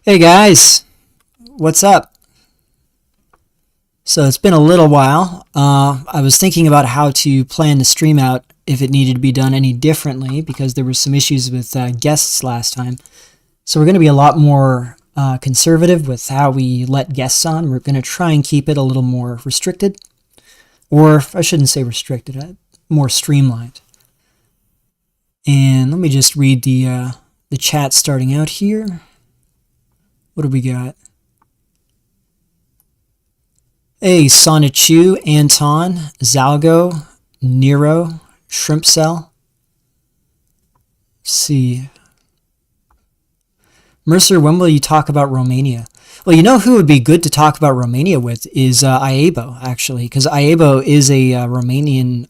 Hey guys, what's up? So it's been a little while. I was thinking about how to plan the stream out if it needed to be done any differently because there were some issues with guests last time. So we're going to be a lot more conservative with how we let guests on. We're going to try and keep it a little more restricted, or I shouldn't say restricted, more streamlined. And let me just read the chat starting out here. What do we got? Hey, Sonichu, Anton, Zalgo, Nero, Shrimp Cell. Let's see. Mercer, when will you talk about Romania? Well, you know who would be good to talk about Romania with is Iebo, actually, because Iebo is a Romanian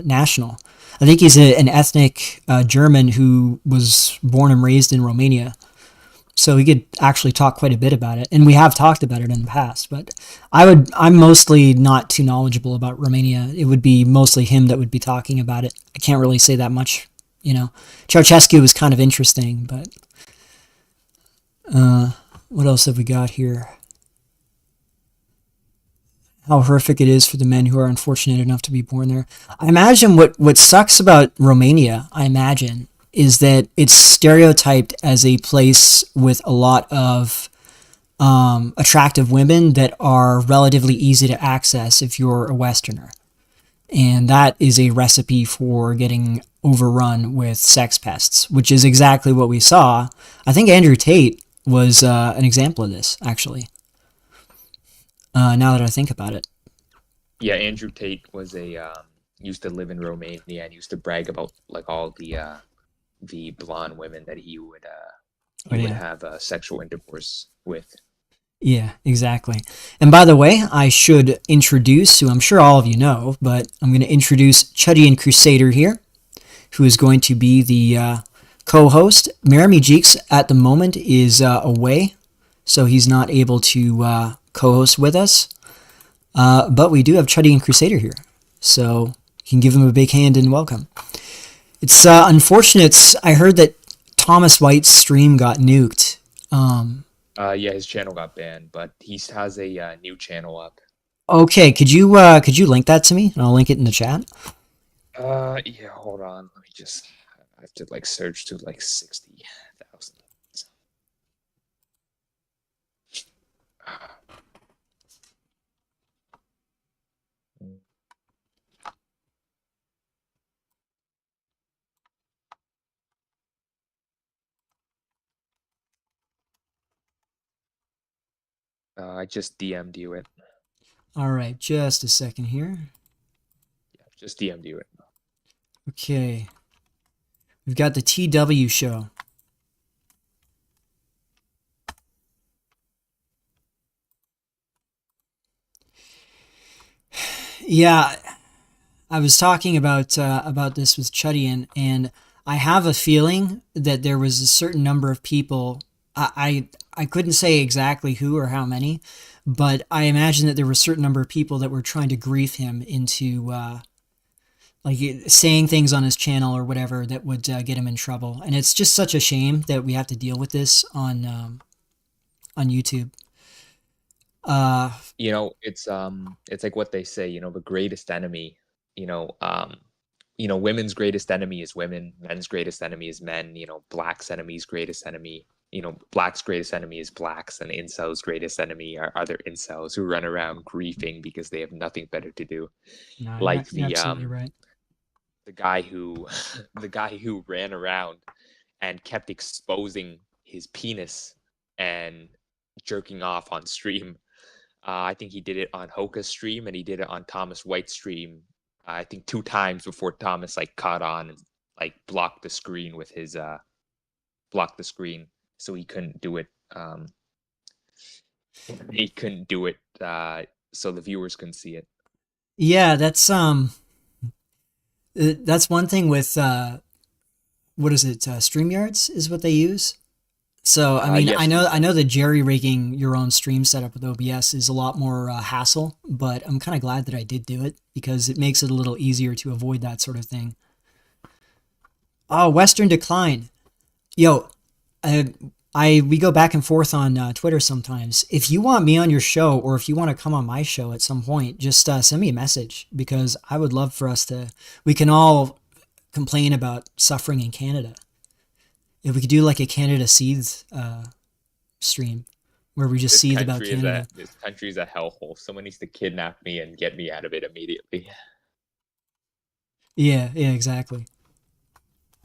national. I think he's an ethnic German who was born and raised in Romania. So we could actually talk quite a bit about it, and we have talked about it in the past. But I'm mostly not too knowledgeable about Romania. It would be mostly him that would be talking about it. I can't really say that much, you know. Ceausescu was kind of interesting, but what else have we got here? how horrific it is for the men who are unfortunate enough to be born there. I imagine what sucks about Romania, I imagine, is that it's stereotyped as a place with a lot of attractive women that are relatively easy to access if you're a Westerner. And that is a recipe for getting overrun with sex pests, which is exactly what we saw. I think Andrew Tate was an example of this, actually, now that I think about it. Yeah, Andrew Tate was a used to live in Romania and used to brag about like all the blonde women that Oh, he would yeah. have sexual intercourse with. Yeah, exactly. And by the way, I should introduce, who I'm sure all of you know, but I'm going to introduce Chudian Crusader here, who is going to be the co-host. Meremy Jeeks at the moment is away, so he's not able to co-host with us. But we do have Chudian Crusader here, so you can give him a big hand and welcome. It's unfortunate. I heard that Thomas White's stream got nuked. Yeah, his channel got banned, but he has a new channel up. Okay, could you link that to me, and I'll link it in the chat. Yeah, hold on. Let me just. I have to like search to like 60,000. I just DM'd you it. All right, just a second here. Yeah, just DM'd you it. Okay, we've got the TW show. Yeah, I was talking about this with Chudian, and I have a feeling that there was a certain number of people. I couldn't say exactly who or how many, but I imagine that there were a certain number of people that were trying to grief him into like saying things on his channel or whatever that would get him in trouble. And it's just such a shame that we have to deal with this on YouTube. It's like what they say, the greatest enemy, you know, um, women's greatest enemy is women, men's greatest enemy is men, black's enemy's greatest enemy, black's greatest enemy is blacks, and incels' greatest enemy are other incels who run around grieving because they have nothing better to do. No, Like you're absolutely right. the guy who the guy who ran around and kept exposing his penis and jerking off on stream. I think he did it on Hoka's stream and he did it on Thomas White's stream. I think 2 times before Thomas like caught on and like blocked the screen with his blocked the screen so he couldn't do it. He couldn't do it so the viewers couldn't see it. Yeah, that's one thing with what is it? StreamYards is what they use. So I mean, Yes, I know that jerry rigging your own stream setup with OBS is a lot more hassle, but I'm kind of glad that I did do it because it makes it a little easier to avoid that sort of thing. Oh, Western Decline, yo, I, we go back and forth on Twitter sometimes. If you want me on your show, or if you want to come on my show at some point, just send me a message because I would love for us to. We can all complain about suffering in Canada. If we could do like a Canada Seeds stream where we just seethe about Canada. This country is a hellhole. Someone needs to kidnap me and get me out of it immediately. Yeah, yeah, exactly.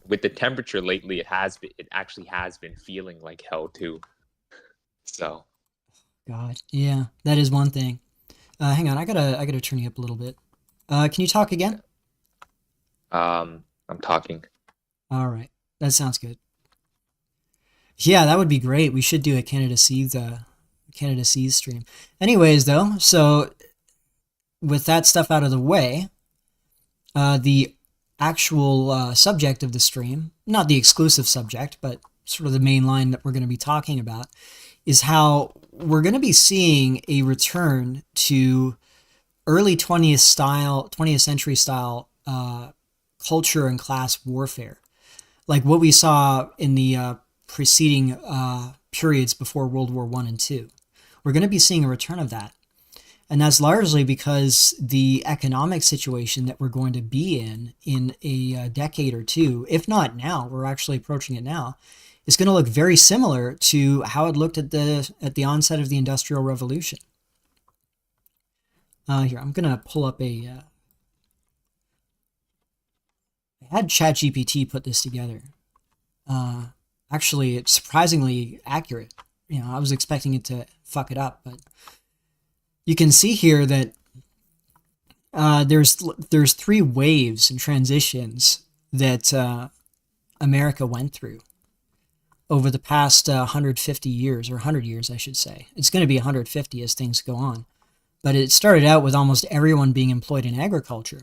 With the temperature lately, it actually has been feeling like hell too. So God, yeah, that is one thing. Hang on, I gotta turn you up a little bit. Can you talk again? I'm talking. All right, that sounds good. Yeah, that would be great. We should do a Canada Seeds stream. Anyways, though, so with that stuff out of the way, the actual subject of the stream, not the exclusive subject, but sort of the main line that we're going to be talking about, is how we're going to be seeing a return to early 20th century style culture and class warfare, like what we saw in the preceding periods before World War I and II. We're going to be seeing a return of that. And that's largely because the economic situation that we're going to be in a decade or two, if not now, we're actually approaching it now, is going to look very similar to how it looked at the onset of the Industrial Revolution. Here, I'm going to pull up I had ChatGPT put this together. Actually, it's surprisingly accurate. I was expecting it to fuck it up, but you can see here that there's three waves and transitions that America went through over the past 150 years, or 100 years, I should say. It's going to be 150 as things go on. But it started out with almost everyone being employed in agriculture.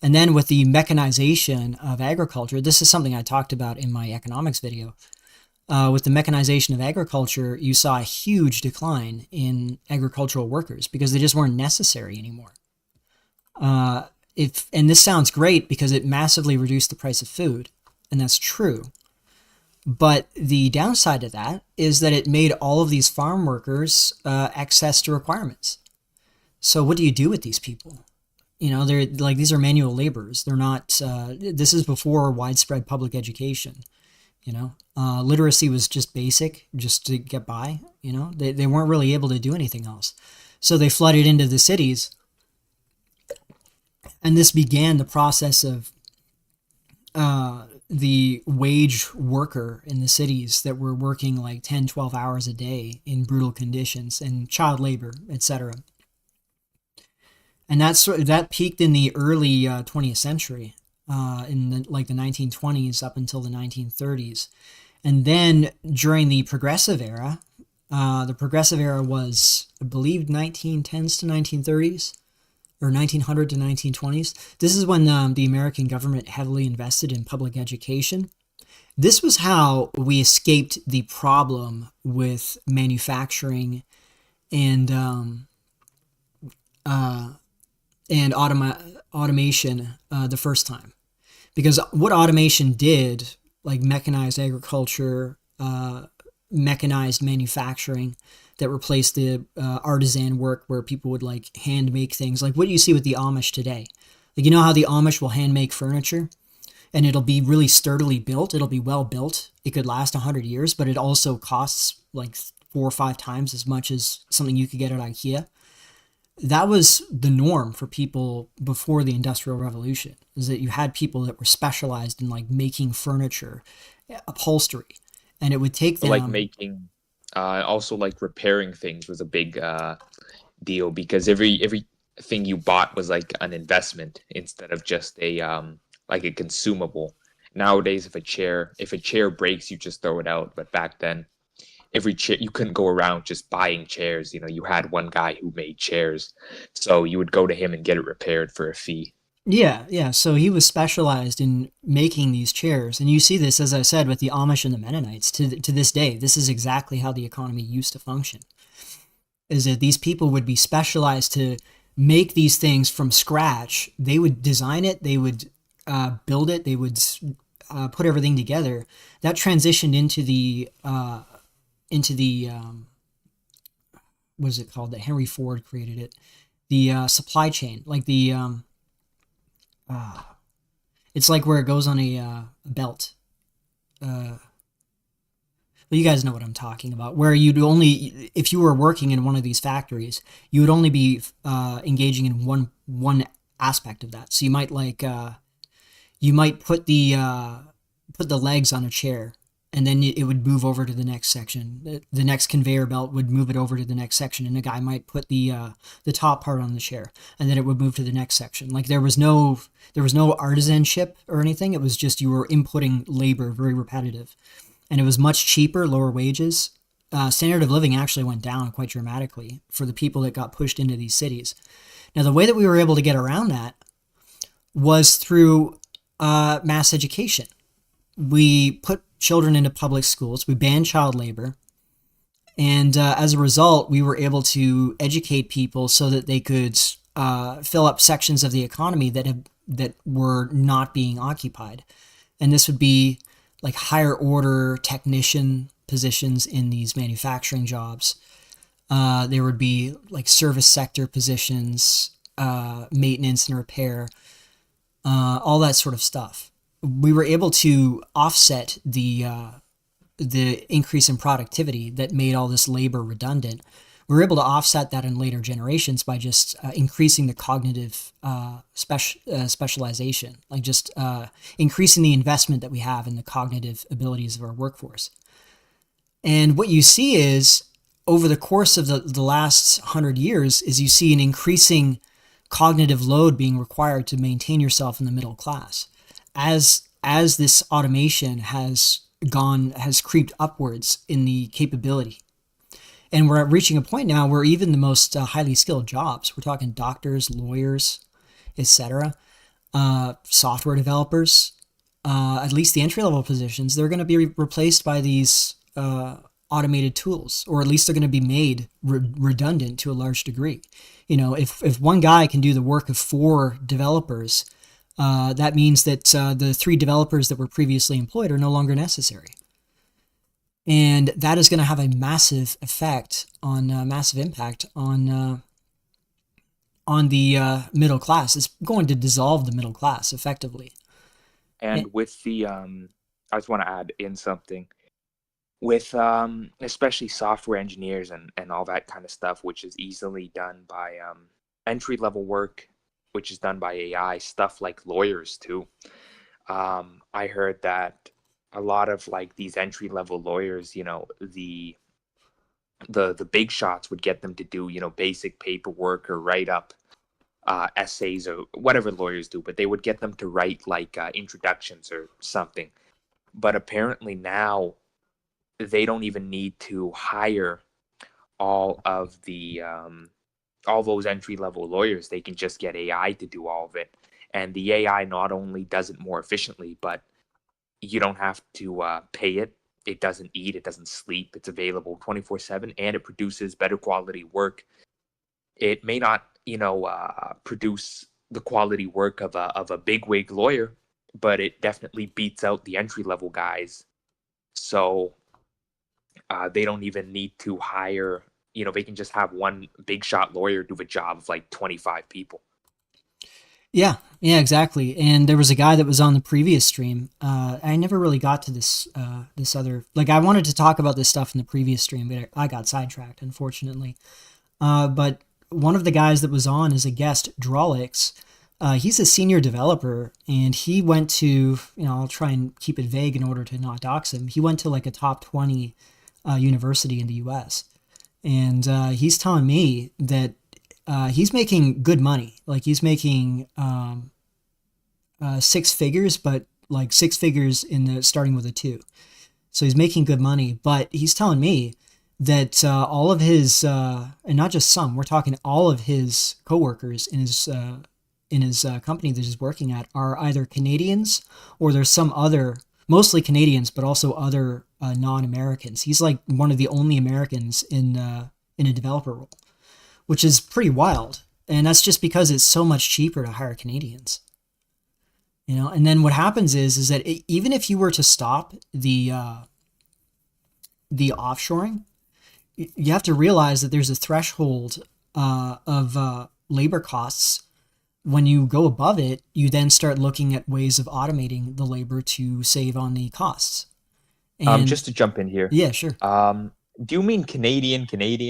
And then with the mechanization of agriculture, this is something I talked about in my economics video. With the mechanization of agriculture, you saw a huge decline in agricultural workers because they just weren't necessary anymore. And this sounds great because it massively reduced the price of food, and that's true. But the downside of that is that it made all of these farm workers access to requirements. So what do you do with these people? They're like, these are manual laborers. They're not. This is before widespread public education. Literacy was just basic, just to get by. They weren't really able to do anything else. So they flooded into the cities. And this began the process of the wage worker in the cities that were working like 10, 12 hours a day in brutal conditions and child labor, etc. And that peaked in the early 20th century, in the 1920s up until the 1930s. And then during the Progressive Era was, I believe, 1910s to 1930s, or 1900 to 1920s. This is when the American government heavily invested in public education. This was how we escaped the problem with manufacturing and automation the first time. Because what automation did, like mechanized agriculture, mechanized manufacturing, that replaced the artisan work where people would like hand make things, like what you see with the Amish today. Like, how the Amish will hand make furniture, and it'll be really sturdily built. It'll be well built. It could last 100 years, but it also costs like 4 or 5 times as much as something you could get at IKEA. That was the norm for people before the Industrial Revolution, is that you had people that were specialized in like making furniture, upholstery, and it would take them... Like making, also like repairing things was a big deal, because everything you bought was like an investment instead of just a like a consumable. Nowadays, if a chair breaks, you just throw it out. But back then, every chair, you couldn't go around just buying chairs. You had one guy who made chairs, so you would go to him and get it repaired for a fee. Yeah. So he was specialized in making these chairs. And you see this, as I said, with the Amish and the Mennonites to this day. This is exactly how the economy used to function, is that these people would be specialized to make these things from scratch. They would design it, they would build it, they would put everything together. That transitioned into the what is it called, that Henry Ford created it, the supply chain, like the it's like where it goes on a belt. Well, you guys know what I'm talking about, where you'd only, if you were working in one of these factories, you would only be engaging in one aspect of that. So you might you might put the legs on a chair, and then it would move over to the next section. The next conveyor belt would move it over to the next section, and a guy might put the top part on the chair, and then it would move to the next section. Like there was no artisanship or anything. It was just you were inputting labor, very repetitive, and it was much cheaper, lower wages. Standard of living actually went down quite dramatically for the people that got pushed into these cities. Now, the way that we were able to get around that was through mass education. We put children into public schools. We banned child labor. And as a result, we were able to educate people so that they could fill up sections of the economy that were not being occupied. And this would be like higher order technician positions in these manufacturing jobs. There would be like service sector positions, maintenance and repair, all that sort of stuff. We were able to offset the increase in productivity that made all this labor redundant. We were able to offset that in later generations by just increasing the cognitive specialization, like just increasing the investment that we have in the cognitive abilities of our workforce. And what you see is over the course of the last 100 years is you see an increasing cognitive load being required to maintain yourself in the middle class. As this automation has creeped upwards in the capability. And we're reaching a point now where even the most highly skilled jobs, we're talking doctors, lawyers, etc., software developers, at least the entry level positions, they're going to be replaced by these automated tools, or at least they're going to be made redundant to a large degree. You know, if one guy can do the work of 4 developers, that means that the 3 developers that were previously employed are no longer necessary. And that is going to have a massive effect on massive impact on the middle class. It's going to dissolve the middle class effectively. And with the I just want to add in something with especially software engineers and all that kind of stuff, which is easily done by entry level work, which is done by AI, stuff like lawyers too. I heard that a lot of like these entry level lawyers, you know, the big shots would get them to do, you know, basic paperwork or write up essays or whatever lawyers do, but they would get them to write like introductions or something. But apparently now they don't even need to hire all of the all those entry level lawyers. They can just get AI to do all of it, and the AI not only does it more efficiently, but you don't have to pay it. It doesn't eat, it doesn't sleep. It's available 24/7, and it produces better quality work. It may not, you know, produce the quality work of a bigwig lawyer, but it definitely beats out the entry level guys. So they don't even need to hire. You know, they can just have one big shot lawyer do a job of like 25 people. Yeah, yeah, exactly. And there was a guy that was on the previous stream. I never really got to this other, like, I wanted to talk about this stuff in the previous stream, but I got sidetracked, unfortunately. But one of the guys that was on as a guest, Drawlix, he's a senior developer, and he went to, I'll try and keep it vague in order to not dox him. He went to like a top 20 university in the US. And he's telling me that he's making good money. Like he's making 6 figures, but like 6 figures in the starting with a 2. So he's making good money. But he's telling me that all of his, and not just some, we're talking all of his coworkers in his company that he's working at are either Canadians or there's some other, mostly Canadians, but also other non-Americans. He's like one of the only Americans in a developer role, which is pretty wild. And that's just because it's so much cheaper to hire Canadians. And then what happens is that even if you were to stop the offshoring, you have to realize that there's a threshold of labor costs. When you go above it, you then start looking at ways of automating the labor to save on the costs. And Just to jump in here. yeah, sure. Do you mean Canadian,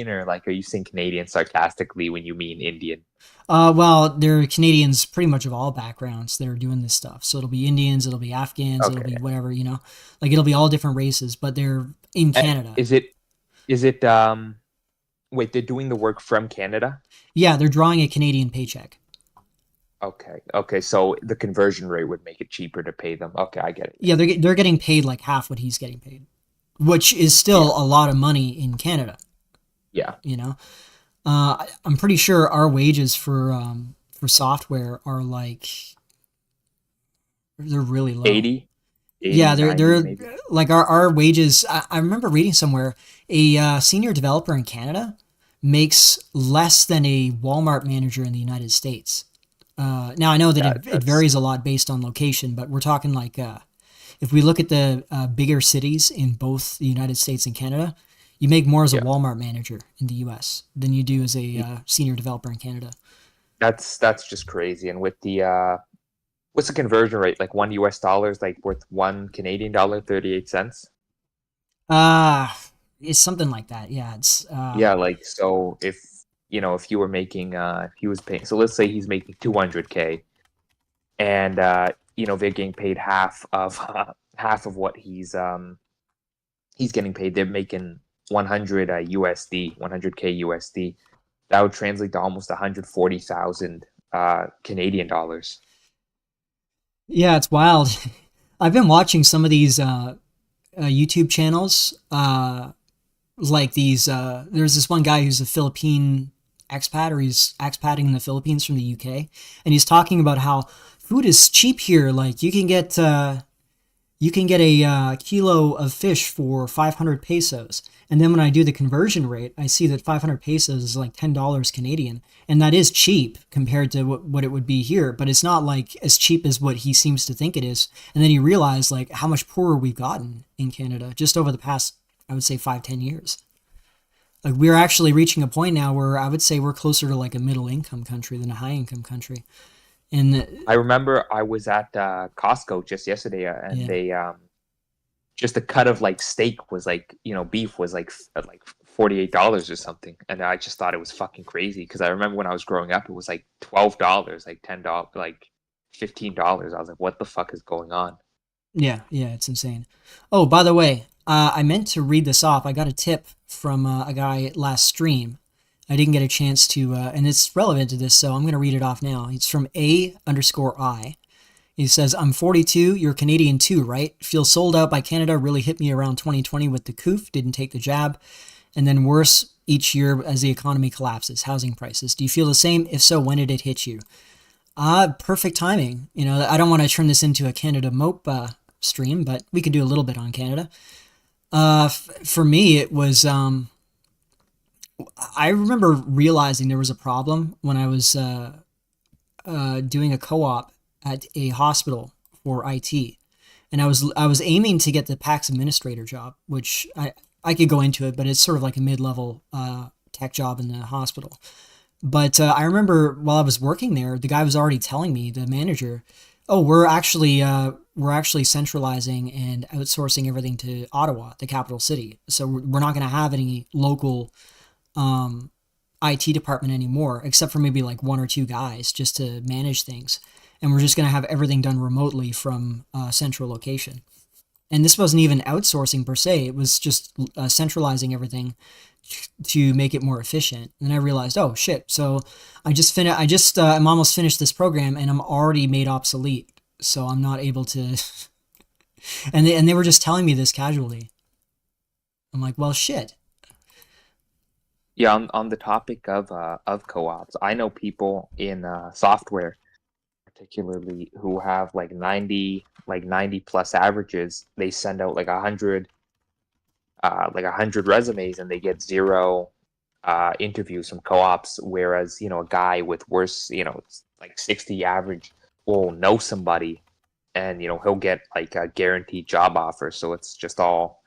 or like, are you saying Canadian sarcastically when you mean Indian? Well, there are Canadians pretty much of all backgrounds that are doing this stuff. So it'll be Indians, it'll be Afghans, it'll be whatever, like it'll be all different races, but they're in Canada. Is it, wait, they're doing the work from Canada? Yeah, they're drawing a Canadian paycheck. Okay. So the conversion rate would make it cheaper to pay them. Okay, I get it. Yeah, they're getting paid like half what he's getting paid, which is still a lot of money in Canada. Yeah. I'm pretty sure our wages for software are like, they're really low. 80? Yeah, they're maybe. like our wages. I remember reading somewhere a senior developer in Canada makes less than a Walmart manager in the United States. Now I know that it varies a lot based on location, but we're talking like if we look at the bigger cities in both the United States and Canada, You make more as a Yeah, Walmart manager in the U.S. than you do as a senior developer in Canada. that's just crazy. And with the what's the conversion rate? Like $1 is like worth $1 Canadian, 38 cents. Uh it's something like that. Yeah, it's Yeah, like so if if you were making if he was paying, so let's say he's making 200K, and they're getting paid half of what he's getting paid. They're making 100 USD, 100K USD. That would translate to almost 140,000 Canadian dollars. yeah, it's wild. I've been watching some of these YouTube channels. Like these, there's this one guy who's a Philippine expat, or he's expatting in the Philippines from the UK, and he's talking about how food is cheap here. Like you can get a kilo of fish for 500 pesos. And then when I do the conversion rate, I see that 500 pesos is like $10 Canadian. And that is cheap compared to what it would be here. But it's not like as cheap as what he seems to think it is. And then you realize like how much poorer we've gotten in Canada just over the past, I would say, 5-10 years. Like we're actually reaching a point now where I would say we're closer to like a middle income country than a high income country. And I remember I was at Costco just yesterday, and yeah, they just a cut of like steak was like beef was like $48 or something, and I just thought it was fucking crazy because I remember when I was growing up it was like $12, like $10, like $15. I was like, what the fuck is going on? yeah, yeah, it's insane. Oh, by the way, I meant to read this off. I got a tip from a guy last stream. I didn't get a chance to, and it's relevant to this, so I'm going to read it off now. It's from A_I. He says, I'm 42, you're Canadian too, right? Feel sold out by Canada, really hit me around 2020 with the coof, didn't take the jab, and then worse each year as the economy collapses, housing prices. Do you feel the same? If so, when did it hit you? Perfect timing. You know, I don't want to turn this into a Canada mope stream, but we could do a little bit on Canada. For me, it was, I remember realizing there was a problem when I was doing a co-op at a hospital for IT, and I was aiming to get the PAX administrator job, which I could go into it, but it's sort of like a mid-level tech job in the hospital. But I remember while I was working there, the guy was already telling me, the manager, "Oh, we're actually centralizing and outsourcing everything to Ottawa, the capital city. So we're not going to have any local um, IT department anymore, except for maybe like one or two guys just to manage things. And we're just going to have everything done remotely from a central location." And this wasn't even outsourcing per se; it was just centralizing everything to make it more efficient. And I realized, oh shit! So I'm almost finished this program, and I'm already made obsolete. So I'm not able to. And they were just telling me this casually. I'm like, well, shit. Yeah, on the topic of co-ops, I know people in software particularly who have like 90 plus averages. They send out like 100 resumes, and they get zero interviews from co-ops, whereas a guy with worse, like 60 average will know somebody, and he'll get like a guaranteed job offer. So it's just all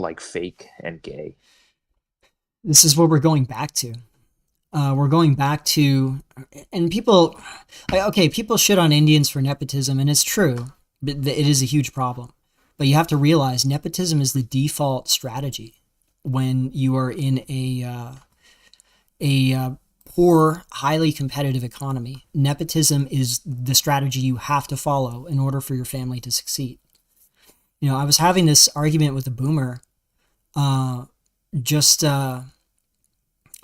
like fake and gay. This is what we're going back to. We're going back to, and people, okay, people shit on Indians for nepotism, and it's true, but it is a huge problem. But you have to realize nepotism is the default strategy when you are in a poor, highly competitive economy. Nepotism is the strategy you have to follow in order for your family to succeed. You know, I was having this argument with a boomer uh, just a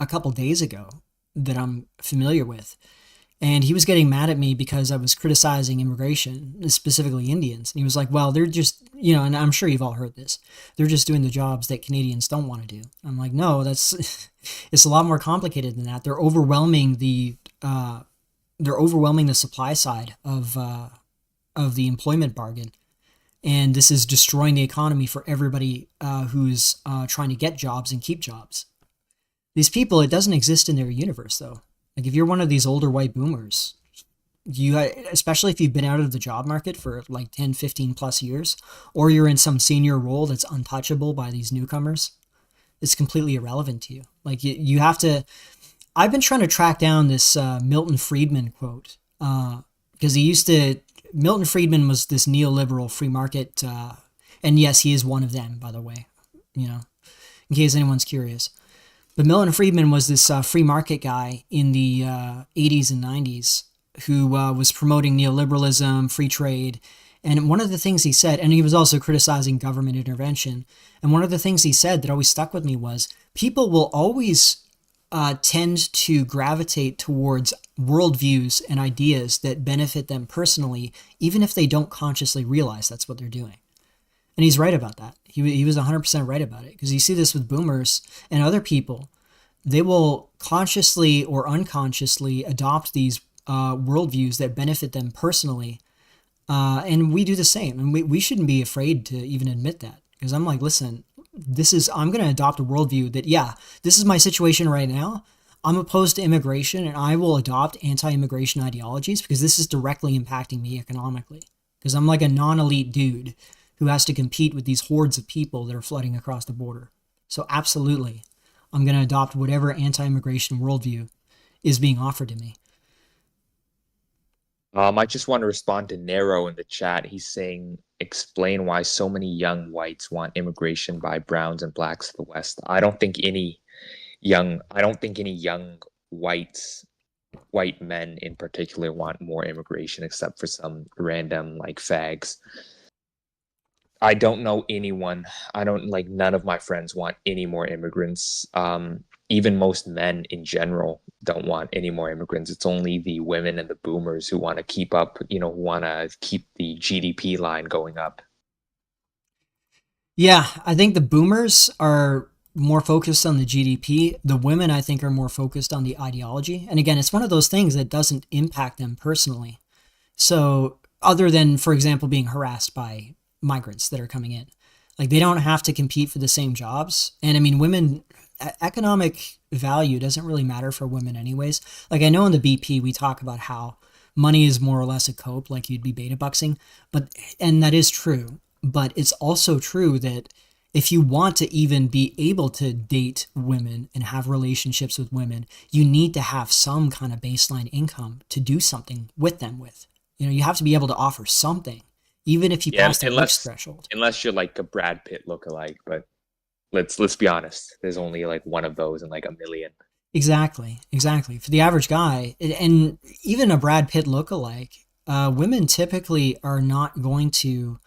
couple days ago that I'm familiar with. And he was getting mad at me because I was criticizing immigration, specifically Indians. And he was like, well, they're just, and I'm sure you've all heard this, they're just doing the jobs that Canadians don't want to do. I'm like, no, it's a lot more complicated than that. They're overwhelming the supply side of the employment bargain. And this is destroying the economy for everybody who's trying to get jobs and keep jobs. These people, it doesn't exist in their universe, though. Like, if you're one of these older white boomers, especially if you've been out of the job market for like 10, 15 plus years, or you're in some senior role that's untouchable by these newcomers, is completely irrelevant to you. Like you have to. I've been trying to track down this Milton Friedman quote because Milton Friedman was this neoliberal free market, and yes, he is one of them, by the way, in case anyone's curious. But Milton Friedman was this free market guy in the 80s and 90s who was promoting neoliberalism, free trade. And one of the things he said, and he was also criticizing government intervention, and one of the things he said that always stuck with me was people will always tend to gravitate towards worldviews and ideas that benefit them personally, even if they don't consciously realize that's what they're doing. And he's right about that. He was 100% right about it, because you see this with boomers and other people. They will consciously or unconsciously adopt these worldviews that benefit them personally. And we do the same. And we shouldn't be afraid to even admit that. Because I'm like, listen, I'm going to adopt a worldview that, yeah, this is my situation right now. I'm opposed to immigration, and I will adopt anti-immigration ideologies because this is directly impacting me economically. Because I'm like a non-elite dude who has to compete with these hordes of people that are flooding across the border. So absolutely, I'm going to adopt whatever anti-immigration worldview is being offered to me. I just want to respond to Nero in the chat. He's saying, explain why so many young whites want immigration by browns and blacks to the West. I don't think any young white men in particular want more immigration, except for some random like fags. I don't know anyone. None of my friends want any more immigrants. Even most men in general don't want any more immigrants. It's only the women and the boomers who want to keep up, want to keep the GDP line going up. Yeah, I think the boomers are more focused on the GDP. The women, I think, are more focused on the ideology. And again, it's one of those things that doesn't impact them personally. So other than, for example, being harassed by migrants that are coming in, like they don't have to compete for the same jobs. And I mean, women, economic value doesn't really matter for women anyways. Like I know in the BP, we talk about how money is more or less a cope, like you'd be beta bucksing, and that is true. But it's also true that if you want to even be able to date women and have relationships with women, you need to have some kind of baseline income to do something with them with. You have to be able to offer something, even if you pass the looks threshold. Unless you're like a Brad Pitt lookalike, but let's be honest, there's only like one of those in like a million. Exactly. For the average guy, and even a Brad Pitt lookalike, women typically are not going to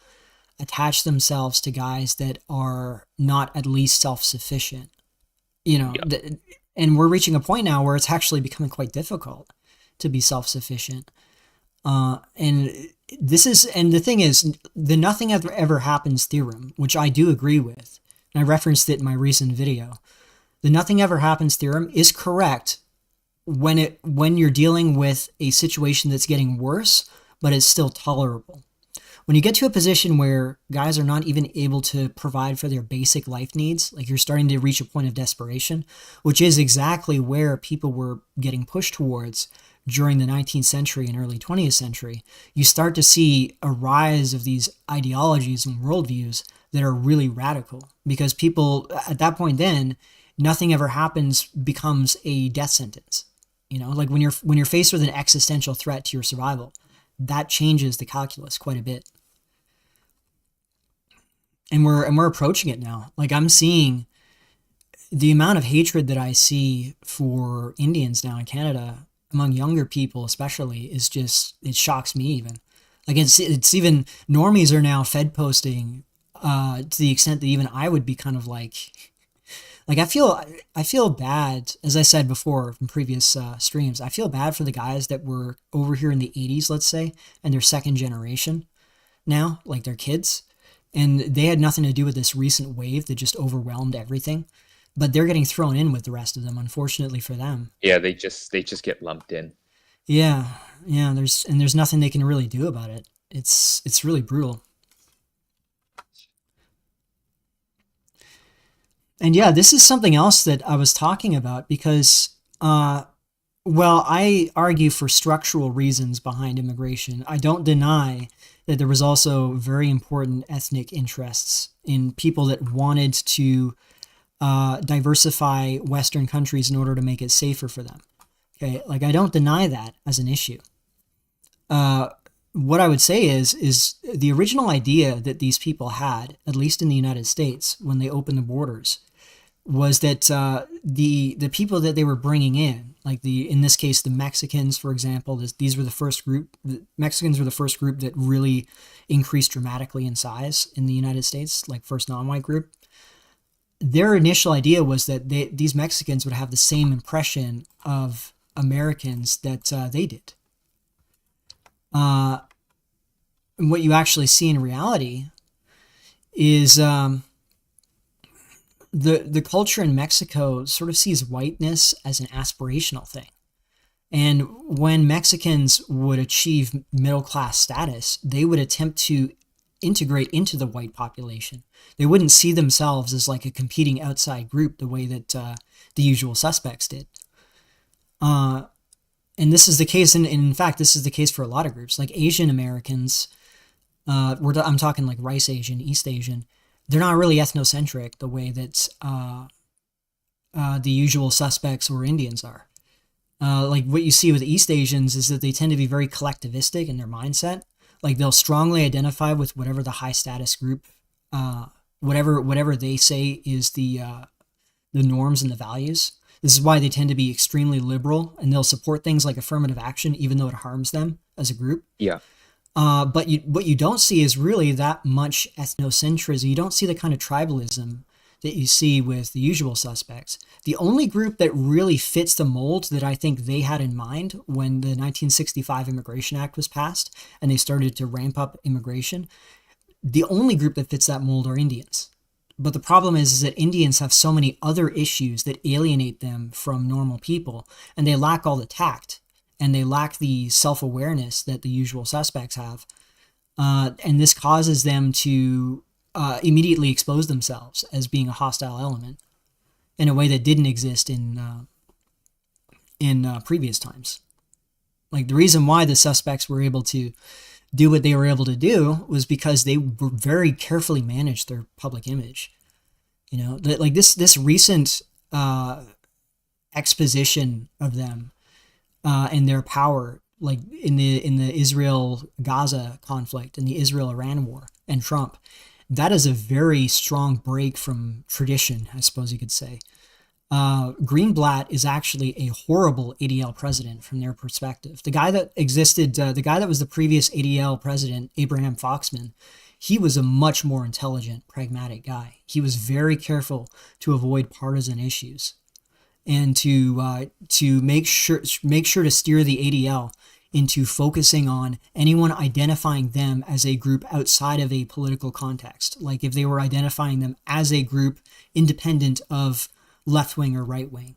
attach themselves to guys that are not at least self-sufficient. And we're reaching a point now where it's actually becoming quite difficult to be self-sufficient. And the thing is, the nothing ever happens theorem, which I do agree with, and I referenced it in my recent video. The nothing ever happens theorem is correct when you're dealing with a situation that's getting worse, but it's still tolerable. When you get to a position where guys are not even able to provide for their basic life needs, like you're starting to reach a point of desperation, which is exactly where people were getting pushed towards during the 19th century and early 20th century, you start to see a rise of these ideologies and worldviews that are really radical, because people at that point then, nothing ever happens becomes a death sentence. Like when you're faced with an existential threat to your survival, that changes the calculus quite a bit. And we're approaching it now. Like I'm seeing the amount of hatred that I see for Indians now in Canada among younger people especially is just, it shocks me even. Like it's even, normies are now Fed posting to the extent that even I would be kind of like I feel bad, as I said before from previous streams, I feel bad for the guys that were over here in the 80s, let's say, and they're second generation now, like their kids, and they had nothing to do with this recent wave that just overwhelmed everything, but they're getting thrown in with the rest of them, unfortunately for them. Yeah, they just get lumped in. Yeah, there's nothing they can really do about it. It's really brutal. And yeah, this is something else that I was talking about because, I argue for structural reasons behind immigration. I don't deny that there was also very important ethnic interests in people that wanted to diversify Western countries in order to make it safer for them. Okay, like I don't deny that as an issue. What I would say is the original idea that these people had, at least in the United States, when they opened the borders, was that the people that they were bringing in, like in this case the Mexicans, for example, these were the first group. The Mexicans were the first group that really increased dramatically in size in the United States, like first non-white group. Their initial idea was that these Mexicans would have the same impression of Americans that they did. And what you actually see in reality is the culture in Mexico sort of sees whiteness as an aspirational thing. And when Mexicans would achieve middle class status, they would attempt to integrate into the white population. They wouldn't see themselves as like a competing outside group the way that the usual suspects did. And this is the case, and in fact, this is the case for a lot of groups, like Asian Americans. I'm talking like Rice Asian, East Asian. They're not really ethnocentric the way that the usual suspects or Indians are. Like what you see with East Asians is that they tend to be very collectivistic in their mindset. Like they'll strongly identify with whatever the high status group, whatever they say is the norms and the values. This is why they tend to be extremely liberal, and they'll support things like affirmative action, even though it harms them as a group. Yeah. But what you don't see is really that much ethnocentrism. You don't see the kind of tribalism that you see with the usual suspects. The only group that really fits the mold that I think they had in mind when the 1965 Immigration Act was passed and they started to ramp up immigration, the only group that fits that mold are Indians. But the problem is that Indians have so many other issues that alienate them from normal people, and they lack all the tact, and they lack the self-awareness that the usual suspects have. And this causes them to immediately expose themselves as being a hostile element in a way that didn't exist in previous times. Like the reason why the suspects were able to do what they were able to do was because they were very carefully managed their public image. You know, like this recent exposition of them and their power, like in the Israel-Gaza conflict and the Israel-Iran war and Trump, that is a very strong break from tradition, I suppose you could say. Greenblatt is actually a horrible ADL president from their perspective. The guy that was the previous ADL president, Abraham Foxman, he was a much more intelligent, pragmatic guy. He was very careful to avoid partisan issues and to make sure to steer the ADL into focusing on anyone identifying them as a group outside of a political context. Like if they were identifying them as a group independent of left wing or right wing,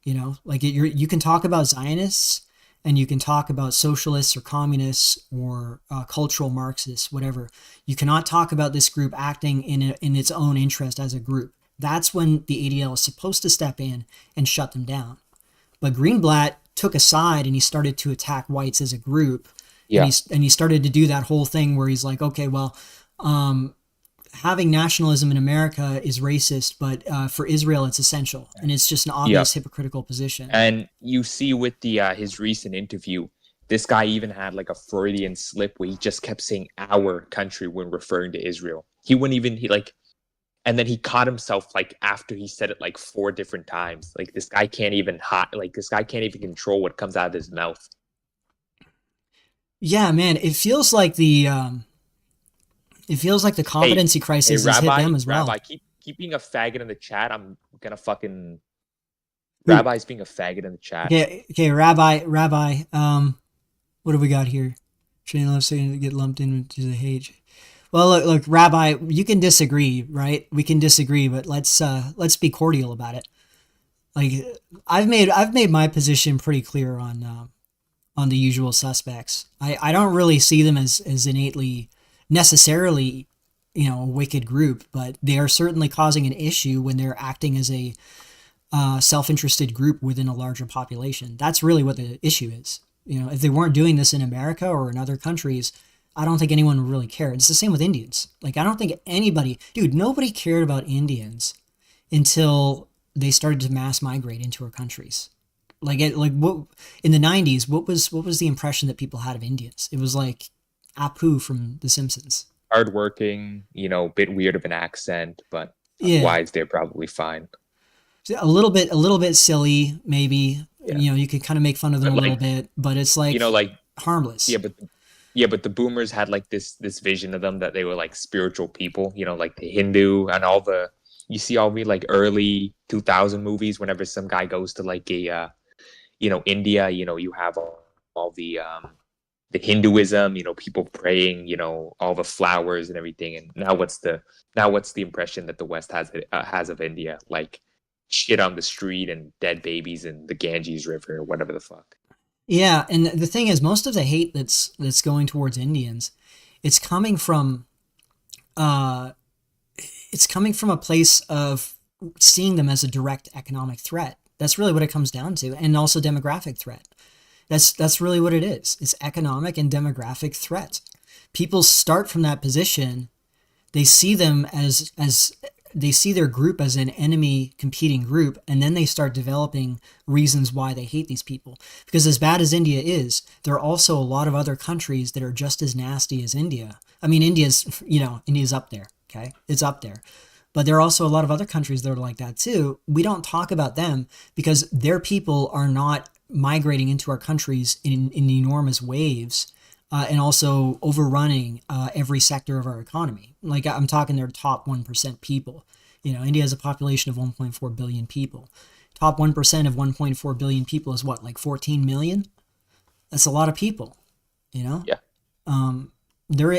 you know, like you can talk about Zionists and you can talk about socialists or communists or cultural Marxists, whatever. You cannot talk about this group acting in its own interest as a group. That's when the ADL is supposed to step in and shut them down. But Greenblatt took a side and he started to attack whites as a group. Yeah. And he started to do that whole thing where he's like, okay, well, having nationalism in America is racist, but for Israel, it's essential. And it's just an obvious hypocritical position. And you see with the his recent interview, this guy even had like a Freudian slip where he just kept saying our country when referring to Israel. He wouldn't even, and then he caught himself like after he said it like 4 different times. Like this guy can't even control what comes out of his mouth. Yeah, man, it feels like the competency crisis has hit them as well. Rabbi, keep being a faggot in the chat. I'm gonna fucking. Rabbi's being a faggot in the chat. Okay, Rabbi. What do we got here? Shane loves saying to get lumped into the hate. Well, look, Rabbi, you can disagree, right? We can disagree, but let's be cordial about it. Like I've made my position pretty clear on the usual suspects. I don't really see them as innately necessarily, you know, a wicked group, but they are certainly causing an issue when they're acting as a self-interested group within a larger population. That's really what the issue is. You know, if they weren't doing this in America or in other countries, I don't think anyone would really care. It's the same with Indians. Like, I don't think nobody cared about Indians until they started to mass migrate into our countries. Like what in the 90s, what was the impression that people had of Indians? It was like Apu from The Simpsons. Hardworking, bit weird of an accent, but Yeah, otherwise they're probably fine. a little bit silly, maybe. Yeah. You could kind of make fun of them But a little like, bit, but it's you know, like like harmless. yeah, but the boomers had like this vision of them that they were like spiritual people, like the Hindu and all the you see all the like early 2000 movies whenever some guy goes to like a India, you have all the Hinduism, people praying, all the flowers and everything. And now what's the impression that the West has of India? Like shit on the street and dead babies in the Ganges River or whatever the fuck. Yeah, and the thing is, most of the hate that's going towards Indians, it's coming from uh, it's coming from a place of seeing them as a direct economic threat. That's really what it comes down to, and also demographic threat. That's really what it is. It's economic and demographic threat. People start from that position. They see them as they see their group as an enemy competing group, and then they start developing reasons why they hate these people. Because as bad as India is, there are also a lot of other countries that are just as nasty as India. I mean, India's up there. Okay, it's up there. But there are also a lot of other countries that are like that too. We don't talk about them because their people are not migrating into our countries in enormous waves, and also overrunning every sector of our economy. Like I'm talking their top 1% people. India has a population of 1.4 billion people. Top 1% of 1.4 billion people is what, like 14 million? That's a lot of people, you know? Yeah. They're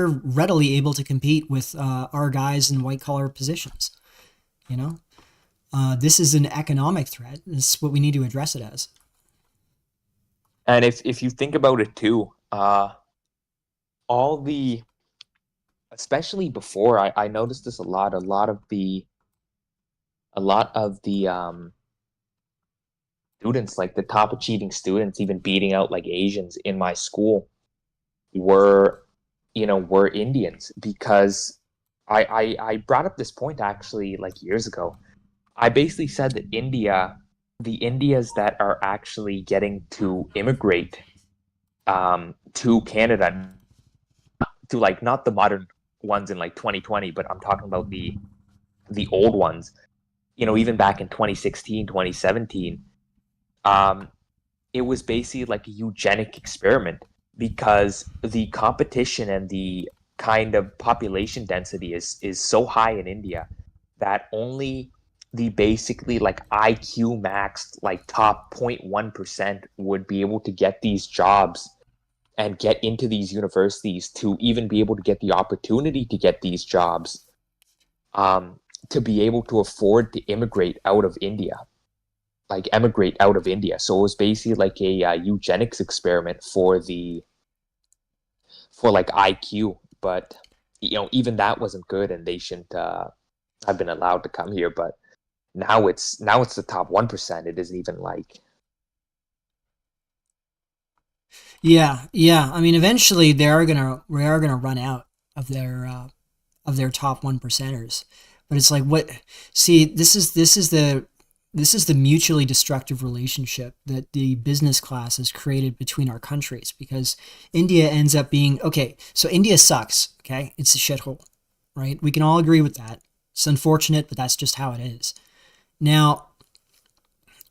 readily able to compete with our guys in white collar positions, you know? This is an economic threat. This is what we need to address it as. And if you think about it too, all the, especially before, I noticed this a lot. A lot of the students, like the top achieving students, even beating out like Asians in my school, were Indians, because I brought up this point actually like years ago. I basically said that the Indias that are actually getting to immigrate to Canada, to like not the modern ones in like 2020, but I'm talking about the old ones, even back in 2016, 2017, it was basically like a eugenic experiment, because the competition and the kind of population density is so high in India that only the basically like IQ maxed like top 0.1% would be able to get these jobs and get into these universities, to even be able to get the opportunity to get these jobs, to be able to afford to immigrate out of India. Like emigrate out of India. So it was basically like a eugenics experiment for like IQ, but even that wasn't good, and they shouldn't have been allowed to come here. But now it's the top 1%. It isn't even like, Yeah, yeah. I mean, eventually we are gonna run out of their top 1%ers. But it's like what? See, this is the mutually destructive relationship that the business class has created between our countries, because India ends up being okay. So India sucks. Okay, it's a shithole, right? We can all agree with that. It's unfortunate, but that's just how it is. Now,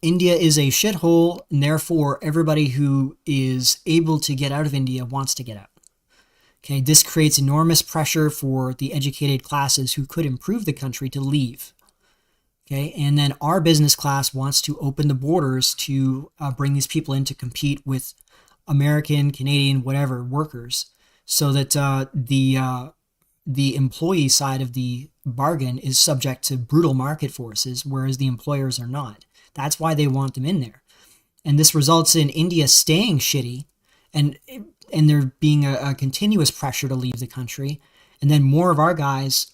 India is a shithole, and therefore everybody who is able to get out of India wants to get out. Okay, this creates enormous pressure for the educated classes who could improve the country to leave. Okay, and then our business class wants to open the borders to bring these people in to compete with American, Canadian, whatever workers, so that the employee side of the bargain is subject to brutal market forces, whereas the employers are not. That's why they want them in there. And this results in India staying shitty, and and there being a continuous pressure to leave the country. And then more of our guys,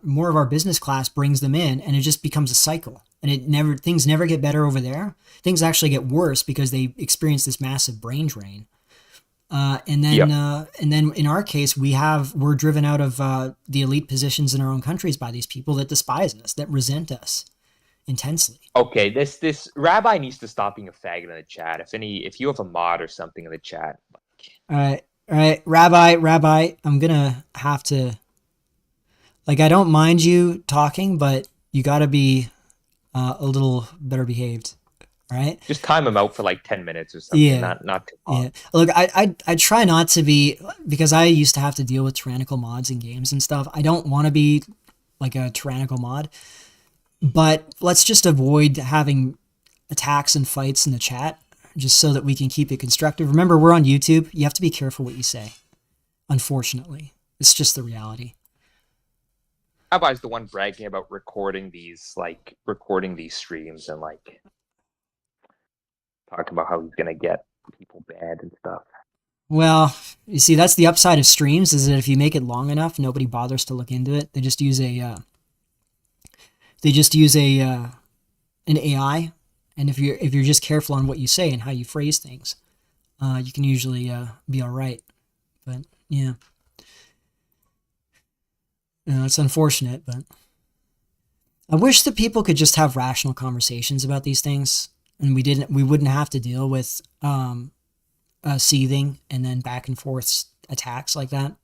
more of our business class brings them in, and it just becomes a cycle. And things never get better over there. Things actually get worse because they experience this massive brain drain. Yep. And then in our case, we're driven out of the elite positions in our own countries by these people that despise us, that resent us intensely. Okay, this rabbi needs to stop being a faggot in the chat. If you have a mod or something in the chat, All right, Rabbi, I'm gonna have to, like, I don't mind you talking, but you got to be a little better behaved, right? just time him out for like 10 minutes or something. Yeah, Not too long. yeah. Look, I try not to be, because I used to have to deal with tyrannical mods in games and stuff. I don't want to be like a tyrannical mod, but let's just avoid having attacks and fights in the chat, just so that we can keep it constructive. Remember, we're on YouTube. You have to be careful what you say. Unfortunately, it's just the reality. Rabbi's the one bragging about recording these streams and like talking about how he's gonna get people banned and stuff. Well, you see, that's the upside of streams, is that if you make it long enough, nobody bothers to look into it. They just use an AI, and if you're just careful on what you say and how you phrase things, you can usually be all right. But yeah, it's unfortunate, but I wish that people could just have rational conversations about these things, and we wouldn't have to deal with seething and then back and forth attacks like that.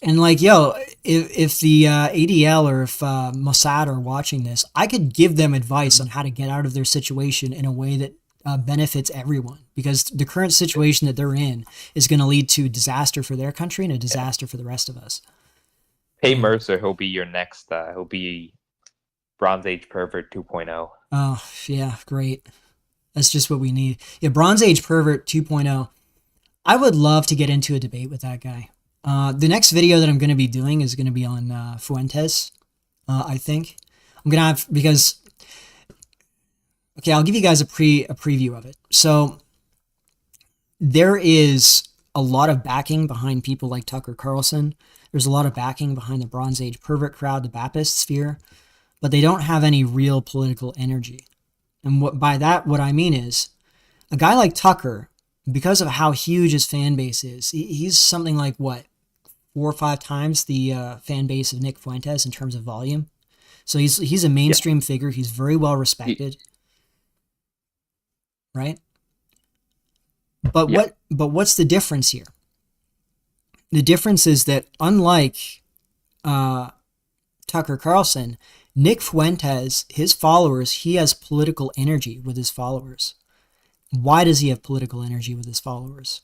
And like, yo, if the ADL or if Mossad are watching this, I could give them advice on how to get out of their situation in a way that benefits everyone, because the current situation that they're in is going to lead to disaster for their country and a disaster for the rest of us. Pay Mercer, he'll be your next. He'll be Bronze Age pervert 2.0. Oh yeah, great. That's just what we need. Yeah, Bronze Age pervert 2.0. I would love to get into a debate with that guy. The next video that I'm going to be doing is going to be on Fuentes, I think. I'm going to have, because, okay, I'll give you guys a preview of it. So there is a lot of backing behind people like Tucker Carlson. There's a lot of backing behind the Bronze Age pervert crowd, the Baptist sphere, but they don't have any real political energy. And by that, what I mean is, a guy like Tucker, because of how huge his fan base is, he's something like, what, 4 or 5 times the fan base of Nick Fuentes in terms of volume. So he's a mainstream figure. He's very well respected, right? But what's the difference here? The difference is that, unlike Tucker Carlson, Nick Fuentes, his followers, he has political energy with his followers. Why does he have political energy with his followers?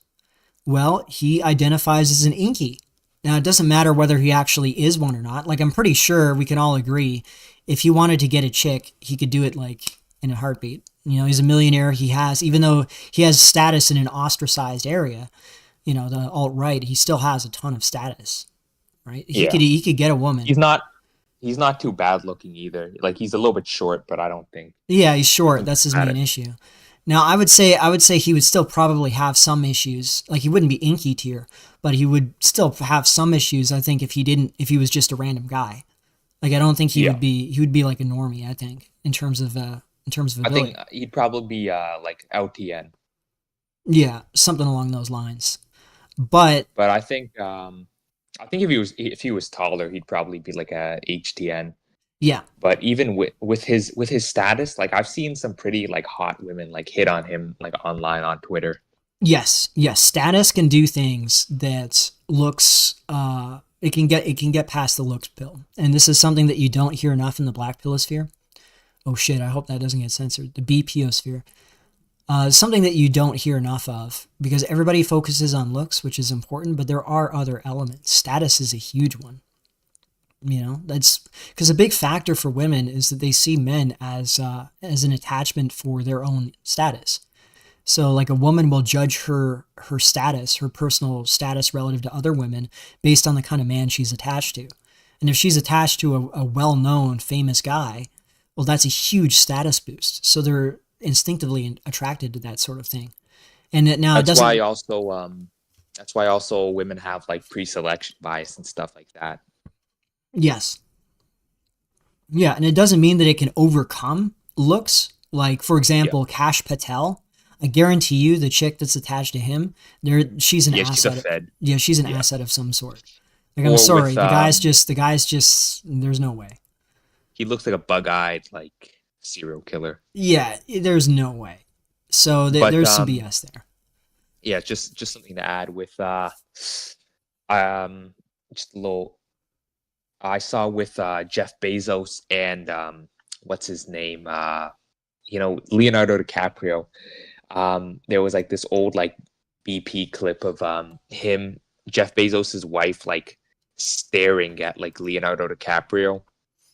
Well, he identifies as an inky. Now, it doesn't matter whether he actually is one or not. Like, I'm pretty sure we can all agree, if he wanted to get a chick, he could do it, like, in a heartbeat. You know, he's a millionaire. He has, even though he has status in an ostracized area, you know, the alt-right, he still has a ton of status, right? He could get a woman. He's not too bad looking either. Like, he's a little bit short, but I don't think. Yeah, he's short. That's his main issue. Now, I would say he would still probably have some issues. Like, he wouldn't be inky tier, but he would still have some issues, I think, if he was just a random guy. Like, I don't think he would be like a normie, I think, in terms of ability. I think he'd probably be like LTN. Yeah, something along those lines. But I think if he was taller, he'd probably be like a HTN. Yeah. But even with his status, like, I've seen some pretty like hot women like hit on him like online on Twitter. Yes. Status can do things that looks it can get past the looks pill. And this is something that you don't hear enough in the black pilosphere. Oh shit, I hope that doesn't get censored. The BPosphere. Something that you don't hear enough of, because everybody focuses on looks, which is important, but there are other elements. Status is a huge one. You know, that's because a big factor for women is that they see men as an attachment for their own status. So, like, a woman will judge her status, her personal status relative to other women, based on the kind of man she's attached to. And if she's attached to a well-known, famous guy, well, that's a huge status boost. So they're instinctively attracted to that sort of thing. And now that's why also women have like pre-selection bias and stuff like that. Yes. Yeah, and it doesn't mean that it can overcome looks. Like, for example, Kash Patel. I guarantee you the chick that's attached to him, she's an Yeah, she's a asset. Fed. Yeah, she's an Yeah. asset of some sort. Like, I'm Or sorry, with the guy's just, there's no way. he looks like a bug-eyed like serial killer. Yeah, there's no way. So But there's some BS there. yeah, just something to add with um just a little I saw with Jeff Bezos and what's his name? Leonardo DiCaprio. There was like this old like BP clip of him, Jeff Bezos's wife, like staring at like Leonardo DiCaprio,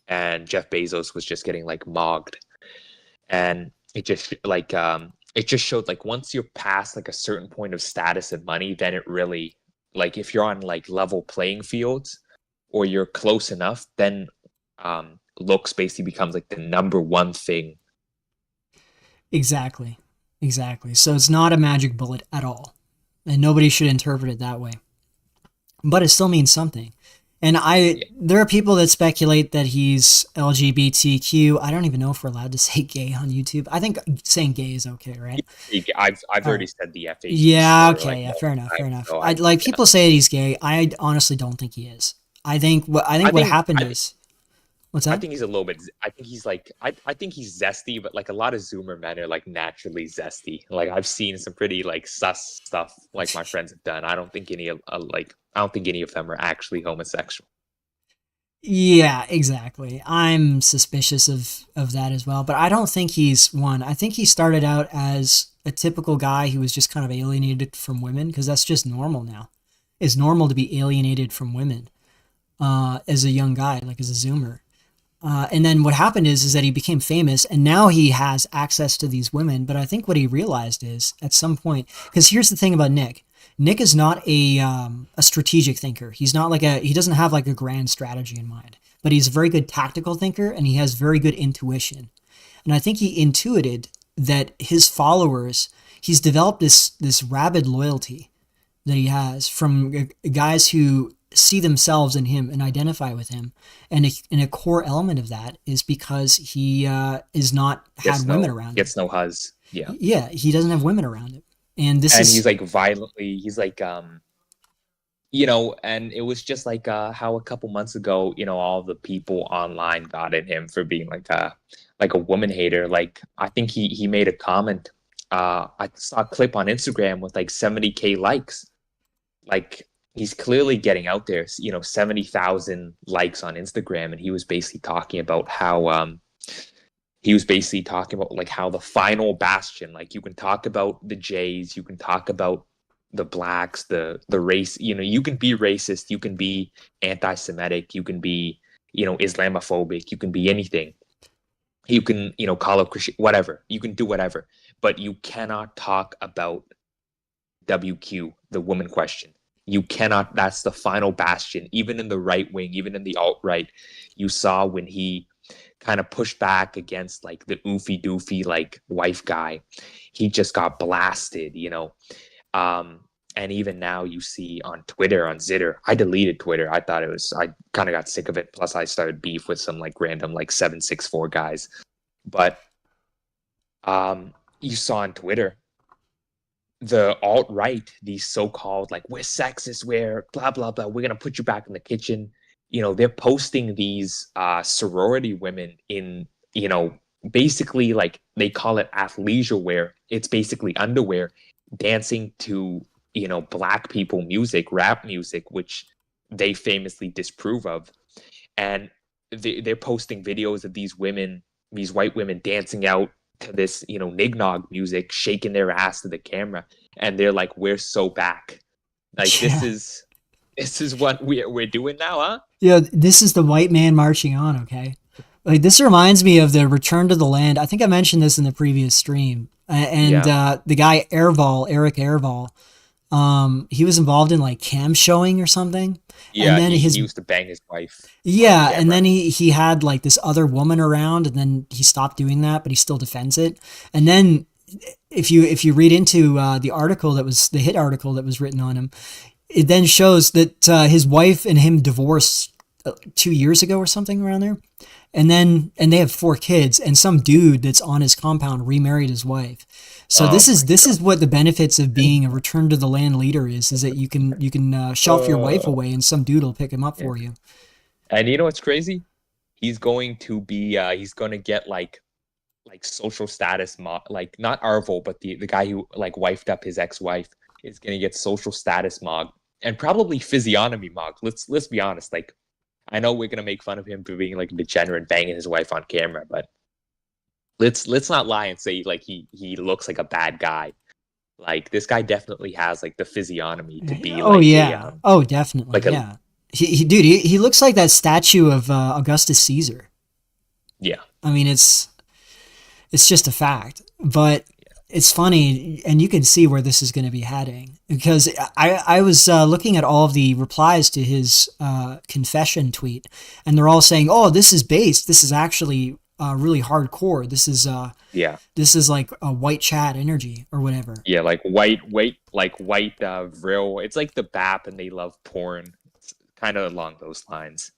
and Jeff Bezos was just getting like mogged. And it just showed like once you're past like a certain point of status and money, then it really, like if you're on like level playing fields or you're close enough, then looks basically becomes like the number one thing. Exactly. So it's not a magic bullet at all. And nobody should interpret it that way. But it still means something. And there are people that speculate that he's LGBTQ. I don't even know if we're allowed to say gay on YouTube. I think saying gay is okay, right? I've already said the FH. Yeah, okay, yeah, fair enough. People say he's gay. I honestly don't think he is. I think what happened is, what's that? I think he's a little bit. I think he's like. I think he's zesty, but like a lot of Zoomer men are like naturally zesty. Like I've seen some pretty like sus stuff like my friends have done. I don't think any of them are actually homosexual. Yeah, exactly. I'm suspicious of that as well, but I don't think he's one. I think he started out as a typical guy who was just kind of alienated from women, because that's just normal now. It's normal to be alienated from women as a young guy, like as a Zoomer. And then what happened is that he became famous, and now he has access to these women. But I think what he realized is at some point, because here's the thing about Nick. Nick is not a strategic thinker. He's not he doesn't have like a grand strategy in mind, but he's a very good tactical thinker, and he has very good intuition. And I think he intuited that his followers, he's developed this rabid loyalty that he has from guys who see themselves in him and identify with him. And a core element of that is because he is not had women around him. Gets no huzz. Yeah. Yeah, he doesn't have women around him. And he's like violently, he's like, and it was just like how a couple months ago, all the people online got at him for being like a woman hater. Like, I think he made a comment. I saw a clip on Instagram with like 70K likes. Like, he's clearly getting out there, 70,000 likes on Instagram. And he was basically talking about how, like how the final bastion, like you can talk about the Jays, you can talk about the blacks, the race, you can be racist, you can be anti-Semitic, you can be, Islamophobic, you can be anything. You can, call it Christian, whatever. You can do whatever, but you cannot talk about WQ, the woman question. You cannot, that's the final bastion, even in the right wing, even in the alt-right. You saw when he kind of pushed back against like the oofy doofy like wife guy, he just got blasted, and even now you see on Twitter, on Zitter, I deleted Twitter. I kind of got sick of it. Plus I started beef with some like random like 764 guys. But you saw on Twitter the alt-right, these so-called like, we're sexist, we're blah blah blah, we're gonna put you back in the kitchen. They're posting these sorority women in, basically like they call it athleisure wear. It's basically underwear, dancing to, black people music, rap music, which they famously disapprove of. And they're posting videos of these women, these white women dancing out to this, nignog music, shaking their ass to the camera. And they're like, we're so back. Like, yeah. This is what we're doing now, huh? Yeah, this is the white man marching on, okay? Like, this reminds me of the Return to the Land. I think I mentioned this in the previous stream. The guy Eric Erval, he was involved in like cam showing or something. Yeah, and then he used to bang his wife. Yeah, and then he had like this other woman around, and then he stopped doing that, but he still defends it. And then if you read into the hit article that was written on him, it then shows that his wife and him divorced 2 years ago or something around there. And they have 4 kids, and some dude that's on his compound remarried his wife. So Oh my this god. is what the benefits of being a return to the land leader is that you can shelf your wife Uh, away and some dude will pick him up yeah. for you. And you know what's crazy? He's going to get like social status like not Arvo, but the guy who like wifed up his ex-wife is going to get social status mog and probably physiognomy mog. Let's be honest. Like I know we're going to make fun of him for being like a degenerate banging his wife on camera, but let's not lie and say like he looks like a bad guy. Like this guy definitely has like the physiognomy to be Oh like a yeah. Oh, definitely. like a Yeah. Dude, he looks like that statue of Augustus Caesar. yeah. I mean, it's just a fact. But it's funny, and you can see where this is going to be heading because I was looking at all of the replies to his confession tweet, and they're all saying, "Oh, this is based. This is actually really hardcore. Yeah. This is like a white chat energy or whatever." Yeah, like white real. It's like the BAP and they love porn. It's kind of along those lines.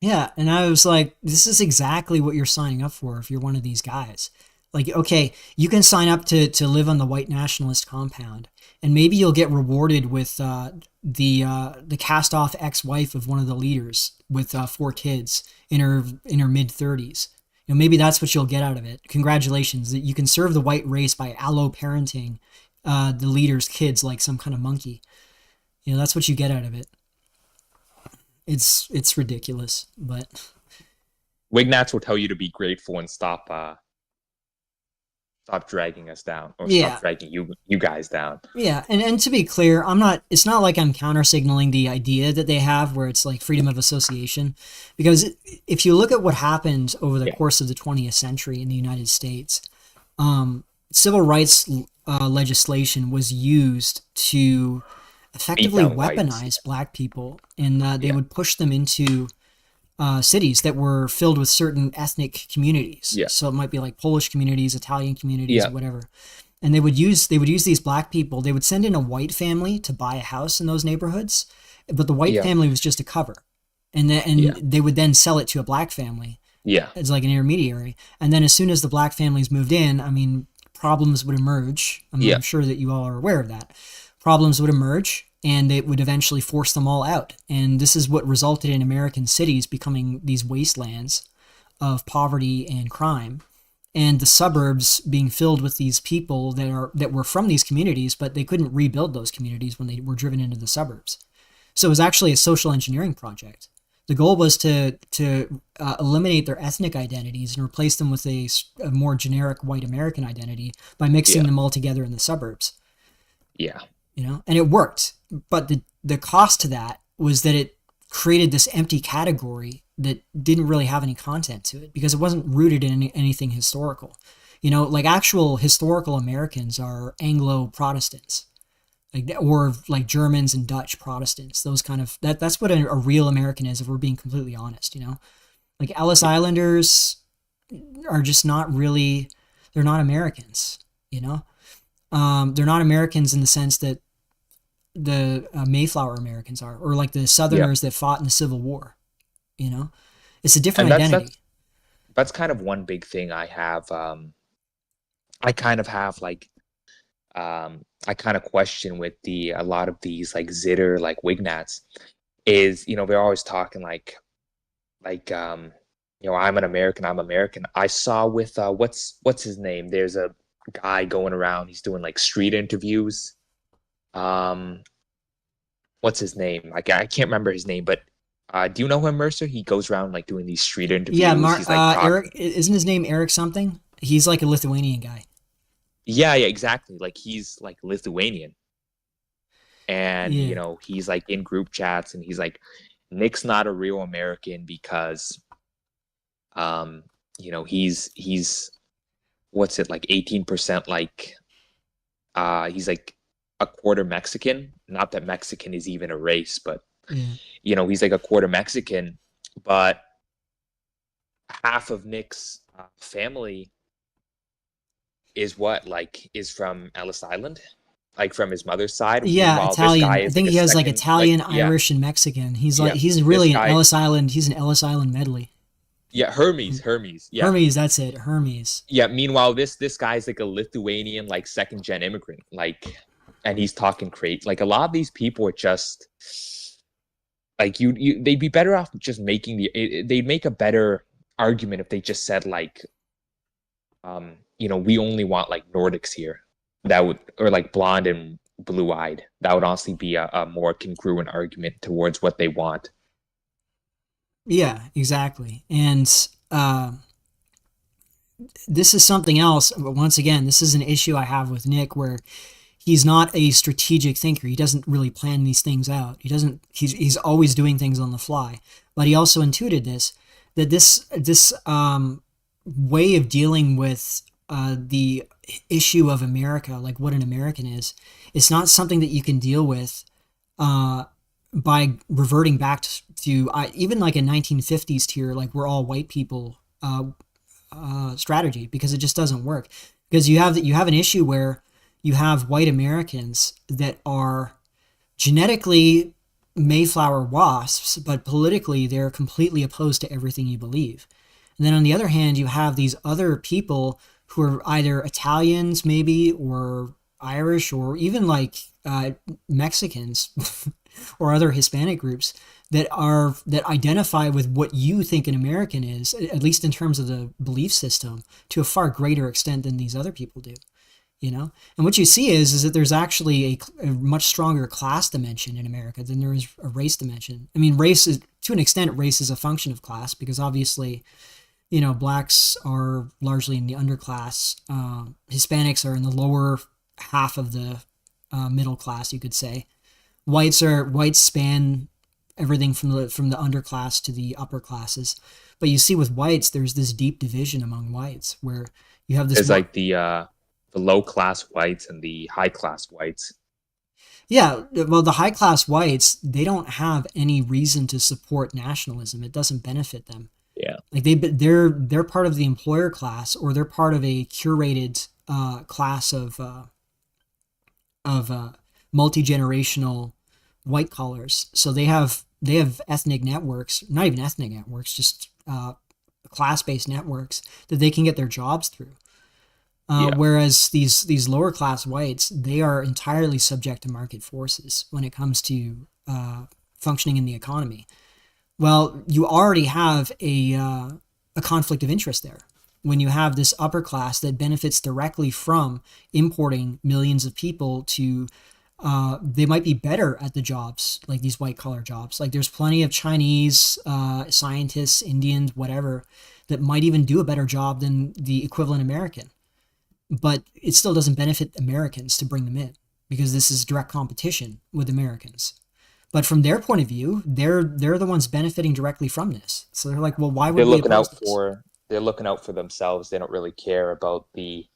Yeah, and I was like, this is exactly what you're signing up for if you're one of these guys. Like, okay, you can sign up to live on the white nationalist compound, and maybe you'll get rewarded with the cast off ex wife of one of the leaders with 4 kids in her mid 30s. You know, maybe that's what you'll get out of it. Congratulations, that you can serve the white race by allo parenting the leader's kids like some kind of monkey. You know, that's what you get out of it. It's ridiculous, but Wignats will tell you to be grateful and stop dragging us down or yeah, stop dragging you guys down. yeah. And to be clear, I'm not. It's not like I'm counter signaling the idea that they have, where it's like freedom of association, because if you look at what happened over the Yeah. course of the 20th century in the United States, civil rights legislation was used to Beat effectively down whites. weaponize black people, and they Yeah. would push them into cities that were filled with certain ethnic communities. Yeah. So it might be like Polish communities, Italian communities, Yeah. or whatever. And they would use these black people. They would send in a white family to buy a house in those neighborhoods, but the white Yeah. family was just a cover, and Yeah. they would then sell it to a black family Yeah. as like an intermediary. And then as soon as the black families moved in, I mean, problems would emerge. I mean, Yeah. I'm sure that you all are aware of that. Problems would emerge, and it would eventually force them all out. And this is what resulted in American cities becoming these wastelands of poverty and crime, and the suburbs being filled with these people that were from these communities, but they couldn't rebuild those communities when they were driven into the suburbs. So it was actually a social engineering project. The goal was to eliminate their ethnic identities and replace them with a more generic white American identity by mixing Yeah. them all together in the suburbs. Yeah. You know, and it worked. But the cost to that was that it created this empty category that didn't really have any content to it because it wasn't rooted in anything historical. You know, like actual historical Americans are Anglo Protestants, like or like Germans and Dutch Protestants. Those kind of that's what a real American is if we're being completely honest. You know, like Ellis Islanders are just not really. They're not Americans. You know, they're not Americans in the sense that the Mayflower Americans are, or like the Yeah. Southerners that fought in the Civil War. You know, it's a And different that's identity. that's kind of one big thing I have. I kind of have like I kind of question with a lot of these like zitter like Wignats is they're always talking like I'm an American, I'm American. I saw with what's his name? There's a guy going around, he's doing like street interviews. Um what's his name? I can't remember his name, but do you know him, Mercer? He goes around like doing these street Yeah, interviews. He's like Eric, talking. isn't his name Eric something? He's like a Lithuanian guy. Yeah, yeah, exactly. Like he's like Lithuanian. And Yeah, he's like in group chats and he's like, Nick's not a real American because he's what's it like 18% like he's like a quarter Mexican. Not that Mexican is even a race, but yeah, he's like a quarter Mexican, but half of Nick's family is from Ellis Island. like from his mother's side. Yeah, Meanwhile, this guy Italian. I is think like a he has like second, like Italian, yeah, Irish, and Mexican. yeah. He's This really an guy, Ellis Island. He's an Ellis Island medley. yeah, Hermes, yeah, Hermes, that's it. Hermes. yeah. Meanwhile, this guy's like a Lithuanian, like second gen immigrant, like, and he's talking crazy. Like a lot of these people are just like they'd be better off just making they'd make a better argument if they just said like, we only want like Nordics here. That would, or like blonde and blue eyed. That would honestly be a more congruent argument towards what they want. Yeah, exactly. And this is something else. But once again, this is an issue I have with Nick, where he's not a strategic thinker. He doesn't really plan these things out. He doesn't. He's always doing things on the fly. But he also intuited this way of dealing with the issue of America, like what an American is, it's not something that you can deal with by reverting back to even like a 1950s tier, like we're all white people strategy, because it just doesn't work. Because you have an issue where you have white Americans that are genetically Mayflower wasps, but politically they're completely opposed to everything you believe. And then on the other hand, you have these other people who are either Italians, maybe, or Irish, or even like Mexicans or other Hispanic groups that identify with what you think an American is, at least in terms of the belief system, to a far greater extent than these other people do. And what you see is that there's actually a much stronger class dimension in America than there is a race dimension. I mean, race is, to an extent, race is a function of class, because obviously, blacks are largely in the underclass. Hispanics are in the lower half of the middle class, you could say. Whites span everything from the underclass to the upper classes. But you see with whites, there's this deep division among whites where you have this. There's like the low class whites and the high class whites. Yeah, well, the high class whites, they don't have any reason to support nationalism. It doesn't benefit them. Yeah, like they're part of the employer class, or they're part of a curated class of multi-generational white collars. So they have ethnic networks, not even ethnic networks, just class-based networks that they can get their jobs through. Whereas these lower class whites, they are entirely subject to market forces when it comes to functioning in the economy. Well, you already have a conflict of interest there when you have this upper class that benefits directly from importing millions of people to. They might be better at the jobs, like these white collar jobs. Like there's plenty of Chinese scientists, Indians, whatever, that might even do a better job than the equivalent American. But it still doesn't benefit Americans to bring them in, because this is direct competition with Americans. But from their point of view, they're the ones benefiting directly from this. So they're like, well, why would they're we looking oppose out this? for they're looking out for themselves. They don't really care about the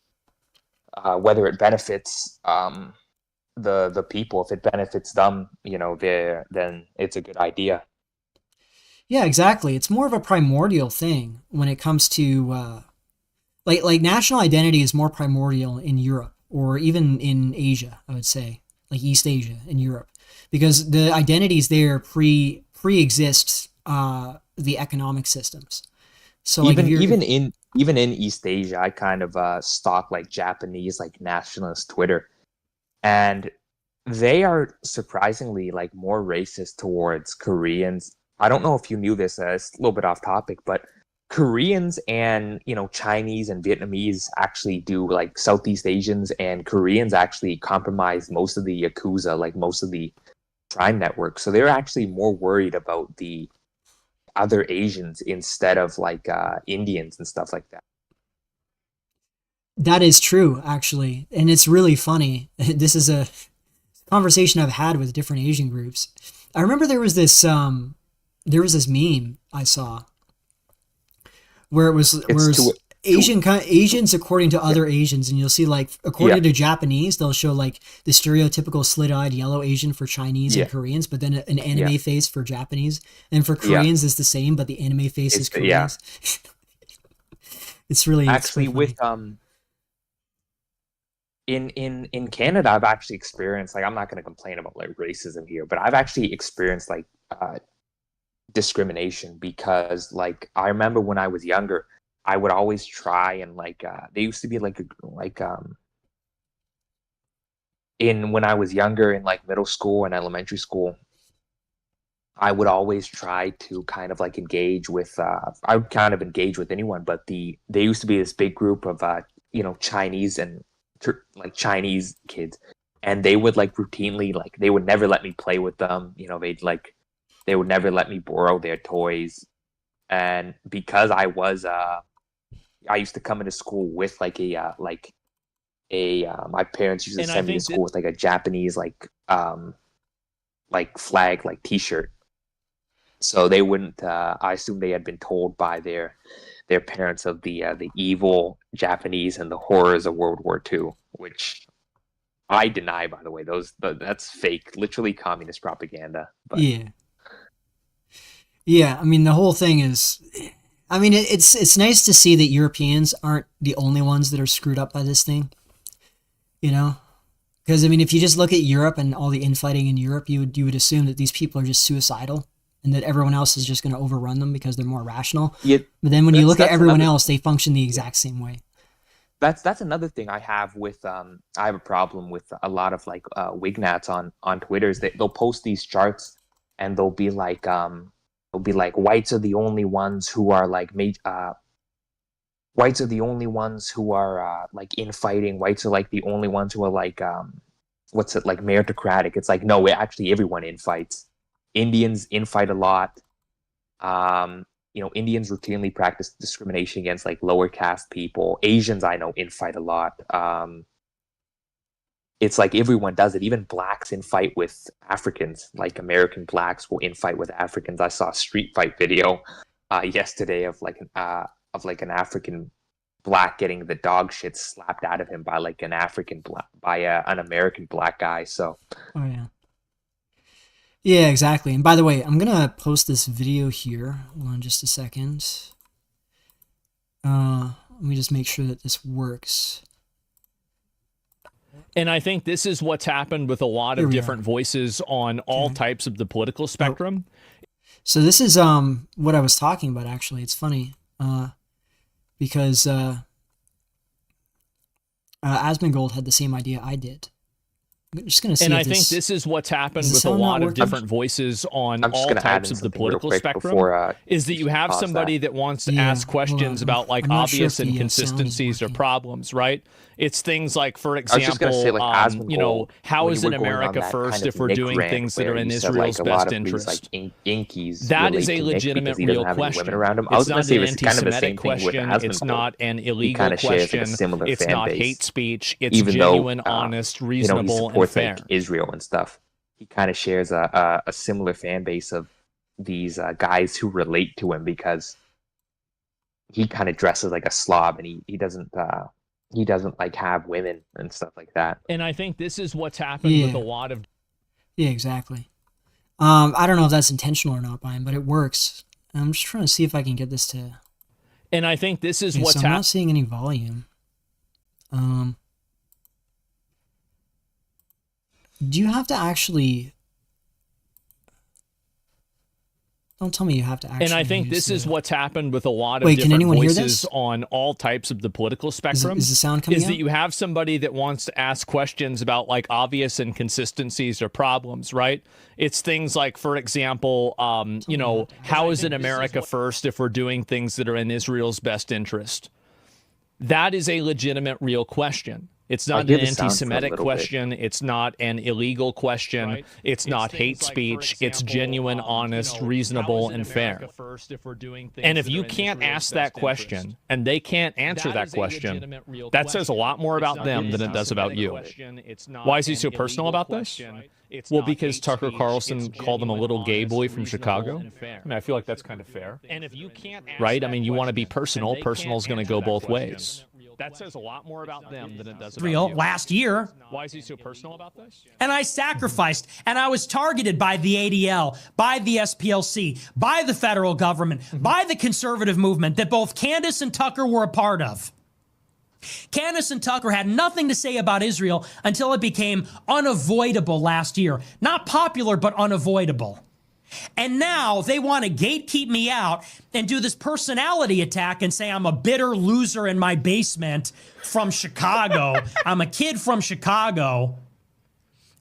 whether it benefits the people. If it benefits them, then it's a good idea. Yeah, exactly. It's more of a primordial thing when it comes to like national identity is more primordial in Europe, or even in Asia, I would say, like East Asia and Europe, because the identities there pre-exist the economic systems. So like even in East Asia, I kind of stalk like Japanese like nationalist Twitter, and they are surprisingly like more racist towards Koreans. I don't know if you knew this. It's a little bit off topic, but Koreans and Chinese and Vietnamese actually do, like Southeast Asians and Koreans actually compromise most of the Yakuza, like most of the crime networks. So they're actually more worried about the other Asians instead of like Indians and stuff like that. That is true, actually, and it's really funny. This is a conversation I've had with different Asian groups. I remember there was this meme I saw where it was Asians according to other Asians, and you'll see like according to Japanese, they'll show like the stereotypical slit-eyed yellow Asian for Chinese and Koreans, but then an anime face for Japanese, and for Koreans it's the same, but the anime face is Koreans. It's really actually it's with in Canada, I've actually experienced, like, I'm not going to complain about like racism here, but I've actually experienced like discrimination, because like I remember when I was younger, I would always try and like they used to be like in when I was younger in like middle school and elementary school, I would always try to kind of like engage with I would kind of engage with anyone, but there used to be this big group of Chinese and like Chinese kids, and they would like routinely, like, they would never let me play with them. They would never let me borrow their toys, and because I used to come into school with like my parents used to send me to school with like a Japanese like flag like T-shirt. So they wouldn't. I assume they had been told by their parents of the evil Japanese and the horrors of World War II, which I deny, by the way. That's fake, literally communist propaganda. But yeah. I mean, the whole thing is. I mean, it's nice to see that Europeans aren't the only ones that are screwed up by this thing. Because I mean, if you just look at Europe and all the infighting in Europe, you would assume that these people are just suicidal, and that everyone else is just going to overrun them because they're more rational. Yeah, but then when you look at everyone else, they function the exact same way. That's another thing I have with I have a problem with a lot of like wignats on Twitter, is that they'll post these charts and they'll be like whites are the only ones who are like whites are the only ones who are like infighting. Whites are like the only ones who are like like meritocratic. It's like, no, actually everyone infights. Indians infight a lot. Indians routinely practice discrimination against like lower caste people. Asians, I know, infight a lot. It's like everyone does it. Even blacks infight with Africans. Like American blacks will infight with Africans. I saw a street fight video yesterday of an African black getting the dog shit slapped out of him by like an American black guy. So. Oh yeah. Yeah, exactly. And by the way, I'm gonna post this video here. Hold on just a second. Let me just make sure that this works. And I think this is what's happened with a lot of different voices on all types of the political spectrum. So this is what I was talking about, actually. It's funny because Asmongold had the same idea I did. I'm just gonna see. And I think this is what's happened with a lot of different voices on all types of the political spectrum, is that you have somebody that wants to ask questions about like obvious inconsistencies or problems, right? It's things like, for example, how is it America first if we're doing things that are in Israel's best interest? That is a legitimate, real question. It's not an anti-Semitic question. It's not an illegal question. It's not hate speech. It's genuine, honest, reasonable, and fair. Like Israel and stuff. He kind of shares a similar fan base of these guys who relate to him, because he kind of dresses like a slob, and he doesn't like have women and stuff like that. And I think this is what's happened with a lot of. Yeah, exactly. I don't know if that's intentional or not, Brian, but it works. I'm just trying to see if I can get this to. And I think this is what's happening. I'm not seeing any volume. Do you have to actually? Don't tell me you have to actually. And I think this is what's happened with a lot of different voices on all types of the political spectrum. Is the sound coming out? Is that you have somebody that wants to ask questions about like obvious inconsistencies or problems, right? It's things like, for example, how is it America first if we're doing things that are in Israel's best interest? That is a legitimate, real question. It's not an anti-Semitic question. It's not an illegal question. Right. It's not hate speech. It's genuine, honest, reasonable, and fair. And if you can't ask that question and they can't answer that question, that says a lot more about them than it does about you. Why is he so personal about this? Well, because Tucker Carlson called him a little gay boy from Chicago. I mean, I feel like that's kind of fair. Right? I mean, you want to be personal. Personal is going to go both ways. That says a lot more about them than it does about you. Last year. Why is he so personal about this? And I sacrificed, and I was targeted by the ADL, by the SPLC, by the federal government, by the conservative movement that both Candace and Tucker were a part of. Candace and Tucker had nothing to say about Israel until it became unavoidable last year. Not popular, but unavoidable. And now they want to gatekeep me out and do this personality attack and say I'm a bitter loser in my basement from Chicago. I'm a kid from Chicago.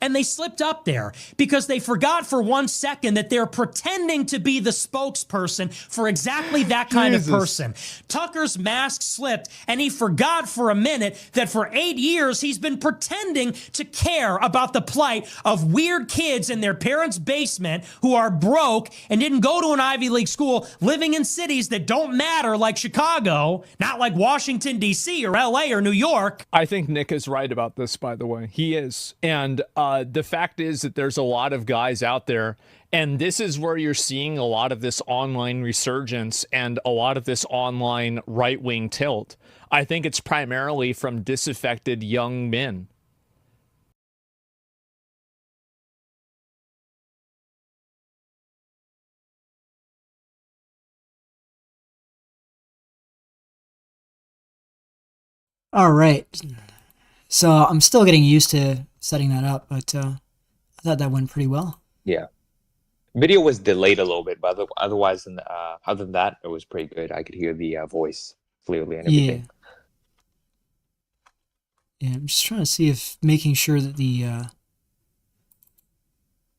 And they slipped up there because they forgot for 1 second that they're pretending to be the spokesperson for exactly that kind of person. Tucker's mask slipped, and he forgot for a minute that for 8 years he's been pretending to care about the plight of weird kids in their parents' basement who are broke and didn't go to an Ivy League school, living in cities that don't matter like Chicago, not like Washington, D.C. or L.A. or New York. I think Nick is right about this, by the way. He is. And the fact is that there's a lot of guys out there, and this is where you're seeing a lot of this online resurgence and a lot of this online right-wing tilt. I think it's primarily from disaffected young men. All right. So I'm still getting used to setting that up, but I thought that went pretty well. Yeah. Video was delayed a little bit, but otherwise, other than that, it was pretty good. I could hear the voice clearly and everything. Yeah, I'm just trying to see if making sure that the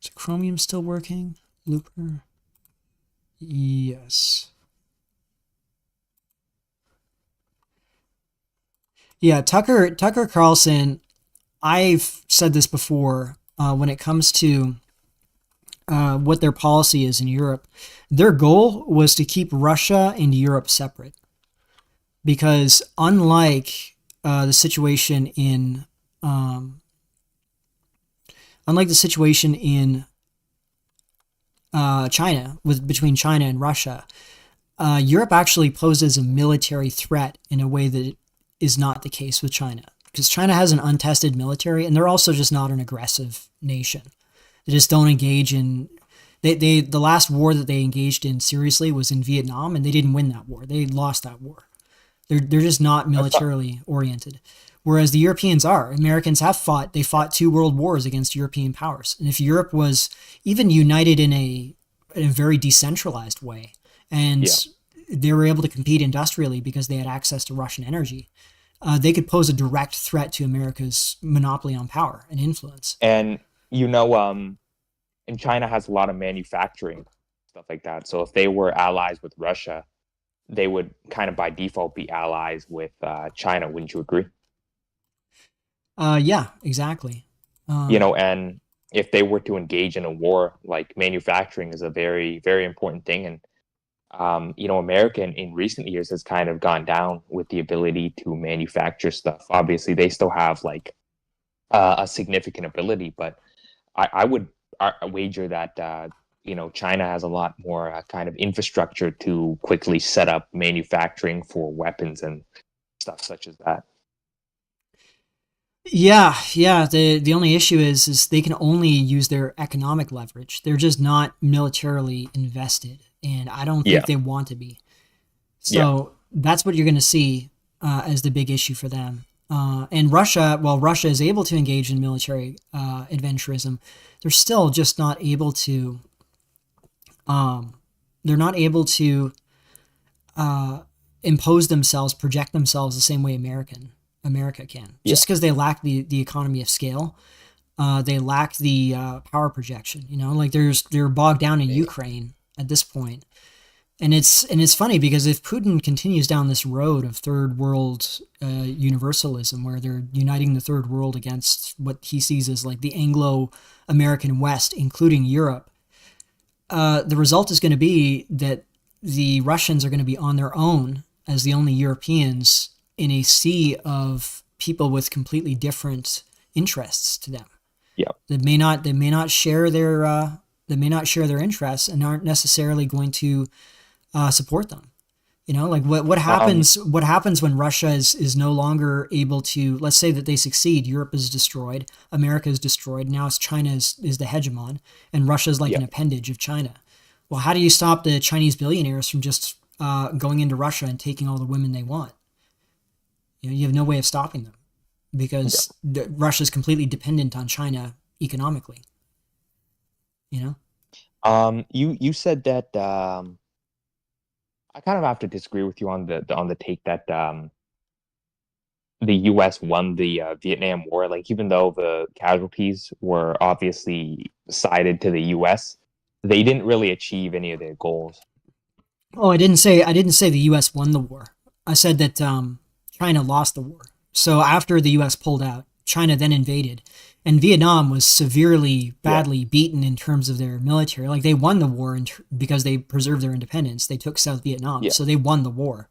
is Chromium still working? Looper? Yes. Yeah, Tucker Carlson, I've said this before, when it comes to what their policy is in Europe, their goal was to keep Russia and Europe separate. Because unlike the situation in China, between China and Russia, Europe actually poses a military threat in a way that is not the case with China, because China has an untested military, and they're also just not an aggressive nation. They just don't engage in. The last war that they engaged in seriously was in Vietnam, and they didn't win that war. They lost that war. They're just not militarily oriented. Whereas the Europeans are. Americans have fought. They fought 2 world wars against European powers, and if Europe was even united in a very decentralized way, and they were able to compete industrially because they had access to Russian energy, they could pose a direct threat to America's monopoly on power and influence. And, and China has a lot of manufacturing, stuff like that. So if they were allies with Russia, they would kind of by default be allies with China. Wouldn't you agree? Yeah, exactly. And if they were to engage in a war, like manufacturing is a very, very important thing. And, America in recent years has kind of gone down with the ability to manufacture stuff. Obviously, they still have like a significant ability, but I would wager that, China has a lot more kind of infrastructure to quickly set up manufacturing for weapons and stuff such as that. Yeah. The only issue is they can only use their economic leverage. They're just not militarily invested, and I don't think they want to be. So that's what you're going to see as the big issue for them. And Russia, while Russia is able to engage in military adventurism, they're still just not able to. They're not able to impose themselves, project themselves the same way America can. Just because they lack the economy of scale, they lack the power projection. They're bogged down in Ukraine at this point. And it's funny because if Putin continues down this road of third world universalism, where they're uniting the third world against what he sees as like the Anglo-American West, including Europe, the result is going to be that the Russians are going to be on their own as the only Europeans in a sea of people with completely different interests to them. They may not share their interests and aren't necessarily going to support them. What happens when Russia is no longer able to, let's say that they succeed, Europe is destroyed, America is destroyed, now it's China is the hegemon, and Russia is like an appendage of China. Well, how do you stop the Chinese billionaires from just going into Russia and taking all the women they want? You know, you have no way of stopping them because Russia's completely dependent on China economically. You know? You said that I kind of have to disagree with you on the take that the U.S. won the Vietnam War. Like, even though the casualties were obviously sided to the U.S., they didn't really achieve any of their goals. Oh, I didn't say the U.S. won the war. I said that China lost the war. So after the U.S. pulled out, China then invaded, and Vietnam was severely, badly beaten in terms of their military. Like, they won the war because they preserved their independence. They took South Vietnam, so they won the war,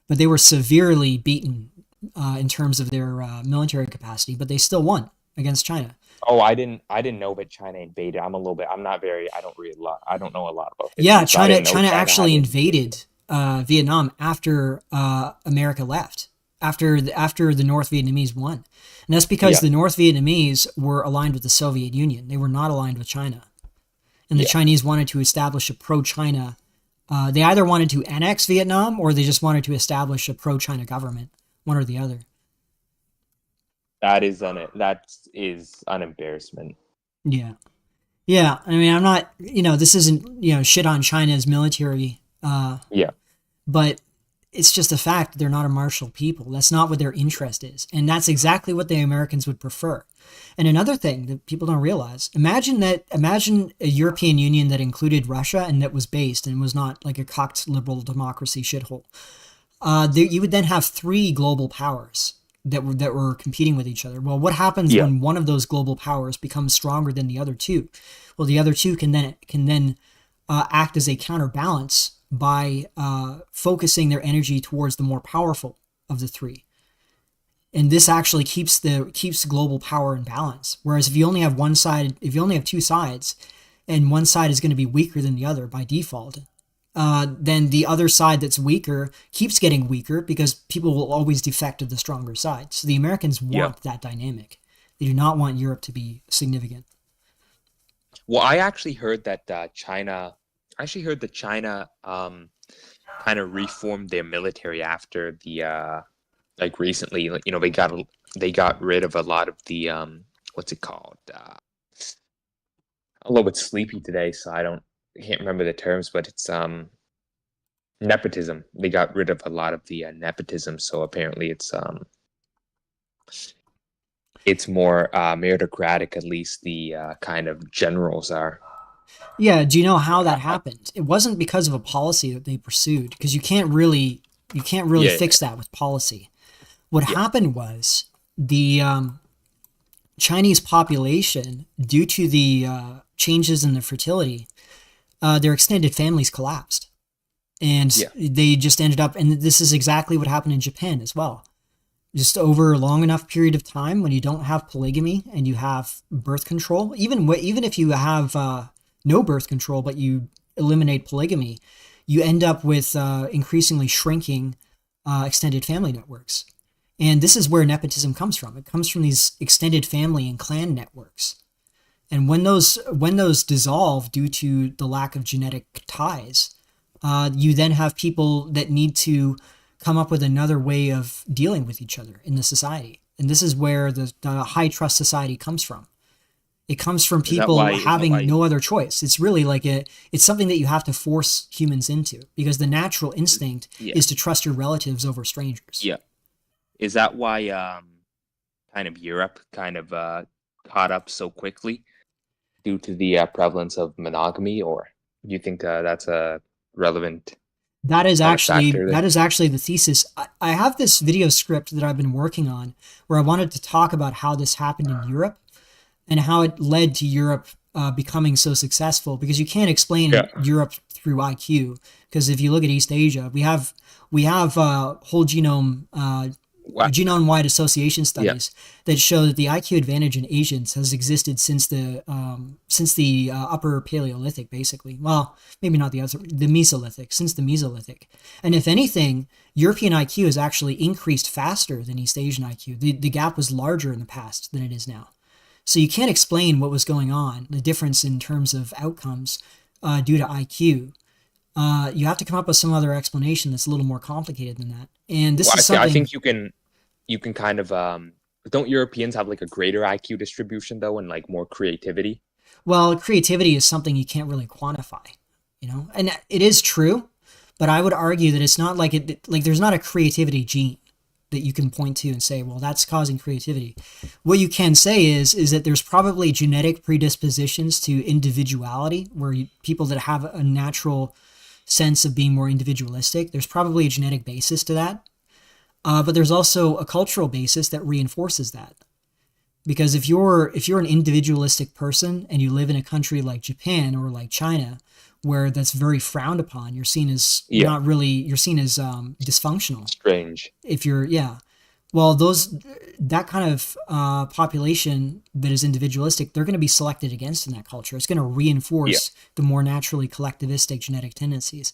but they were severely beaten in terms of their military capacity. But they still won against China. Oh, I didn't know that China invaded. I don't read a lot. I don't know a lot about history, Yeah, so I didn't know China actually had invaded Vietnam after America left, after the North Vietnamese won, and that's because the North Vietnamese were aligned with the Soviet Union. They were not aligned with China, and the Chinese wanted to establish a pro-China. They either wanted to annex Vietnam or they just wanted to establish a pro-China government, one or the other. That is an embarrassment. Yeah. Yeah. I mean, I'm not, this isn't, shit on China's military. But it's just a fact that they're not a martial people. That's not what their interest is. And that's exactly what the Americans would prefer. And another thing that people don't realize, imagine a European Union that included Russia and that was based and was not like a cocked liberal democracy shithole. You would then have 3 global powers that were competing with each other. Well, what happens when one of those global powers becomes stronger than the other 2? Well, the other 2 can then act as a counterbalance by focusing their energy towards the more powerful of the 3. And this actually keeps global power in balance. Whereas if you only have 2 sides, and one side is going to be weaker than the other by default, then the other side that's weaker keeps getting weaker because people will always defect to the stronger side. So the Americans want that dynamic. They do not want Europe to be significant. Well, I actually heard that China kind of reformed their military after the recently. They got rid of a lot of the what's it called? I'm a little bit sleepy today, so I can't remember the terms, but it's nepotism. They got rid of a lot of the nepotism, so apparently it's more meritocratic. At least the kind of generals are. Yeah, do you know how that happened? It wasn't because of a policy that they pursued, because you can't really fix that with policy. What happened was the Chinese population, due to the changes in the fertility, their extended families collapsed. And they just ended up, and this is exactly what happened in Japan as well. Just over a long enough period of time, when you don't have polygamy and you have birth control, even if you have no birth control, but you eliminate polygamy, you end up with increasingly shrinking extended family networks. And this is where nepotism comes from. It comes from these extended family and clan networks. And when those dissolve due to the lack of genetic ties, you then have people that need to come up with another way of dealing with each other in the society. And this is where the high trust society comes from. It comes from people having no other choice. It's really like it's something that you have to force humans into, because the natural instinct is to trust your relatives over strangers. Yeah. Is that why kind of Europe kind of caught up so quickly due to the prevalence of monogamy, or do you think that's a relevant? That is actually the thesis. I have this video script that I've been working on where I wanted to talk about how this happened in Europe and how it led to Europe becoming so successful, because you can't explain Europe through IQ. Because if you look at East Asia, we have whole genome-wide association studies that show that the IQ advantage in Asians has existed since the Upper Paleolithic, basically. Well, maybe not the Mesolithic, since the Mesolithic. And if anything, European IQ has actually increased faster than East Asian IQ. The gap was larger in the past than it is now. So you can't explain what was going on, the difference in terms of outcomes due to IQ. You have to come up with some other explanation that's a little more complicated than that. And this is something. I think you can. you can kind of don't Europeans have like a greater IQ distribution though, and like more creativity? Well, creativity is something you can't really quantify, and it is true, but I would argue that it's not like there's not a creativity gene that you can point to and say, well, that's causing creativity. What you can say is that there's probably genetic predispositions to individuality, where people that have a natural sense of being more individualistic, there's probably a genetic basis to that. But there's also a cultural basis that reinforces that. Because if you're an individualistic person and you live in a country like Japan or like China, where that's very frowned upon, you're seen as dysfunctional. Strange. If you're well, that kind of population that is individualistic, they're going to be selected against in that culture. It's going to reinforce the more naturally collectivistic genetic tendencies.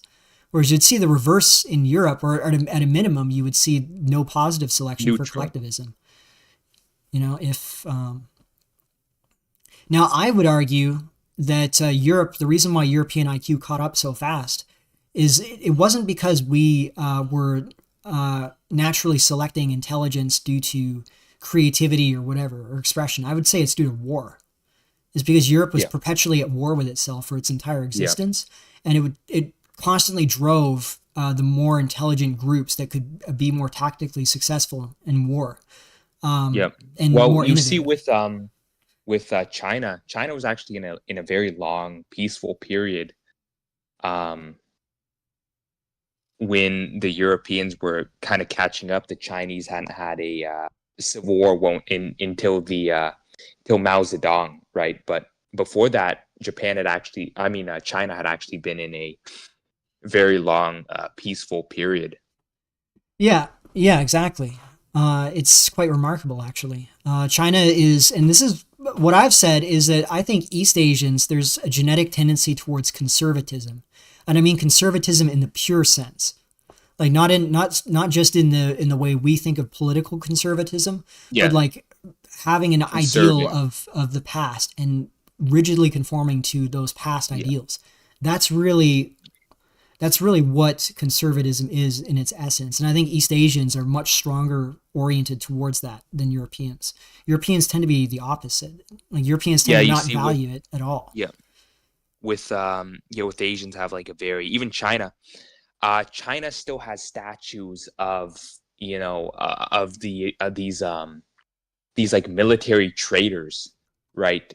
Whereas you'd see the reverse in Europe, or at a minimum, you would see no positive selection for collectivism. If now I would argue that Europe, the reason why European IQ caught up so fast is it wasn't because we were naturally selecting intelligence due to creativity or whatever, or expression. I would say it's due to war. It's because Europe was perpetually at war with itself for its entire existence, and it constantly drove the more intelligent groups that could be more tactically successful in war. And well, more you innovative. see with China was actually in a very long peaceful period when the Europeans were kind of catching up. The Chinese hadn't had a civil war until Mao Zedong, right? But before that, China had actually been in a very long peaceful period. Yeah, exactly. It's quite remarkable, actually. China is, and this is what I've said, is that I think East Asians, there's a genetic tendency towards conservatism. And I mean conservatism in the pure sense. Like not just in the way we think of political conservatism, but like having an ideal of the past and rigidly conforming to those past ideals. That's really what conservatism is in its essence. And I think East Asians are much stronger oriented towards that than Europeans. Europeans tend to be the opposite. Like Europeans tend to not value it at all. Yeah. With Asians have like a very, even China. China still has statues of these like military traitors, right?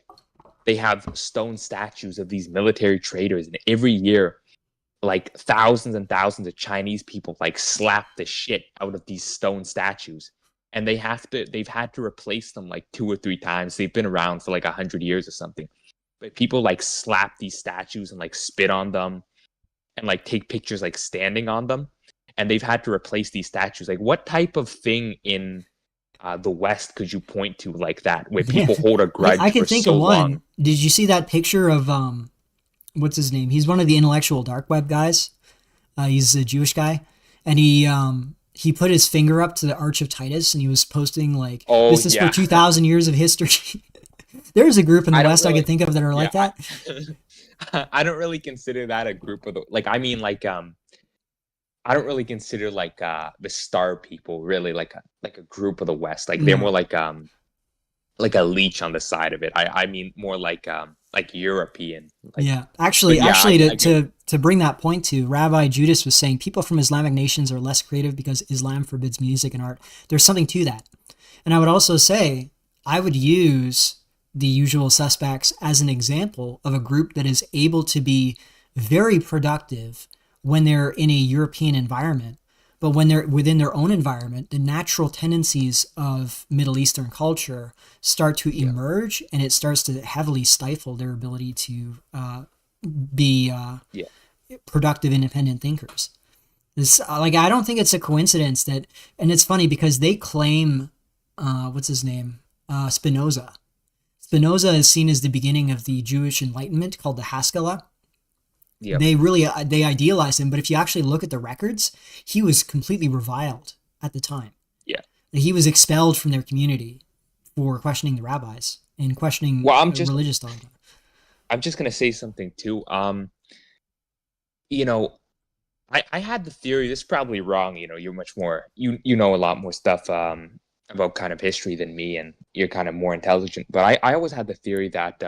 They have stone statues of these military traitors, and every year, like thousands and thousands of Chinese people like slap the shit out of these stone statues, and they've had to replace them like 2 or 3 times. They've been around for like 100 years or something, but people like slap these statues and like spit on them and like take pictures like standing on them, and they've had to replace these statues. Like, what type of thing in the West could you point to like that, where people hold a grudge I can for think so of one. long? Did you see that picture of what's his name? He's one of the intellectual dark web guys. He's a Jewish guy, and he put his finger up to the Arch of Titus, and he was posting like, "This is for 2,000 years of history." There's a group in the West I could think of that are like that. I don't really consider that a group of I don't really consider like the Star people really like a group of the West. Like they're more like a leech on the side of it. I mean more like European. Like, actually, to bring that point to, Rabbi Judas was saying people from Islamic nations are less creative because Islam forbids music and art. There's something to that. And I would also say I would use the usual suspects as an example of a group that is able to be very productive when they're in a European environment, but when they're within their own environment, the natural tendencies of Middle Eastern culture start to emerge, and it starts to heavily stifle their ability to be productive, independent thinkers. This, I don't think it's a coincidence that, and it's funny because they claim, what's his name, Spinoza. Spinoza is seen as the beginning of the Jewish Enlightenment, called the Haskalah. Yep. They idealize him, but if you actually look at the records, he was completely reviled at the time. Yeah, he was expelled from their community for questioning the rabbis and questioning religious dogma. I'm just gonna say something too. I had the theory. This is probably wrong. You're much more. You know a lot more stuff about kind of history than me, and you're kind of more intelligent. But I always had the theory that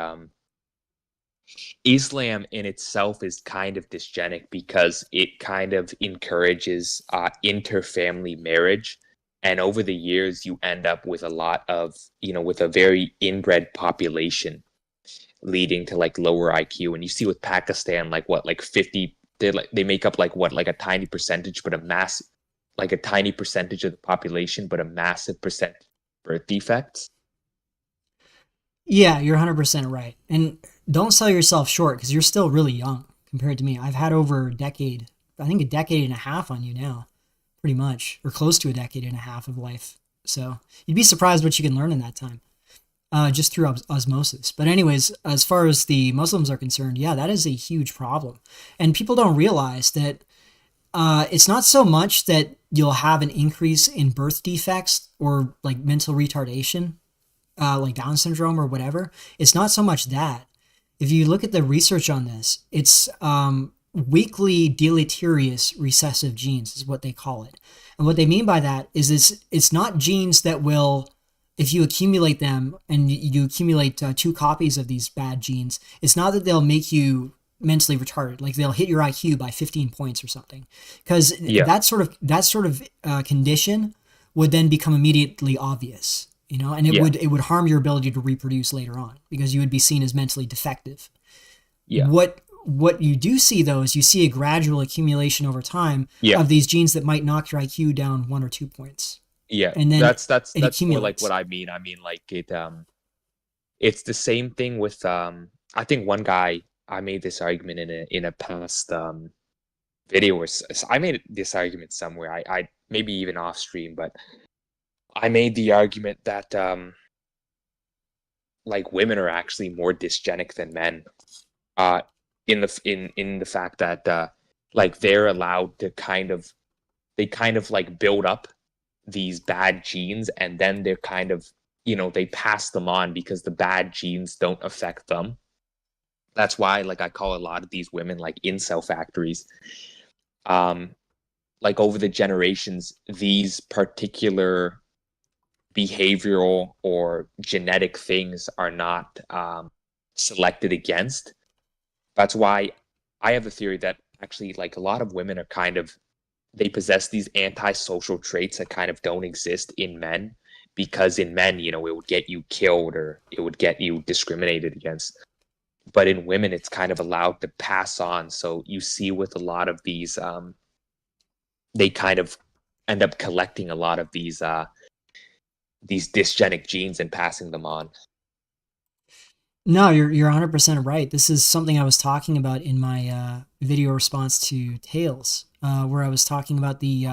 Islam in itself is kind of dysgenic because it kind of encourages inter-family marriage. And over the years, you end up with a lot of, with a very inbred population leading to like lower IQ. And you see with Pakistan, like 50, they make up like a tiny percentage, but a tiny percentage of the population, but a massive percentage of birth defects. Yeah, you're 100% right. And don't sell yourself short because you're still really young compared to me. I've had over a decade, I think a decade and a half on you now, pretty much, or close to a decade and a half of life. So you'd be surprised what you can learn in that time, just through osmosis. But anyways, as far as the Muslims are concerned, yeah, that is a huge problem. And people don't realize that it's not so much that you'll have an increase in birth defects or like mental retardation, like Down syndrome or whatever. It's not so much that. If you look at the research on this, it's weakly deleterious recessive genes is what they call it. And what they mean by that is it's not genes that will, if you accumulate them and you accumulate 2 copies of these bad genes, it's not that they'll make you mentally retarded, like they'll hit your IQ by 15 points or something, because that sort of condition would then become immediately obvious, and it would harm your ability to reproduce later on because you would be seen as mentally defective. What you do see though is you see a gradual accumulation over time of these genes that might knock your IQ down 1 or 2 points. Yeah, and then that's more like what I mean. I mean, like it's the same thing with I think one guy, I made this argument in a past video, or I made this argument somewhere. I maybe even off stream, but I made the argument that like women are actually more dysgenic than men, in the fact that like they're allowed to kind of like build up these bad genes, and then they're kind of, they pass them on because the bad genes don't affect them. That's why, like, I call a lot of these women like incel factories. Like over the generations, these particular behavioral or genetic things are not selected against. That's why I have the theory that actually, like, a lot of women are they possess these antisocial traits that kind of don't exist in men, because in men, it would get you killed or it would get you discriminated against. But in women, it's kind of allowed to pass on. So you see with a lot of these, they kind of end up collecting a lot of these dysgenic genes and passing them on. No, you're 100% right. This is something I was talking about in my video response to Tails, where I was talking about the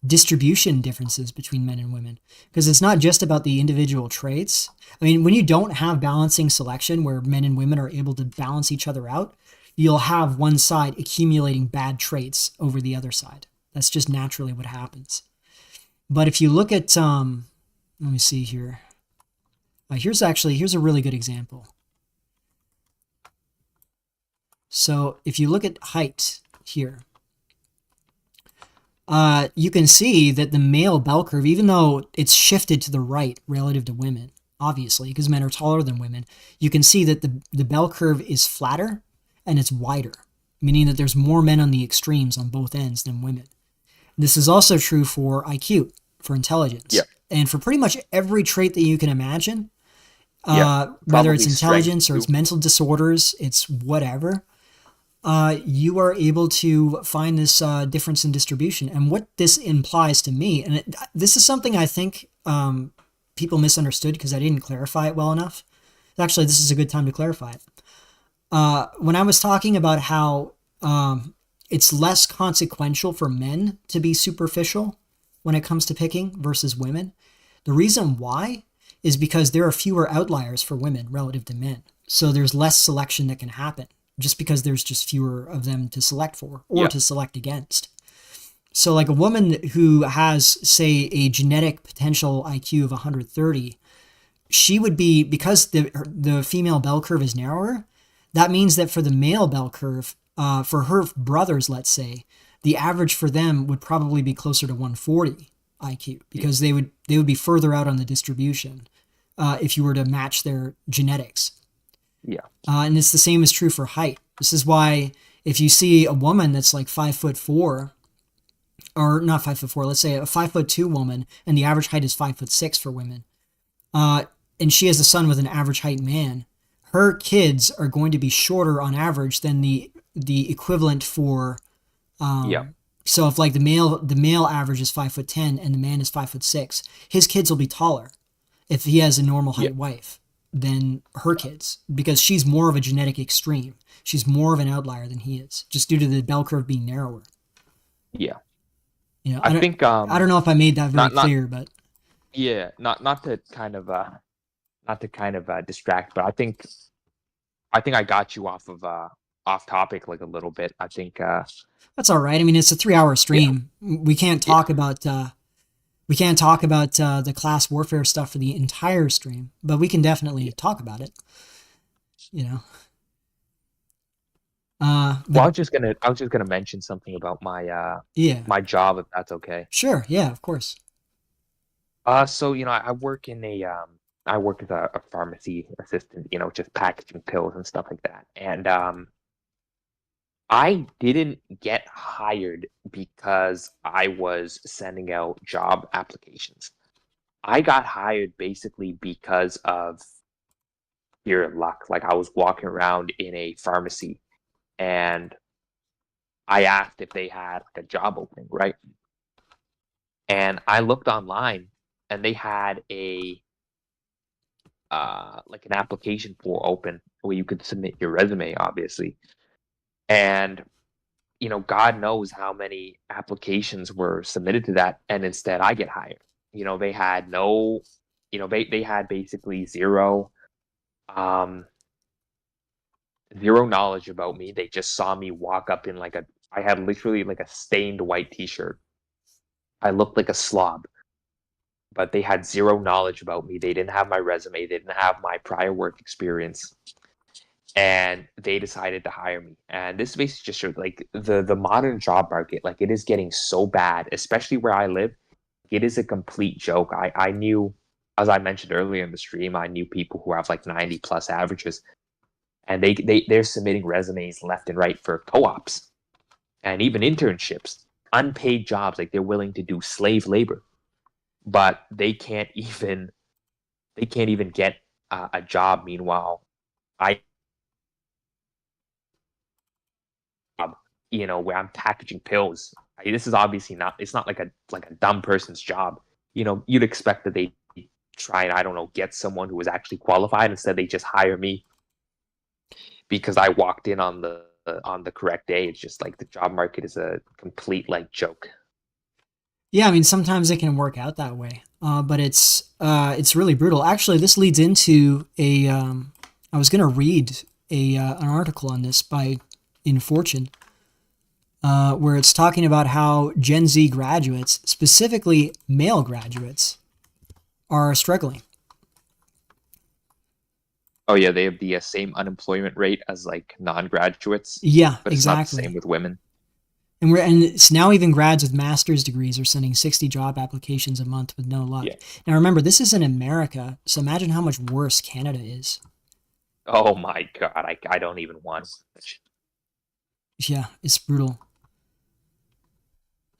distribution differences between men and women, because it's not just about the individual traits. I mean, when you don't have balancing selection where men and women are able to balance each other out, you'll have one side accumulating bad traits over the other side. That's just naturally what happens. But if you look at, let me see here. Here's a really good example. So if you look at height here, you can see that the male bell curve, even though it's shifted to the right relative to women, obviously, because men are taller than women, you can see that the bell curve is flatter and it's wider, meaning that there's more men on the extremes on both ends than women. This is also true for IQ, for intelligence, and for pretty much every trait that you can imagine, whether it's intelligence or it's mental disorders, it's whatever. You are able to find this difference in distribution. And what this implies to me, and this is something I think people misunderstood because I didn't clarify it well enough. Actually, this is a good time to clarify it. When I was talking about how it's less consequential for men to be superficial when it comes to picking versus women, the reason why is because there are fewer outliers for women relative to men. So there's less selection that can happen, just because there's just fewer of them to select for or to select against. So like a woman who has, say, a genetic potential IQ of 130, she would be, because the female bell curve is narrower, that means that for the male bell curve, for her brothers, let's say, the average for them would probably be closer to 140 IQ because they would be further out on the distribution if you were to match their genetics. Yeah. And it's the same is true for height. This is why if you see a woman that's like 5'4", or not 5'4", let's say a 5'2" woman, and the average height is 5'6" for women, and she has a son with an average height man, her kids are going to be shorter on average than the equivalent for. So if like the male average is 5'10" and the man is 5'6", his kids will be taller if he has a normal height wife than her kids, because she's more of a genetic extreme. She's more of an outlier than he is, just due to the bell curve being narrower. Yeah. You know, I think I don't know if I made that very clear, but yeah, not to kind of distract, but I think I got you off topic like a little bit. I think that's all right. I mean, it's a 3-hour stream. We can't talk about the class warfare stuff for the entire stream, but we can definitely talk about it. You know. Well, I was just gonna mention something about my my job, if that's okay. Sure. Yeah, of course. So I work in I work as a pharmacy assistant, just packaging pills and stuff like that. And I didn't get hired because I was sending out job applications. I got hired basically because of pure luck. Like, I was walking around in a pharmacy and I asked if they had like a job opening, right? And I looked online and they had a like an application form open where you could submit your resume, obviously. And God knows how many applications were submitted to that, and instead I get hired. They had no, they had basically zero knowledge about me. They just saw me walk up in I had literally like a stained white t-shirt. I looked like a slob, but they had zero knowledge about me. They didn't have my resume. They didn't have my prior work experience. And they decided to hire me. And this basically just showed like the modern job market, like, it is getting so bad, especially where I live. It is a complete joke. I knew, as I mentioned earlier in the stream, I knew people who have like 90 plus averages, and they're submitting resumes left and right for co-ops and even internships, unpaid jobs. Like, they're willing to do slave labor, but they can't even get a job. Meanwhile, where I'm packaging pills. This is obviously it's not like a dumb person's job. You'd expect that they try and, I don't know, get someone who is actually qualified. Instead, they just hire me because I walked in on the correct day. It's just like the job market is a complete joke. Yeah, I mean, sometimes it can work out that way, but it's really brutal. Actually, this leads into I was gonna read an article on this in Fortune, where it's talking about how Gen Z graduates, specifically male graduates, are struggling. Oh yeah, they have the same unemployment rate as like non-graduates. Yeah, but it's exactly. not the same with women. And it's now even grads with master's degrees are sending 60 job applications a month with no luck. Yeah. Now remember, this is in America, so imagine how much worse Canada is. Oh my God, I don't even want to. Yeah, it's brutal.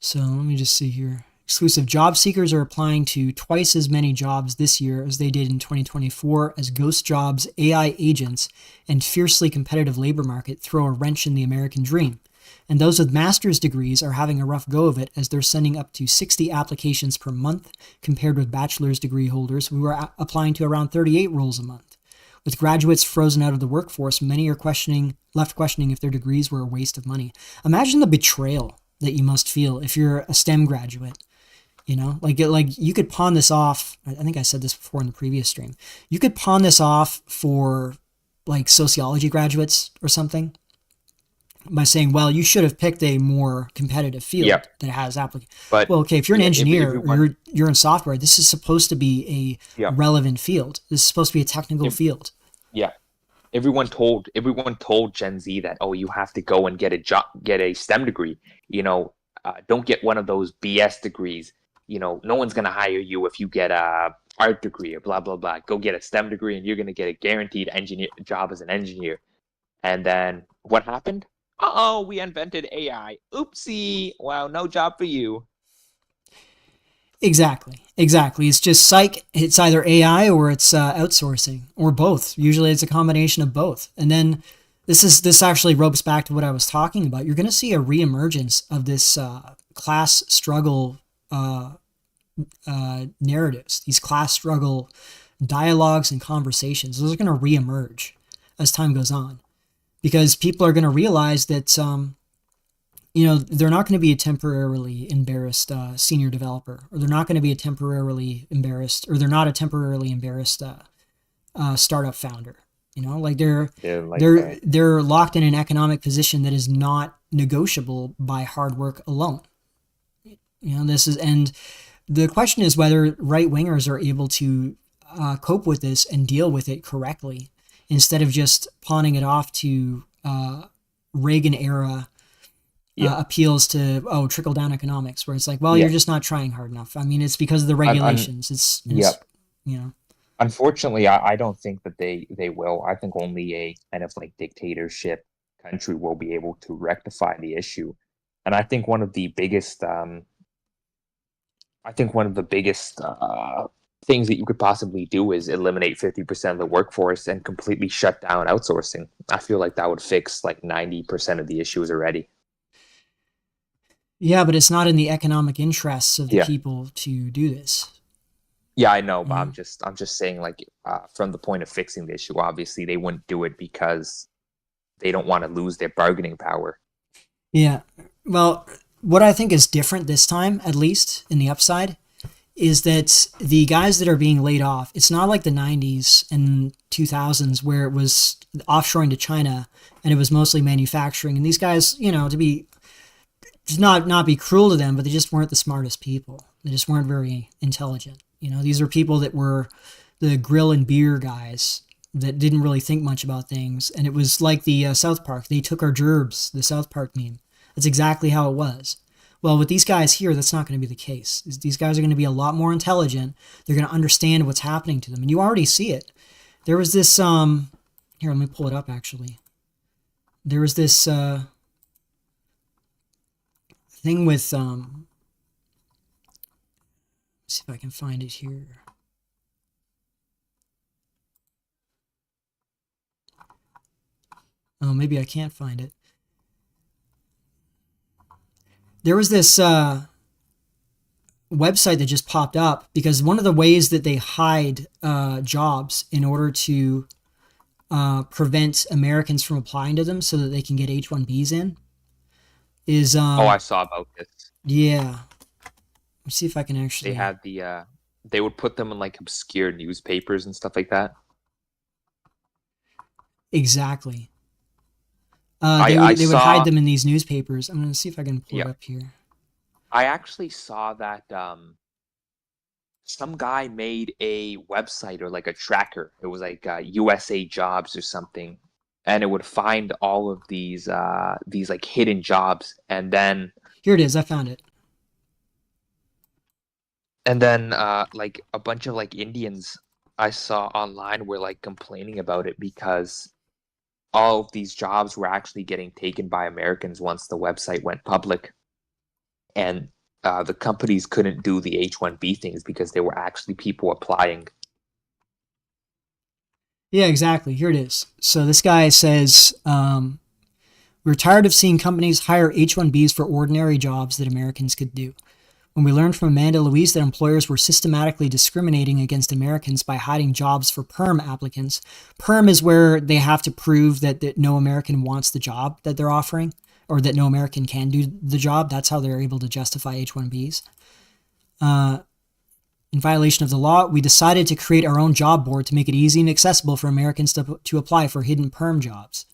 So let me just see here. Exclusive job seekers are applying to twice as many jobs this year as they did in 2024 as ghost jobs, AI agents, and fiercely competitive labor market throw a wrench in the American dream. And those with master's degrees are having a rough go of it as they're sending up to 60 applications per month compared with bachelor's degree holders who are applying to around 38 roles a month. With graduates frozen out of the workforce, many are left questioning if their degrees were a waste of money. Imagine the betrayal that you must feel if you're a STEM graduate. Like you could pawn this off. I think I said this before in the previous stream. You could pawn this off for like sociology graduates or something by saying, well, you should have picked a more competitive field that has applicants. Well, okay, if you're an engineer or you're in software, this is supposed to be a relevant field. This is supposed to be a technical field. Yeah. Everyone told Gen Z that, oh, you have to go and get a STEM degree. Don't get one of those BS degrees. no one's going to hire you if you get a art degree or blah, blah, blah. Go get a STEM degree and you're going to get a guaranteed engineer job as an engineer. And then what happened? Uh-oh, we invented AI. Oopsie. Wow, no job for you. Exactly. It's just psych. It's either AI or it's outsourcing, or both. Usually it's a combination of both. And then this actually ropes back to what I was talking about. You're going to see a reemergence of this class struggle narratives, these class struggle dialogues and conversations. Those are going to reemerge as time goes on, because people are going to realize that they're not going to be a temporarily embarrassed senior developer, or they're not going to be a temporarily embarrassed, or they're not a temporarily embarrassed startup founder. They're locked in an economic position that is not negotiable by hard work alone. And the question is whether right wingers are able to cope with this and deal with it correctly, instead of just pawning it off to Reagan era appeals to trickle down economics, where it's like, well, you're just not trying hard enough. I mean, it's because of the regulations. It's Unfortunately, I don't think that they will. I think only a kind of like dictatorship country will be able to rectify the issue. And I think one of the biggest things that you could possibly do is eliminate 50% of the workforce and completely shut down outsourcing. I feel like that would fix like 90% of the issues already. Yeah, but it's not in the economic interests of the people to do this. Yeah, I know, but I'm just saying, like, from the point of fixing the issue, obviously they wouldn't do it because they don't want to lose their bargaining power. Yeah. Well, what I think is different this time, at least in the upside, is that the guys that are being laid off, it's not like the 90s and 2000s where it was offshoring to China and it was mostly manufacturing. And these guys, to not be cruel to them, but they just weren't the smartest people. They just weren't very intelligent. These are people that were the grill and beer guys that didn't really think much about things. And it was like the South Park. They took our gerbs, the South Park meme. That's exactly how it was. Well, with these guys here, that's not going to be the case. These guys are going to be a lot more intelligent. They're going to understand what's happening to them. And you already see it. There was this, here, let me pull it up, actually. There was this thing with, see if I can find it here. Oh, maybe I can't find it. There was this website that just popped up, because one of the ways that they hide jobs in order to prevent Americans from applying to them so that they can get H-1Bs in is... I saw about this. Yeah. Let's see if I can actually... They had they would put them in like obscure newspapers and stuff like that. Exactly. They would hide them in these newspapers. I'm going to see if I can pull it up here. I actually saw that some guy made a website or like a tracker. It was like USA Jobs or something, and it would find all of these like hidden jobs, and then here it is. I found it. And then like a bunch of like Indians I saw online were like complaining about it because all of these jobs were actually getting taken by Americans once the website went public. And the companies couldn't do the H-1B things because there were actually people applying. Yeah, exactly. Here it is. So this guy says, we're tired of seeing companies hire H-1Bs for ordinary jobs that Americans could do. When we learned from Amanda Louise that employers were systematically discriminating against Americans by hiding jobs for perm applicants. Perm is where they have to prove that no American wants the job that they're offering, or that no American can do the job. That's how they're able to justify H-1Bs. In violation of the law, we decided to create our own job board to make it easy and accessible for Americans to apply for hidden perm jobs.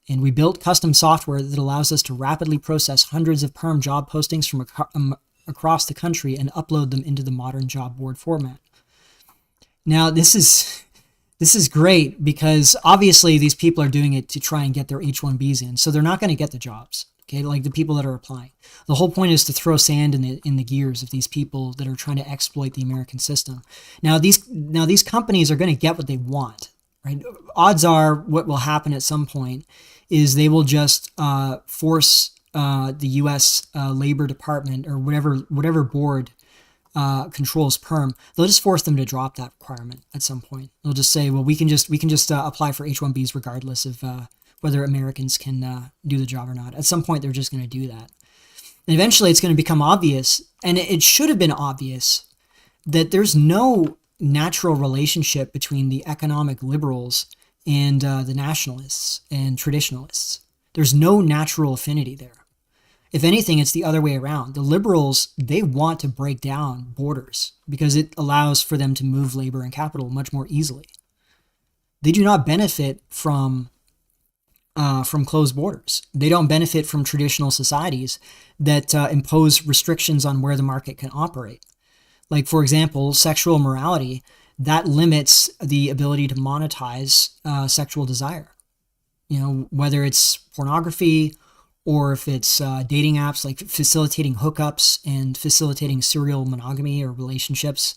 And we built custom software that allows us to rapidly process hundreds of perm job postings from across the country and upload them into the modern job board format. Now, this is great because obviously these people are doing it to try and get their H-1Bs in, so they're not going to get the jobs. Okay, like the people that are applying. The whole point is to throw sand in the gears of these people that are trying to exploit the American system. Now these companies are going to get what they want, right? Odds are what will happen at some point is they will just force the U.S. Labor Department or whatever board controls perm. They'll just force them to drop that requirement at some point. They'll just say, well, we can just apply for H-1Bs regardless of whether Americans can do the job or not. At some point, they're just going to do that. And eventually, it's going to become obvious, and it should have been obvious, that there's no natural relationship between the economic liberals and the nationalists and traditionalists. There's no natural affinity there. If anything, it's the other way around. The liberals, they want to break down borders because it allows for them to move labor and capital much more easily. They do not benefit from closed borders. They don't benefit from traditional societies that impose restrictions on where the market can operate. Like, for example, sexual morality, that limits the ability to monetize sexual desire. Whether it's pornography or if it's dating apps, like facilitating hookups and facilitating serial monogamy or relationships.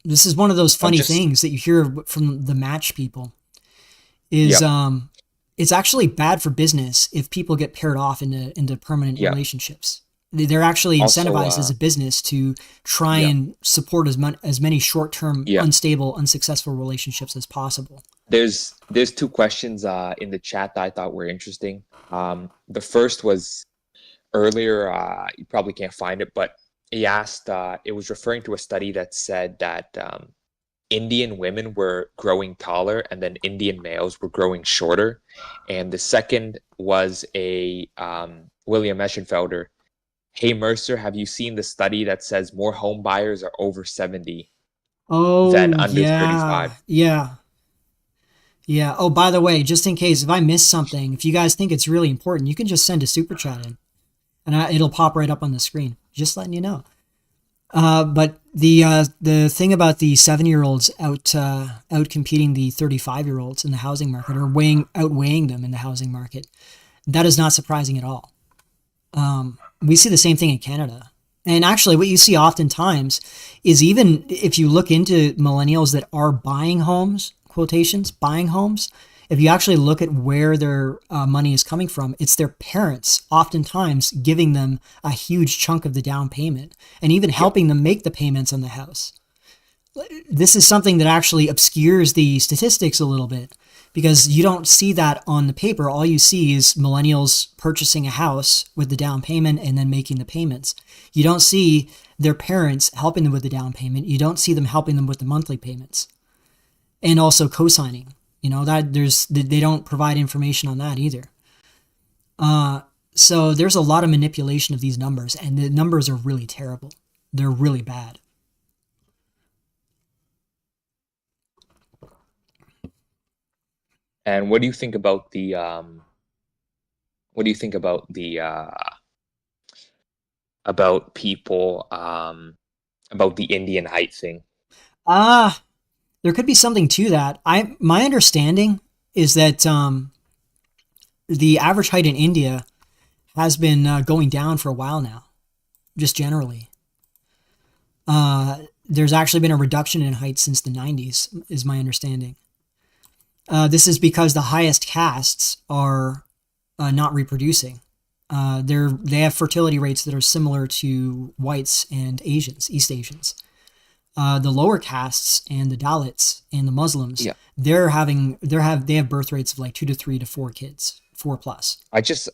This is one of those funny things that you hear from the Match people is it's actually bad for business if people get paired off into permanent relationships. They're actually incentivized as a business to try and support as many short-term, unstable, unsuccessful relationships as possible. There's two questions in the chat that I thought were interesting. The first was earlier, you probably can't find it, but he asked, it was referring to a study that said that Indian women were growing taller and then Indian males were growing shorter. And the second was a William Eschenfelder. Hey, Mercer, have you seen the study that says more home buyers are over 70 than under 35? Yeah. Oh, by the way, just in case, if I miss something, if you guys think it's really important, you can just send a super chat in and it'll pop right up on the screen. Just letting you know. But the thing about the 7-year-olds out competing the 35-year-olds in the housing market or outweighing them in the housing market, that is not surprising at all. We see the same thing in Canada. And actually what you see oftentimes is even if you look into millennials that are buying homes, quotations, buying homes, if you actually look at where their money is coming from, it's their parents oftentimes giving them a huge chunk of the down payment and even helping them make the payments on the house. This is something that actually obscures the statistics a little bit because you don't see that on the paper. All you see is millennials purchasing a house with the down payment and then making the payments. You don't see their parents helping them with the down payment. You don't see them helping them with the monthly payments and also co-signing. They don't provide information on that either. So there's a lot of manipulation of these numbers, and the numbers are really terrible. They're really bad. And what do you think about the about people about the Indian height thing? There could be something to that. My understanding is that the average height in India has been going down for a while now, just generally. There's actually been a reduction in height since the 90s, is my understanding. This is because the highest castes are not reproducing. They have fertility rates that are similar to whites and Asians, East Asians. The lower castes and the Dalits and the Muslims, they have birth rates of like 2 to 3 to 4 kids, 4 plus. I just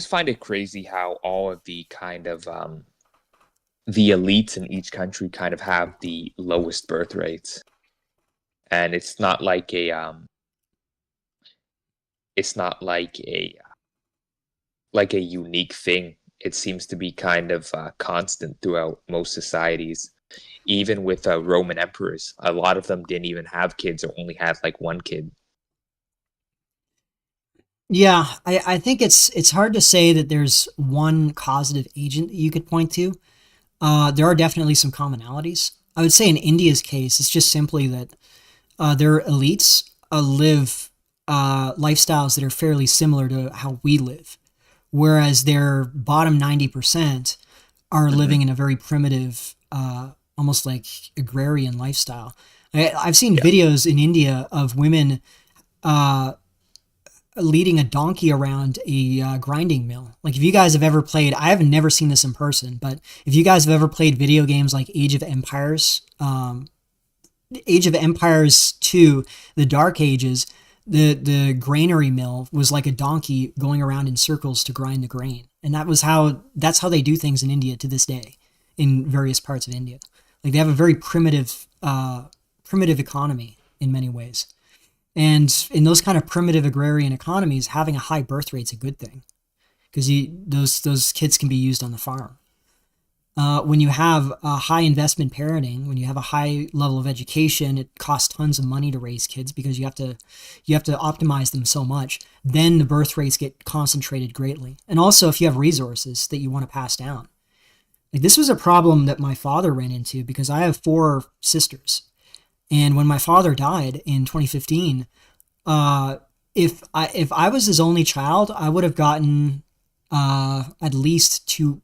find it crazy how all of the kind of the elites in each country kind of have the lowest birth rates, and it's not like a unique thing. It seems to be kind of constant throughout most societies. Even with Roman emperors, a lot of them didn't even have kids or only had like one kid. Yeah, I think it's hard to say that there's one causative agent that you could point to. There are definitely some commonalities. I would say in India's case, it's just simply that their elites live lifestyles that are fairly similar to how we live, whereas their bottom 90% are living in a very primitive, almost like agrarian lifestyle. I've seen videos in India of women leading a donkey around a grinding mill. Like if you guys have ever played, I have never seen this in person, but if you guys have ever played video games like Age of Empires, Age of Empires 2, the Dark Ages, the granary mill was like a donkey going around in circles to grind the grain. And that's how they do things in India to this day, in various parts of India. Like they have a very primitive economy in many ways. And in those kind of primitive agrarian economies, having a high birth rate is a good thing, because those kids can be used on the farm. When you have a high investment parenting, when you have a high level of education, it costs tons of money to raise kids because you have to optimize them so much. Then the birth rates get concentrated greatly. And also if you have resources that you want to pass down. Like this was a problem that my father ran into because I have 4 sisters. And when my father died in 2015, if I was his only child, I would have gotten at least 300K.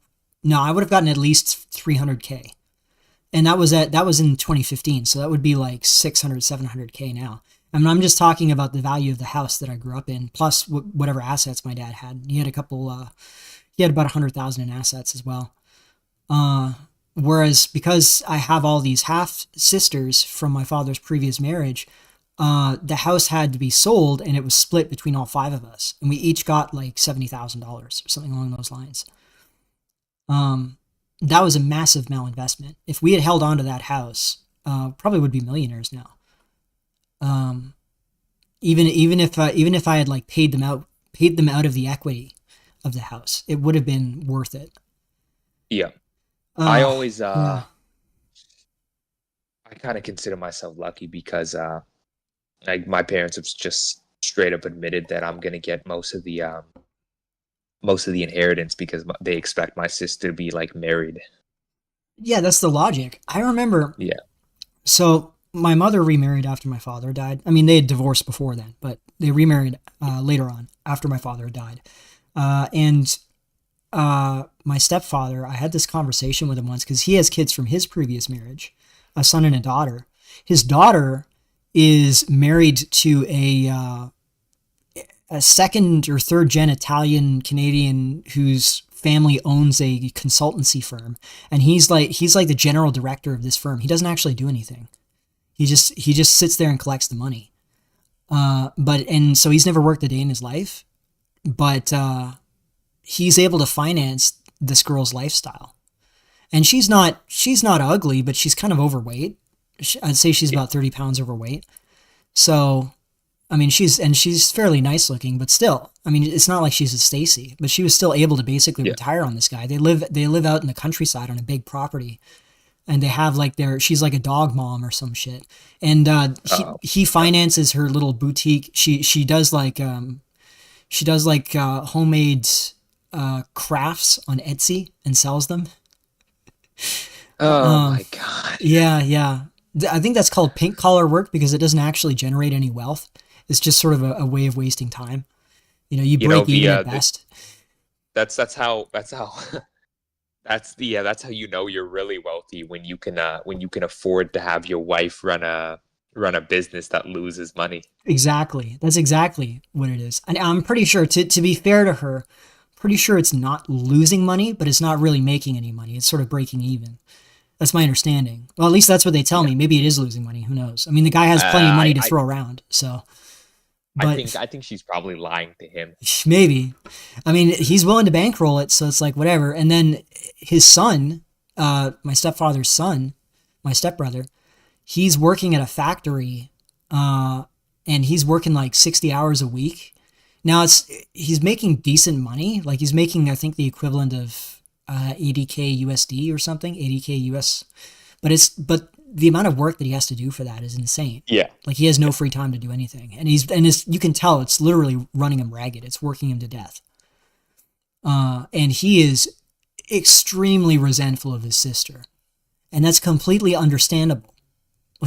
And that was in 2015. So that would be like 600, 700K now. I mean, I'm just talking about the value of the house that I grew up in, plus whatever assets my dad had. He had he had about 100,000 in assets as well. Whereas because I have all these half sisters from my father's previous marriage, the house had to be sold and it was split between all 5 of us. And we each got like $70,000 or something along those lines. That was a massive malinvestment. If we had held on to that house, probably would be millionaires now. Even if I had like paid them out of the equity of the house, it would have been worth it. Yeah. I always, I kind of consider myself lucky because, like my parents have just straight up admitted that I'm gonna get most of the inheritance because they expect my sister to be like married. Yeah, that's the logic. I remember. Yeah. So my mother remarried after my father died. I mean, they had divorced before then, but they remarried later on after my father had died. My stepfather, I had this conversation with him once because he has kids from his previous marriage, a son and a daughter. His daughter is married to a second or third gen Italian Canadian whose family owns a consultancy firm, and he's like the general director of this firm. He doesn't actually do anything. He just sits there and collects the money. And so he's never worked a day in his life, but he's able to finance this girl's lifestyle. And she's not ugly, but she's kind of overweight. I'd say she's about 30 pounds overweight. So, I mean, she's fairly nice looking, but still, I mean, it's not like she's a Stacy, but she was still able to basically retire on this guy. They live out in the countryside on a big property, and they have like she's like a dog mom or some shit. And he finances her little boutique. She does like homemade crafts on Etsy and sells them. Oh my God. Yeah. I think that's called pink collar work because it doesn't actually generate any wealth. It's just sort of a way of wasting time. You break even at best. That's how that's how you know you're really wealthy when you can afford to have your wife run a business that loses money. Exactly. That's exactly what it is. And I'm pretty sure to be fair to her, pretty sure it's not losing money, but it's not really making any money. It's sort of breaking even. That's my understanding. Well, at least that's what they tell me. Maybe it is losing money. Who knows? I mean, the guy has plenty of money to throw around. So, but I think she's probably lying to him. Maybe. I mean, he's willing to bankroll it, so it's like whatever. And then his son, my stepfather's son, my stepbrother, he's working at a factory, and he's working like 60 hours a week. Now he's making decent money. Like he's making, I think, the equivalent of 80K USD or something, 80K US. But the amount of work that he has to do for that is insane. Yeah. Like he has no free time to do anything. And you can tell it's literally running him ragged. It's working him to death. And he is extremely resentful of his sister. And that's completely understandable.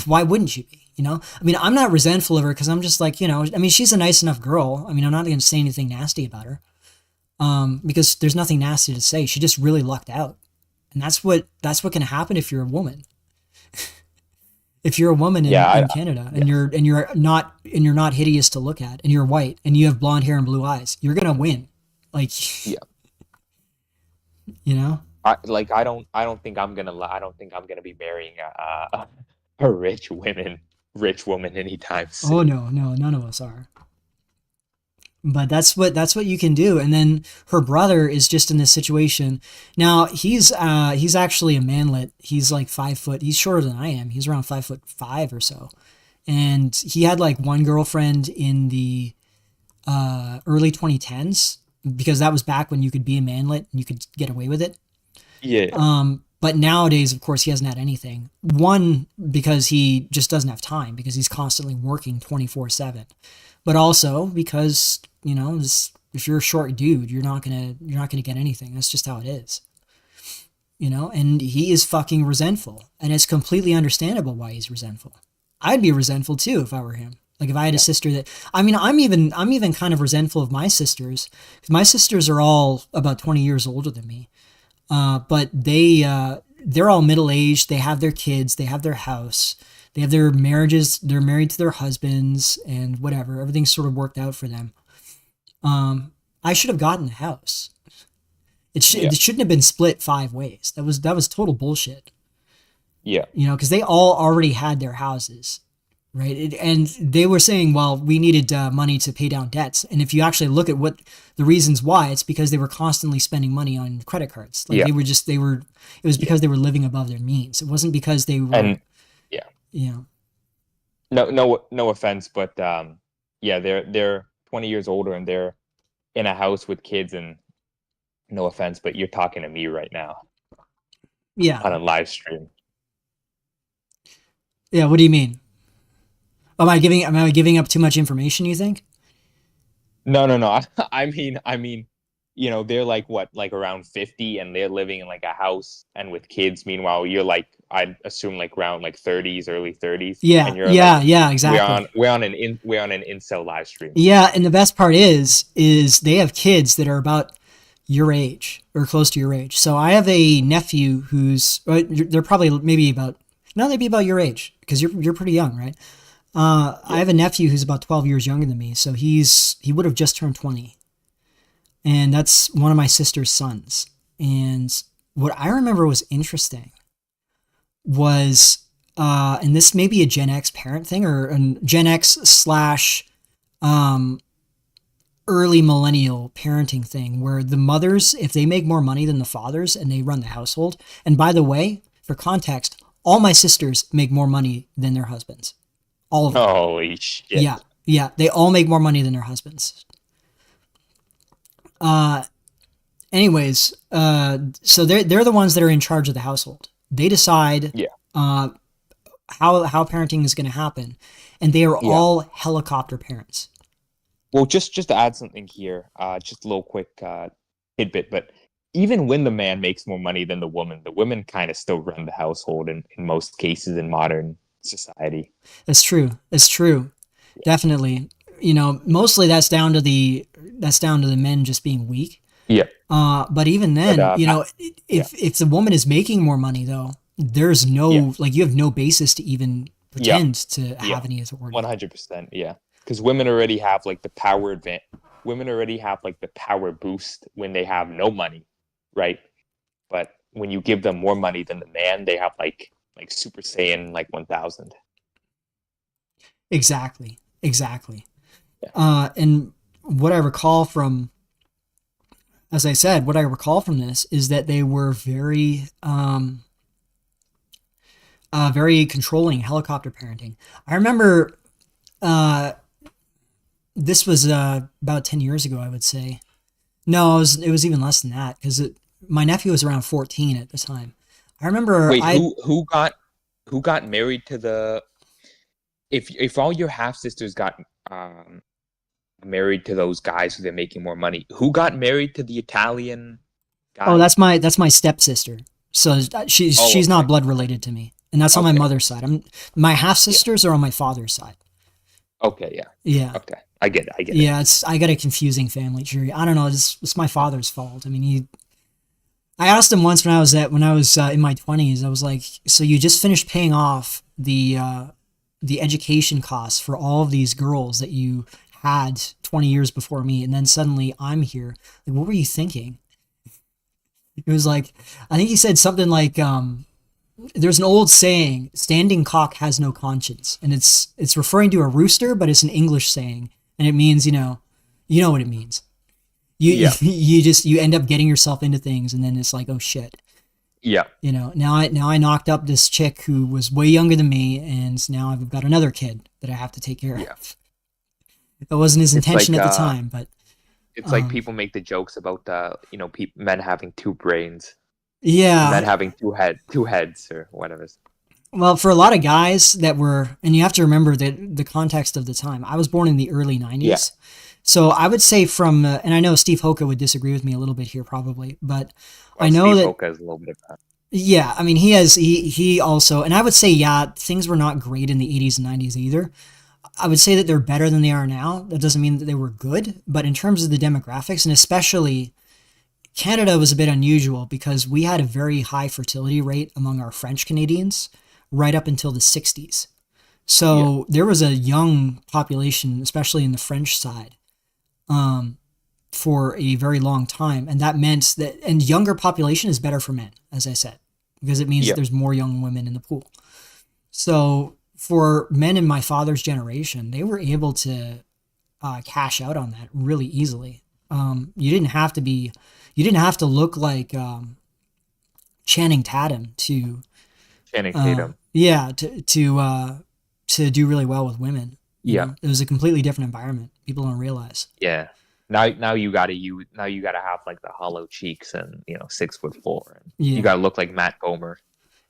Why wouldn't you be? You know, I mean, I'm not resentful of her because I'm just like, you know, I mean, she's a nice enough girl. I mean, I'm not going to say anything nasty about her, because there's nothing nasty to say. She just really lucked out, and that's what can happen if you're a woman. If you're a woman in Canada and you're not hideous to look at and you're white and you have blonde hair and blue eyes, you're gonna win. Like, Yeah. you know. I don't think I'm gonna be marrying a rich woman anytime soon. Oh no, none of us are. But that's what you can do. And then her brother is just in this situation. Now he's actually a manlet. He's like 5 foot. He's shorter than I am. He's around 5'5" or so. And he had like one girlfriend in the early 2010s, because that was back when you could be a manlet and you could get away with it. Yeah. But nowadays, of course, he hasn't had anything. One, because he just doesn't have time because he's constantly working 24/7. But also because, you know, if you're a short dude, you're not gonna get anything. That's just how it is. You know, and he is fucking resentful, and it's completely understandable why he's resentful. I'd be resentful too if I were him. Like if I had a sister that, I mean, I'm even kind of resentful of my sisters, because my sisters are all about 20 years older than me. But they're all middle aged. They have their kids. They have their house. They have their marriages. They're married to their husbands and whatever. Everything's sort of worked out for them. I should have gotten the house. It shouldn't have been split 5 ways. That was total bullshit. Yeah. You know, because they all already had their houses, right? And they were saying, well, we needed money to pay down debts. And if you actually look at what the reasons why, it's because they were constantly spending money on credit cards. Like it was because they were living above their means. It wasn't because they were, you know. No offense, but they're 20 years older and they're in a house with kids, and no offense, but you're talking to me right now. Yeah. On a live stream. Yeah, what do you mean? Am I giving up too much information, you think? No. I mean, you know, they're like around 50 and they're living in like a house and with kids. Meanwhile, you're like, I'd assume like around like 30s, early 30s. Yeah. And you're Exactly. We're on an incel live stream. Yeah, and the best part is they have kids that are about your age or close to your age. So I have a nephew who's, they're probably maybe about, no, they'd be about your age because you're pretty young, right? I have a nephew who's about 12 years younger than me. So he would have just turned 20. And that's one of my sister's sons. And what I remember was interesting was, and this may be a Gen X parent thing or a Gen X / early millennial parenting thing, where the mothers, if they make more money than the fathers and they run the household, and by the way, for context, all my sisters make more money than their husbands. All of them. Holy shit. Yeah. They all make more money than their husbands. Anyways, so they're the ones that are in charge of the household. They decide how parenting is going to happen, and they are all helicopter parents. Well, just to add something here, just a little quick tidbit, but even when the man makes more money than the women kind of still run the household in most cases in modern society. It's true. Definitely. You know, mostly that's down to the men just being weak. Yeah. But even then, you know, if the woman is making more money though, there's no like you have no basis to even pretend to have any authority. 100%. Yeah. Because women already have like the power women already have like the power boost when they have no money, right? But when you give them more money than the man, they have like Super Saiyan like 1000. Exactly. Yeah. And what I recall from, as I said, what I recall from this is that they were very controlling, helicopter parenting. I remember this was about 10 years ago, I would say. No, it was even less than that, because my nephew was around 14 at the time. I remember. Wait, who got married to the? If all your half sisters got married to those guys who they're making more money, who got married to the Italian guy? Oh, that's my stepsister. So she's not blood related to me. and that's on my Okay. mother's side. My half sisters are on my father's side. Okay, yeah. Yeah. Okay. I get it. Yeah, I got a confusing family tree. I don't know. It's my father's fault. I mean, I asked him once when I was in my 20s. I was like, "So you just finished paying off the education costs for all of these girls that you had 20 years before me, and then suddenly I'm here. Like, what were you thinking?" It was like, I think he said something like, "There's an old saying: standing cock has no conscience," and it's referring to a rooster, but it's an English saying, and it means you know what it means. Yeah. You end up getting yourself into things, and then it's like, oh shit. Yeah. Now I knocked up this chick who was way younger than me, and now I've got another kid that I have to take care Yeah. of. That wasn't his It's intention like, at the time, but It's like people make the jokes about men having two brains, yeah. men having two heads or whatever. Well, for a lot of guys that were, and you have to remember that the context of the time. I was born in the early 90s. Yeah. So I would say and I know Steve Hoka would disagree with me a little bit here probably, but I know Steve that Hoka is a little bit of that. yeah, I mean, he also, and I would say, yeah, things were not great in the 80s and 90s either. I would say that they're better than they are now. That doesn't mean that they were good, but in terms of the demographics, and especially Canada was a bit unusual because we had a very high fertility rate among our French Canadians right up until the 60s. So there was a young population, especially in the French side, for a very long time. And that meant that, and younger population is better for men, as I said, because it means that there's more young women in the pool. So for men in my father's generation, they were able to cash out on that really easily. You didn't have to look like Channing Tatum to to do really well with women. You know? It was a completely different environment. People don't realize. Yeah. Now you gotta have like the hollow cheeks and 6'4", and you gotta look like Matt Bomer.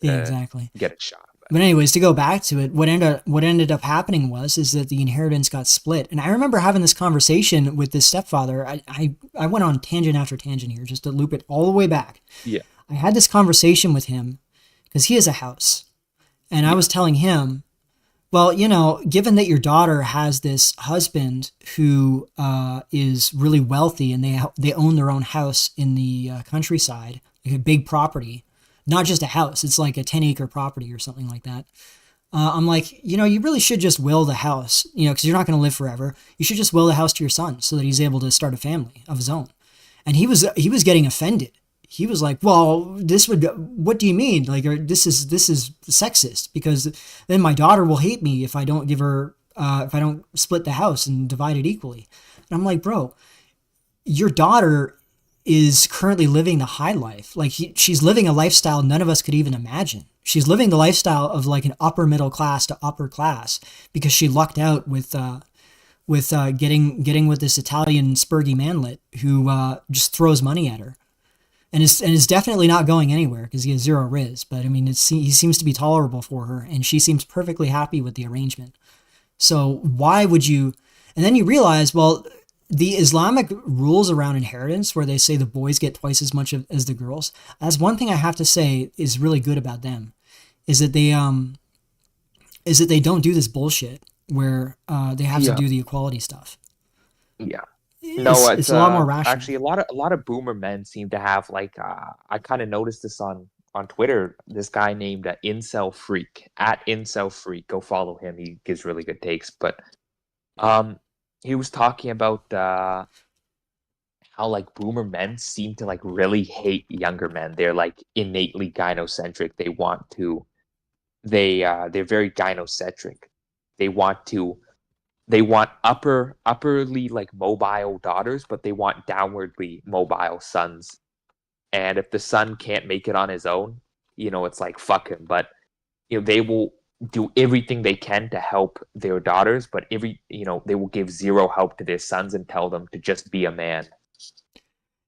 Yeah, exactly. Get a shot. But anyways, to go back to it, what ended up happening is that the inheritance got split. And I remember having this conversation with this stepfather. I went on tangent after tangent here just to loop it all the way back. Yeah. I had this conversation with him because he has a house. And I was telling him, well, given that your daughter has this husband who is really wealthy and they own their own house in the countryside, like a big property, not just a house, it's like a 10-acre property or something like that. I'm like, you really should just will the house, because you're not going to live forever. You should just will the house to your son so that he's able to start a family of his own. And he was getting offended. He was like, well, what do you mean? Like, this is sexist because then my daughter will hate me if I don't give her, if I don't split the house and divide it equally. And I'm like, bro, your daughter is currently living the high life. Like she's living a lifestyle none of us could even imagine. She's living the lifestyle of like an upper middle class to upper class because she lucked out with getting with this Italian spurgy manlet who just throws money at her. And is definitely not going anywhere because he has zero riz. But I mean, he seems to be tolerable for her, and she seems perfectly happy with the arrangement. So why would you? And then you realize, well, the Islamic rules around inheritance, where they say the boys get twice as much as the girls. That's one thing I have to say is really good about them, is that they don't do this bullshit where they have to do the equality stuff. Yeah. It's a lot more rational. Actually, a lot of boomer men seem to have like I kind of noticed this on Twitter. This guy named Incel Freak @Incel Freak. Go follow him. He gives really good takes. But he was talking about how like boomer men seem to like really hate younger men. They're like innately gynocentric. They're very gynocentric. They want upperly like mobile daughters, but they want downwardly mobile sons. And if the son can't make it on his own, it's like fuck him. But they will do everything they can to help their daughters, but they will give zero help to their sons and tell them to just be a man.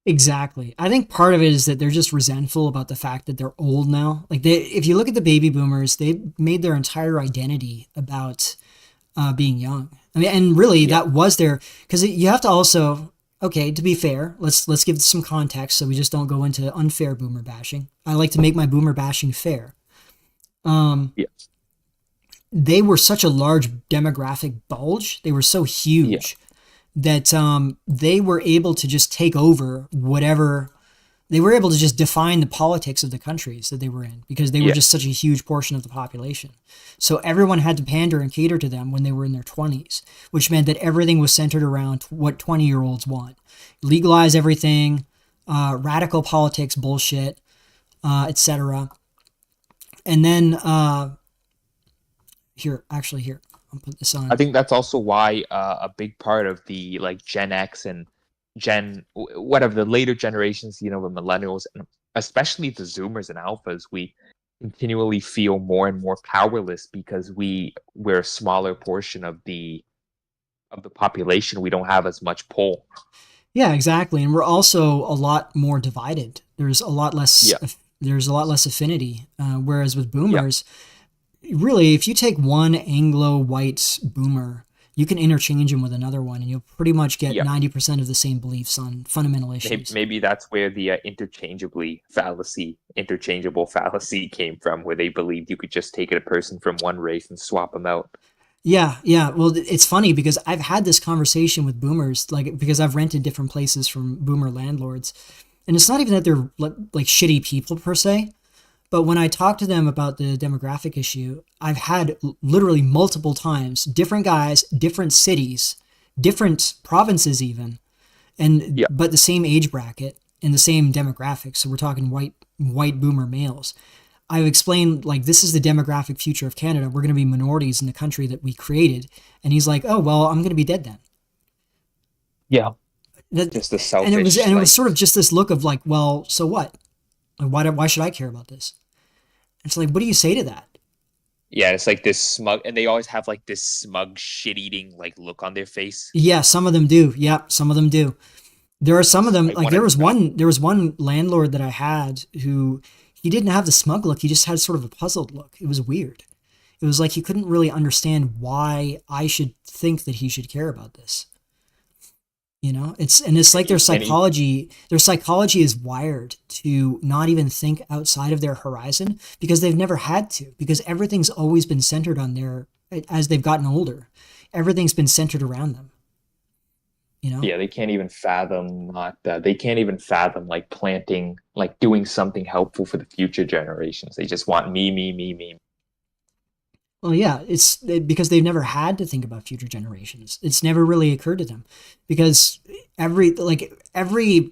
Exactly. I think part of it is that they're just resentful about the fact that they're old now. Like if you look at the baby boomers, they made their entire identity about being young. I mean, and really that was because you have to also, okay, to be fair, let's give some context so we just don't go into unfair boomer bashing. I like to make my boomer bashing fair. Yeah. They were such a large demographic bulge. They were so Yeah. huge that they were able to just take over whatever. They were able to just define the politics of the countries that they were in because they were Yeah. just such a huge portion of the population. So everyone had to pander and cater to them when they were in their 20s, which meant that everything was centered around what 20-year-olds want. Legalize everything, radical politics bullshit, etc. And then here, I'll put this on. I think that's also why a big part of the like Gen X and whatever the later generations, the millennials, and especially the Zoomers and Alphas, we continually feel more and more powerless because we're a smaller portion of the population. We don't have as much pull. Yeah, exactly. And we're also a lot more divided. There's a lot less. Yeah. There's a lot less affinity. Whereas with boomers, really, if you take one Anglo-white boomer, you can interchange him with another one, and you'll pretty much get 90% of the same beliefs on fundamental issues. Maybe that's where the interchangeable fallacy came from, where they believed you could just take a person from one race and swap them out. Yeah, yeah. Well, it's funny because I've had this conversation with boomers, like because I've rented different places from boomer landlords, and it's not even that they're like shitty people per se, but when I talk to them about the demographic issue, I've had literally multiple times different guys, different cities, different provinces even, and but the same age bracket and the same demographics. So we're talking white boomer males. I've explained like this is the demographic future of Canada. We're going to be minorities in the country that we created, and he's like, "Oh well, I'm going to be dead then." Yeah, just the selfish. And it was sort of just this look of like, "Well, so what? Like, why should I care about this?" It's like, what do you say to that? Yeah, it's like this smug, and they always have like this smug, shit-eating like look on their face. Yeah, some of them do. Yeah, some of them do. There are some of them. Like there was one landlord that I had who. He didn't have the smug look. He just had sort of a puzzled look. It was weird. It was like he couldn't really understand why I should think that he should care about this. It's like their psychology is wired to not even think outside of their horizon because they've never had to, because everything's always been centered on as they've gotten older, everything's been centered around them. Yeah, they can't even fathom like planting, like doing something helpful for the future generations. They just want me. Well, yeah, it's because they've never had to think about future generations. It's never really occurred to them because every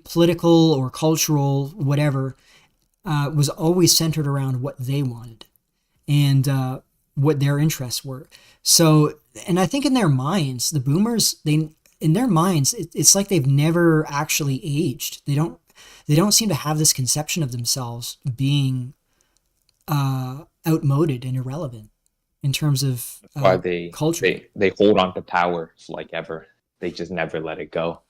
political or cultural whatever was always centered around what they wanted and what their interests were. So, and I think in their minds, the boomers, it's like they've never actually aged. They don't seem to have this conception of themselves being outmoded and irrelevant in terms of why they culture. They hold on to power like ever. They just never let it go.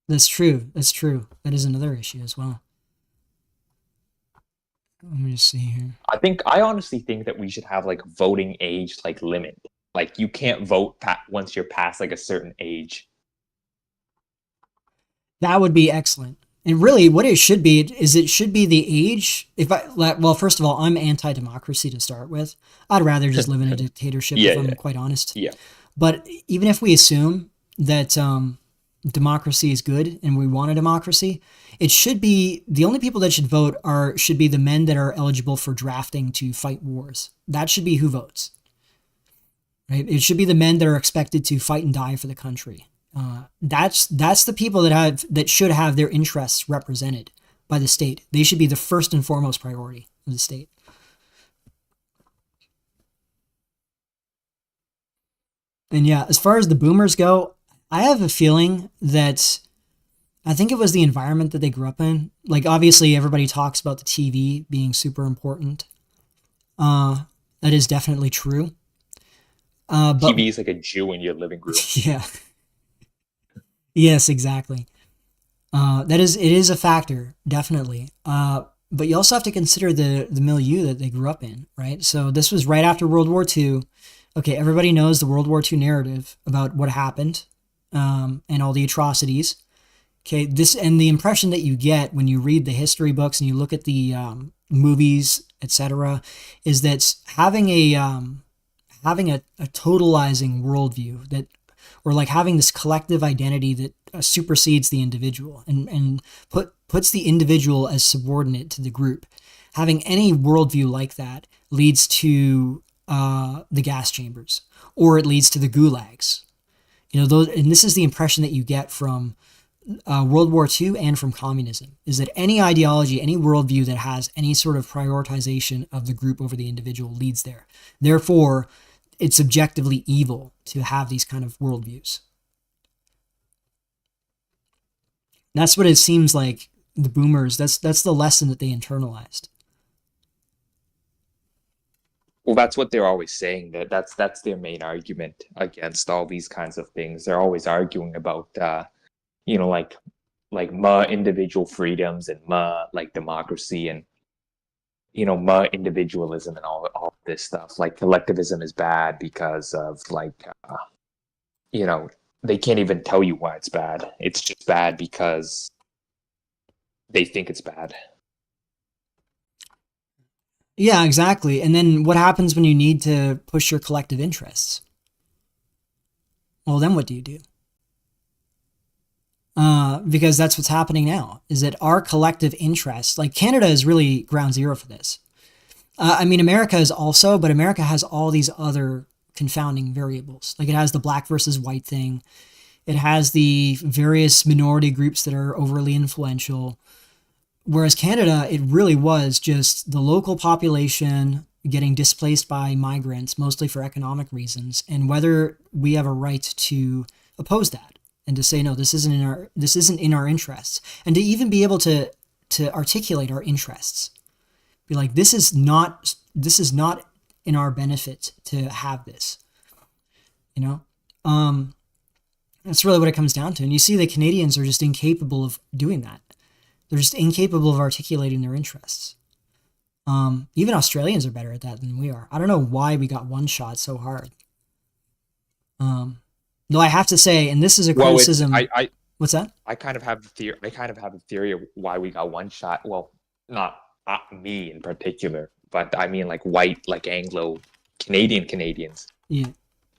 That's true. That is another issue as well. Let me just see here. I honestly think that we should have like voting age like limit. Like you can't vote once you're past like a certain age. That would be excellent. And really, what it should be is the age. First of all, I'm anti-democracy to start with. I'd rather just live in a dictatorship if I'm quite honest. Yeah. But even if we assume that democracy is good and we want a democracy, it should be the only people that should vote should be the men that are eligible for drafting to fight wars. That should be who votes. Right? It should be the men that are expected to fight and die for the country. That's the people that should have their interests represented by the state. They should be the first and foremost priority of the state. And yeah, as far as the boomers go, I have a feeling that I think it was the environment that they grew up in. Like obviously everybody talks about the TV being super important. That is definitely true. But TV is like a Jew in your living room. Yeah. Yes, exactly. It is a factor, definitely. But you also have to consider the milieu that they grew up in, right? So this was right after World War II. Okay, everybody knows the World War II narrative about what happened and all the atrocities. Okay, and the impression that you get when you read the history books and you look at the movies etc., is that having a totalizing worldview that, or like having this collective identity that supersedes the individual and puts the individual as subordinate to the group. Having any worldview like that leads to the gas chambers, or it leads to the gulags. And this is the impression that you get from World War II and from communism, is that any ideology, any worldview that has any sort of prioritization of the group over the individual leads there. Therefore, it's objectively evil to have these kind of worldviews. That's what it seems like the boomers, that's the lesson that they internalized. Well, that's what they're always saying. That's their main argument against all these kinds of things. They're always arguing about, like individual freedoms and like democracy and individualism and all this stuff. Like collectivism is bad because of they can't even tell you why it's bad. It's just bad because they think it's bad. Yeah, exactly. And then what happens when you need to push your collective interests? Well, then what do you do? Because that's what's happening now, is that our collective interests, like Canada is really ground zero for this. America is also, but America has all these other confounding variables. Like it has the black versus white thing. It has the various minority groups that are overly influential. Whereas Canada, it really was just the local population getting displaced by migrants, mostly for economic reasons, and whether we have a right to oppose that and to say, no, this isn't in our interests, and to even be able to articulate our interests. Be like, this is not in our benefit to have this. That's really what it comes down to. And you see the Canadians are just incapable of doing that. They're just incapable of articulating their interests. Even Australians are better at that than we are. I don't know why we got one shot so hard. Though I have to say, and this is a criticism. What's that? I kind of have a theory of why we got one shot. Well, not me in particular, but I mean like white, like Anglo Canadians. Yeah.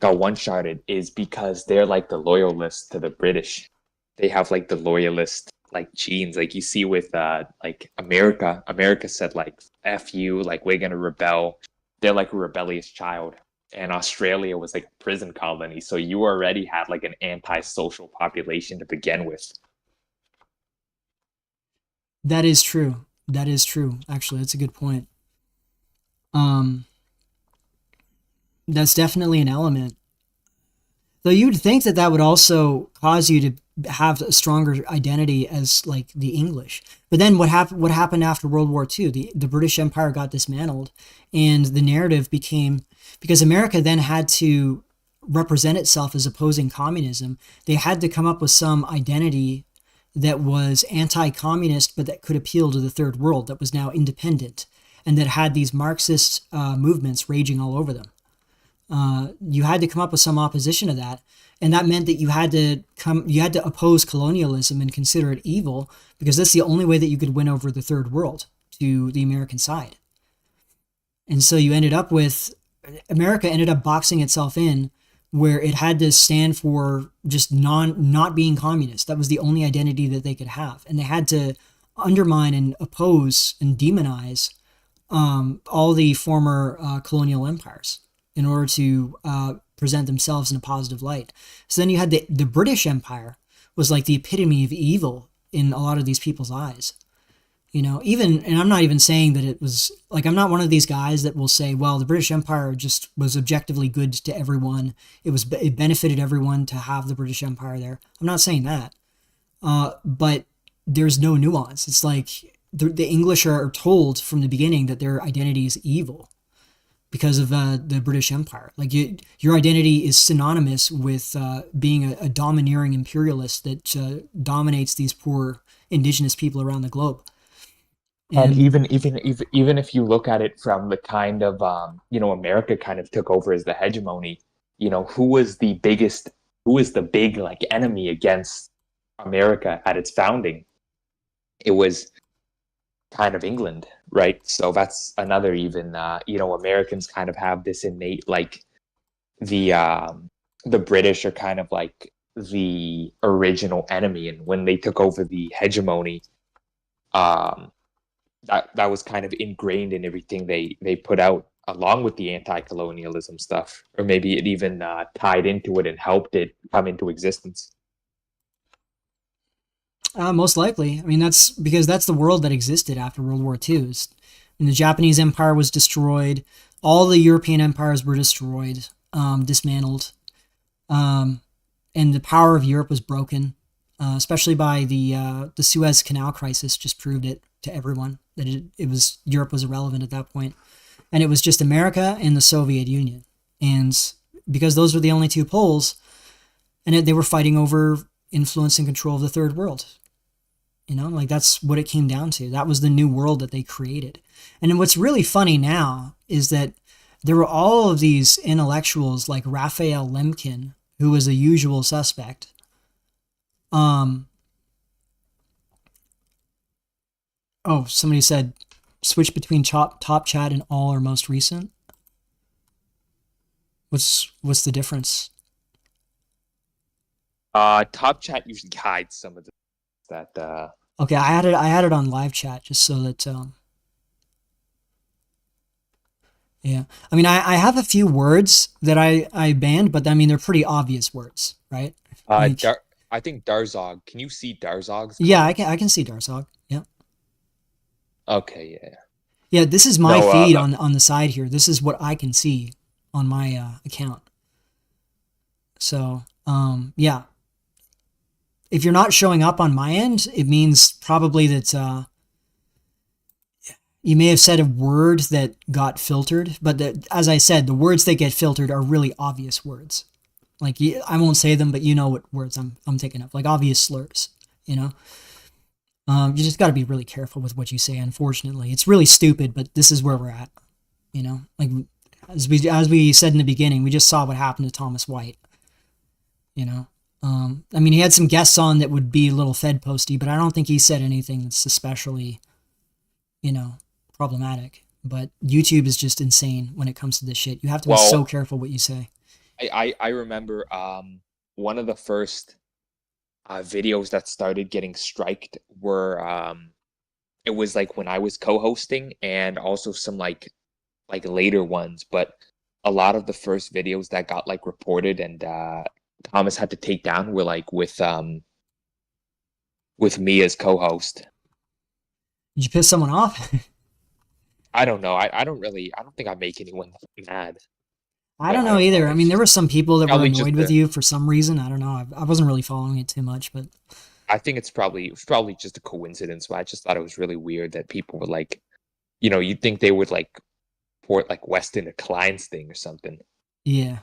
Got one-shotted is because they're like the loyalists to the British. They have like the loyalist like genes, like you see with like America said like F you, like we're gonna rebel. They're like a rebellious child. And Australia was like a prison colony, so you already had like an anti-social population to begin with. That is true. Actually, that's a good point. That's definitely an element. Though you would think that would also cause you to have a stronger identity as like the English. But then what happened after World War II? The British Empire got dismantled, and the narrative became, because America then had to represent itself as opposing communism, they had to come up with some identity that was anti-communist, but that could appeal to the third world, that was now independent, and that had these Marxist movements raging all over them. You had to come up with some opposition to that, and that meant that you had to oppose colonialism and consider it evil, because that's the only way that you could win over the third world to the American side. And so America ended up boxing itself in, where it had to stand for just not being communist. That was the only identity that they could have, and they had to undermine and oppose and demonize all the former colonial empires in order to present themselves in a positive light. So then you had the British Empire was like the epitome of evil in a lot of these people's eyes. And I'm not even saying that it was, like, I'm not one of these guys that will say, well, the British Empire just was objectively good to everyone. It benefited everyone to have the British Empire there. I'm not saying that. But there's no nuance. It's like the English are told from the beginning that their identity is evil because of the British Empire. Like your identity is synonymous with being a domineering imperialist that dominates these poor indigenous people around the globe. And even if you look at it from the kind of America kind of took over as the hegemony, who was the big like enemy against America at its founding? It was kind of England, right? So that's another even Americans kind of have this innate like the British are kind of like the original enemy, and when they took over the hegemony, um, that was kind of ingrained in everything they put out, along with the anti-colonialism stuff, or maybe it even tied into it and helped it come into existence. Most likely. I mean, that's because that's the world that existed after World War II. And the Japanese Empire was destroyed. All the European empires were destroyed, dismantled. And the power of Europe was broken, especially by the Suez Canal crisis. Just proved it to everyone that Europe was irrelevant at that point, and it was just America and the Soviet Union. And because those were the only two poles, and they were fighting over influence and control of the third world. Like that's what it came down to. That was the new world that they created. And what's really funny now is that there were all of these intellectuals like Raphael Lemkin, who was a usual suspect. Oh, somebody said switch between top chat and all or most recent. What's the difference? Top chat usually hides some of that. Okay, I had it on live chat just so that yeah. I mean, I have a few words that I banned, but I mean they're pretty obvious words, right? I think Darzog. Can you see Darzog's? Yeah, I can see Darzog. Yeah. Okay, yeah. Yeah, this is my feed on the side here. This is what I can see on my account. So, yeah. If you're not showing up on my end, it means probably that you may have said a word that got filtered, but as I said, the words that get filtered are really obvious words. Like I won't say them, but you know what words I'm thinking of, like obvious slurs. You just got to be really careful with what you say. Unfortunately, it's really stupid, but this is where we're at. Like as we said in the beginning, we just saw what happened to Thomas White. I mean, he had some guests on that would be a little Fed posty, but I don't think he said anything that's especially, problematic. But YouTube is just insane when it comes to this shit. You have to be so careful what you say. I remember one of the first videos that started getting striked were it was like when I was co-hosting, and also some like later ones, but a lot of the first videos that got like reported and Thomas had to take down were like with me as co-host. Did you piss someone off? I don't know. I don't think I make anyone mad. I don't know either. I mean, there were some people that were annoyed with you for some reason. I don't know. I wasn't really following it too much, but I think it was probably just a coincidence. But I just thought it was really weird that people were like, you'd think they would like port like Weston Decline's thing or something. Yeah.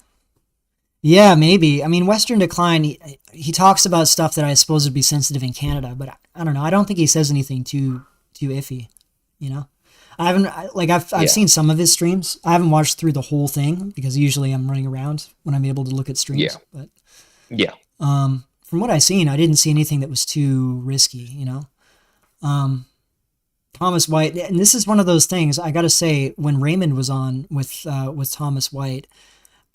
Yeah, maybe. I mean, Western Decline, he talks about stuff that I suppose would be sensitive in Canada, but I don't know. I don't think he says anything too iffy, I haven't, I've seen some of his streams. I haven't watched through the whole thing because usually I'm running around when I'm able to look at streams. Yeah. But yeah. From what I've seen, I didn't see anything that was too risky, Thomas White, and this is one of those things, I gotta say, when Raymond was on with Thomas White,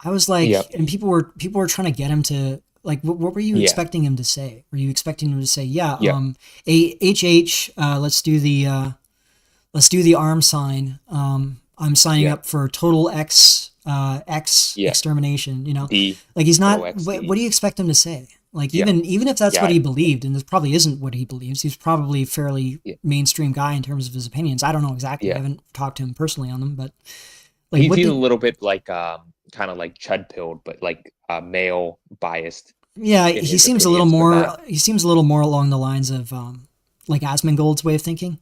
I was like, and people were trying to get him to, like, what were you expecting him to say? Were you expecting him to say, let's do the arm sign. I'm signing up for total X extermination. Like he's not. What do you expect him to say? Like even if that's what he believed, and this probably isn't what he believes. He's probably a fairly mainstream guy in terms of his opinions. I don't know exactly. I haven't talked to him personally on them, but like he's a little bit like kind of like chud pilled, but like male biased. Yeah, he seems a little more. He seems a little more along the lines of like Asmongold's way of thinking.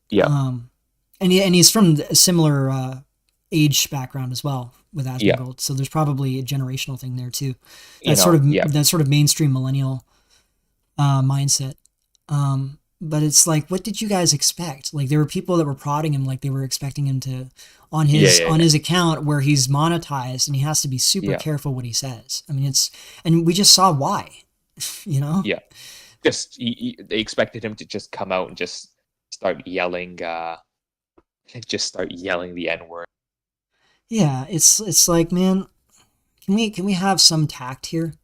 Yeah. And he's from a similar age background as well with Asmongold, so there's probably a generational thing there too. That sort of mainstream millennial mindset. But it's like, what did you guys expect? Like there were people that were prodding him, like they were expecting him to on his account where he's monetized, and he has to be super careful what he says. I mean, and we just saw why. Yeah. Just they expected him to just come out and just start yelling, just start yelling the N-word. Yeah, it's like, man, can we have some tact here?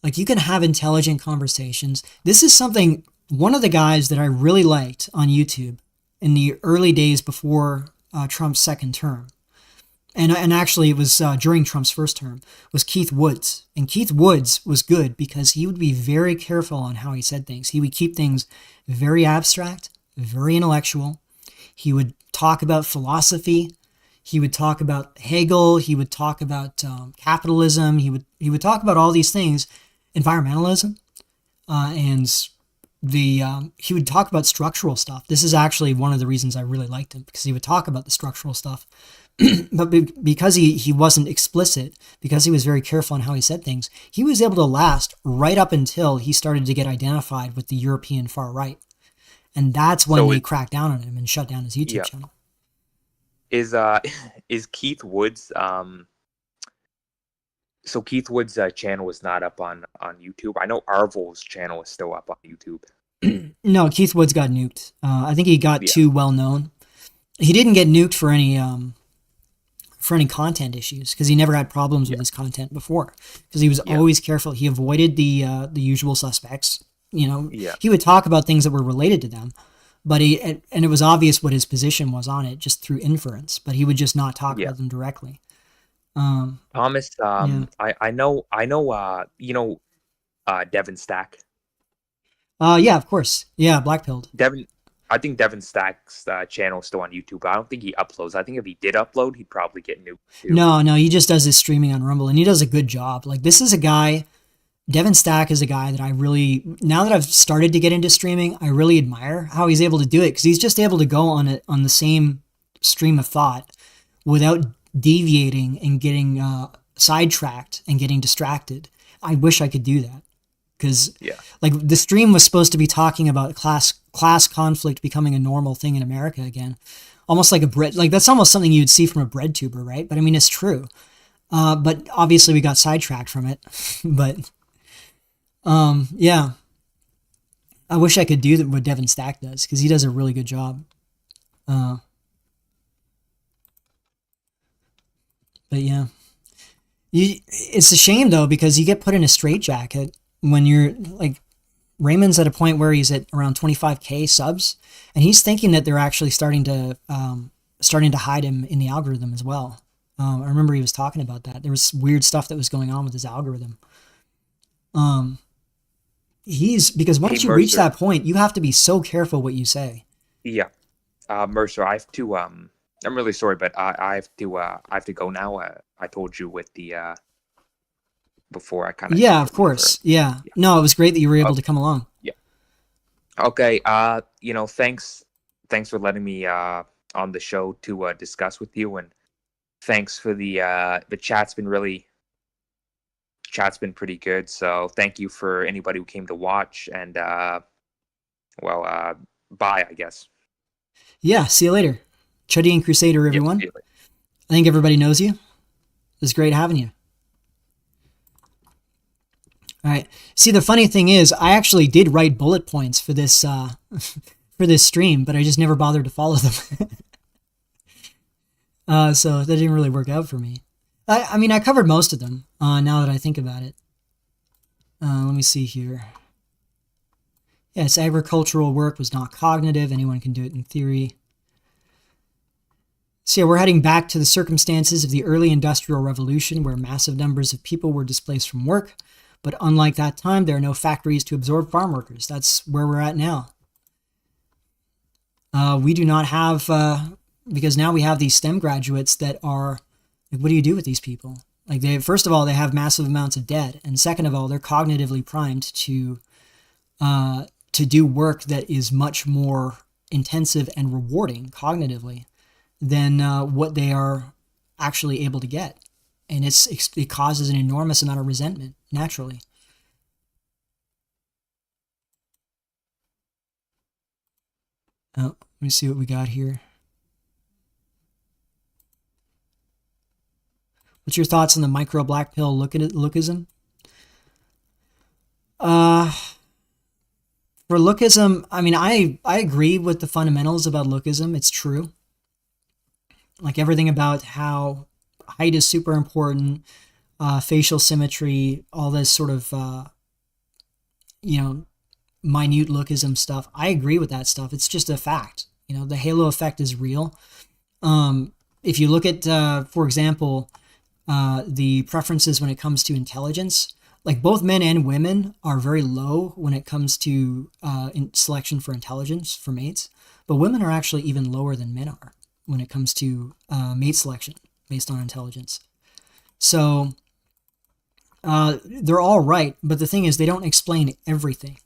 Like, you can have intelligent conversations. This is something, one of the guys that I really liked on YouTube in the early days before Trump's second term, and actually it was during Trump's first term, was Keith Woods. And Keith Woods was good because he would be very careful on how he said things. He would keep things very abstract, very intellectual. He would talk about philosophy. He would talk about Hegel. He would talk about capitalism. He would talk about all these things, environmentalism, and he would talk about structural stuff. This is actually one of the reasons I really liked him, because he would talk about the structural stuff. But because he wasn't explicit, because he was very careful on how he said things, he was able to last right up until he started to get identified with the European far right. And that's when they cracked down on him and shut down his YouTube channel. Is Keith Woods so Keith Woods' channel is not up on YouTube? I know Arvol's channel is still up on YouTube. No, Keith Woods got nuked. I think he got too well known. He didn't get nuked for any content issues, because he never had problems with his content before, because he was always careful. He avoided the usual suspects. He would talk about things that were related to them, but and it was obvious what his position was on it just through inference, but he would just not talk about them directly. Thomas, I know, Devin Stack. Yeah, of course. Yeah, blackpilled. I think Devin Stack's channel is still on YouTube, but I don't think he uploads. I think if he did upload, he'd probably get nuked too. No, he just does his streaming on Rumble, and he does a good job. Like, this is a guy, Devin Stack is a guy that I really, now that I've started to get into streaming, I really admire how he's able to do it, because he's just able to go on the same stream of thought without deviating and getting sidetracked and getting distracted. I wish I could do that, because like, the stream was supposed to be talking about class conflict becoming a normal thing in America again, almost like that's almost something you'd see from a bread tuber, right? But I mean, it's true. But obviously we got sidetracked from it. But yeah, I wish I could do what Devin Stack does, because he does a really good job. But yeah, it's a shame though, because you get put in a straitjacket when you're like, Raymond's at a point where he's at around 25K subs, and he's thinking that they're actually starting to hide him in the algorithm as well. I remember he was talking about that. There was weird stuff that was going on with his algorithm. Because once you reach that point, you have to be so careful what you say. Yeah. Mercer, I have to, I'm really sorry, but I have to go now. I told you with the, before I kind of... Yeah, of course. Yeah. No, it was great that you were able to come along. Yeah. Okay. Thanks for letting me on the show to discuss with you, and thanks for the chat's been pretty good. So thank you for anybody who came to watch, and bye, I guess. Yeah, see you later. Chudian Crusader, everyone. Yep, I think everybody knows you. It was great having you. All right. See, the funny thing is, I actually did write bullet points for this stream, but I just never bothered to follow them. So that didn't really work out for me. I mean, I covered most of them. Now that I think about it, let me see here. Yes, agricultural work was not cognitive. Anyone can do it in theory. So yeah, we're heading back to the circumstances of the early industrial revolution, where massive numbers of people were displaced from work. But unlike that time, there are no factories to absorb farm workers. That's where we're at now. We do not have, because now we have these STEM graduates that are, like, what do you do with these people? Like, first of all, they have massive amounts of debt. And second of all, they're cognitively primed to do work that is much more intensive and rewarding cognitively than what they are actually able to get. And it causes an enormous amount of resentment, naturally. Oh, let me see what we got here. What's your thoughts on the micro black pill lookism? For For lookism, I mean, I agree with the fundamentals about lookism. It's true. Like everything about how height is super important, facial symmetry, all this sort of, minute lookism stuff. I agree with that stuff. It's just a fact. The halo effect is real. If you look at, for example, the preferences when it comes to intelligence, like both men and women are very low when it comes to selection for intelligence for mates, but women are actually even lower than men are when it comes to mate selection based on intelligence. So they're all right, but the thing is they don't explain everything.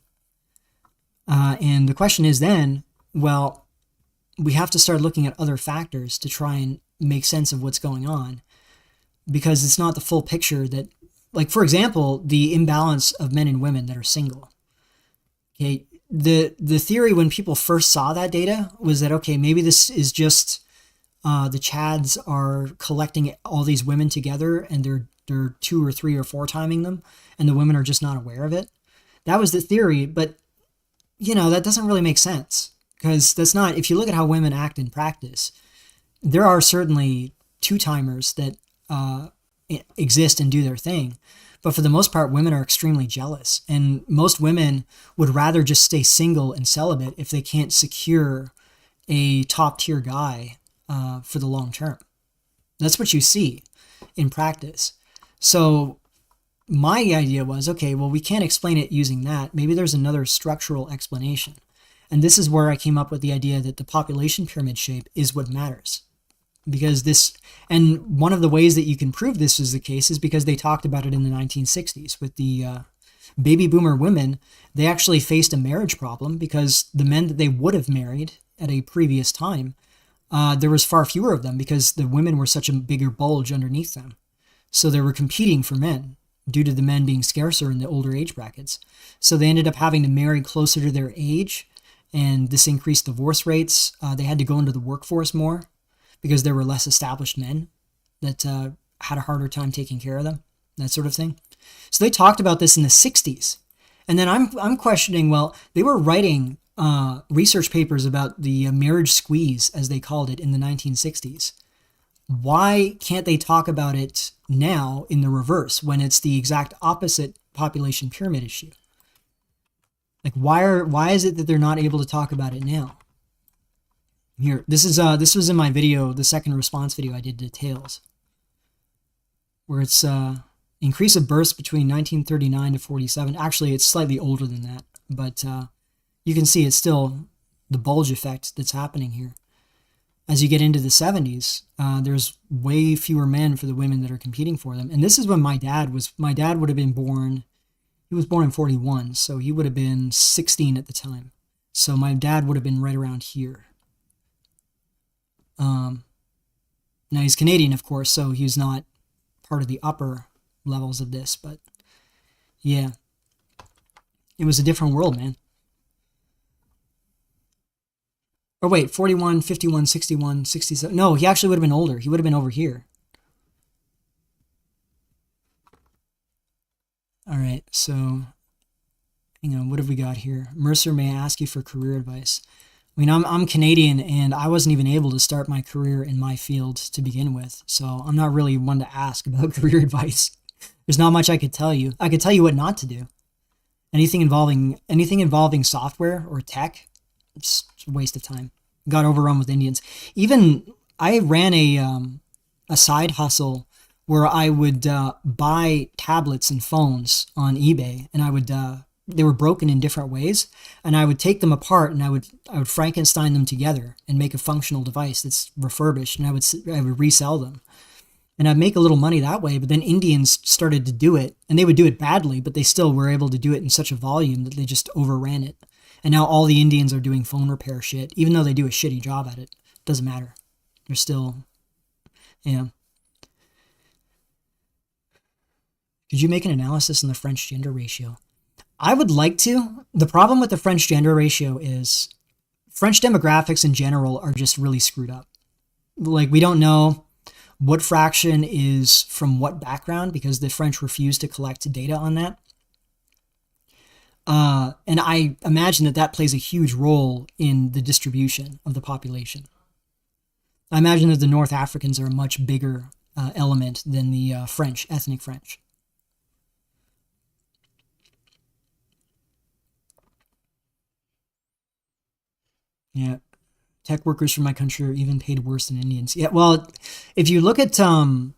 And the question is then, well, we have to start looking at other factors to try and make sense of what's going on, because it's not the full picture that, like, for example, the imbalance of men and women that are single. Okay, the theory when people first saw that data was that, okay, maybe this is just the Chads are collecting all these women together and they're 2 or 3 or 4 timing them, and the women are just not aware of it. That was the theory, but that doesn't really make sense, because that's not, if you look at how women act in practice, there are certainly 2-timers that exist and do their thing. But for the most part, women are extremely jealous. And most women would rather just stay single and celibate if they can't secure a top tier guy for the long term. That's what you see in practice. So my idea was, okay, well, we can't explain it using that. Maybe there's another structural explanation. And this is where I came up with the idea that the population pyramid shape is what matters. Because and one of the ways that you can prove this is the case is because they talked about it in the 1960s with the baby boomer women. They actually faced a marriage problem because the men that they would have married at a previous time, there was far fewer of them because the women were such a bigger bulge underneath them. So they were competing for men due to the men being scarcer in the older age brackets. So they ended up having to marry closer to their age, and this increased divorce rates. They had to go into the workforce more because there were less established men that had a harder time taking care of them, that sort of thing. So they talked about this in the 60s. And then I'm questioning, well, they were writing research papers about the marriage squeeze, as they called it, in the 1960s. Why can't they talk about it now in the reverse when it's the exact opposite population pyramid issue? Like, why is it that they're not able to talk about it now? Here, this was in my video, the second response video I did to Tails, where it's increase of births between 1939 to 47. Actually, it's slightly older than that, but you can see it's still the bulge effect that's happening here. As you get into the 70s, there's way fewer men for the women that are competing for them. And this is when my dad would have been born. He was born in 41, so he would have been 16 at the time. So my dad would have been right around here. Now he's Canadian, of course, so he's not part of the upper levels of this, but yeah, it was a different world, man. Or wait, 41, 51, 61, 67. No, he actually would have been older. He would have been over here. All right, so hang on, what have we got here? Mercer, may I ask you for career advice? I mean, I'm Canadian, and I wasn't even able to start my career in my field to begin with, so I'm not really one to ask about career advice. There's not much I could tell you. I could tell you what not to do. Anything involving software or tech, it's a waste of time. Got overrun with Indians. Even I ran a side hustle where I would buy tablets and phones on eBay, and I would they were broken in different ways, and I would take them apart and I would Frankenstein them together and make a functional device that's refurbished, and I would resell them. And I'd make a little money that way, but then Indians started to do it, and they would do it badly, but they still were able to do it in such a volume that they just overran it. And now all the Indians are doing phone repair shit, even though they do a shitty job at it. Doesn't matter. They're still, Could you make an analysis on the French gender ratio? I would like to. The problem with the French gender ratio is French demographics in general are just really screwed up. Like, we don't know what fraction is from what background because the French refuse to collect data on that. And I imagine that that plays a huge role in the distribution of the population. I imagine that the North Africans are a much bigger element than the French, ethnic French. Yeah, tech workers from my country are even paid worse than Indians. Yeah, well, if you look at the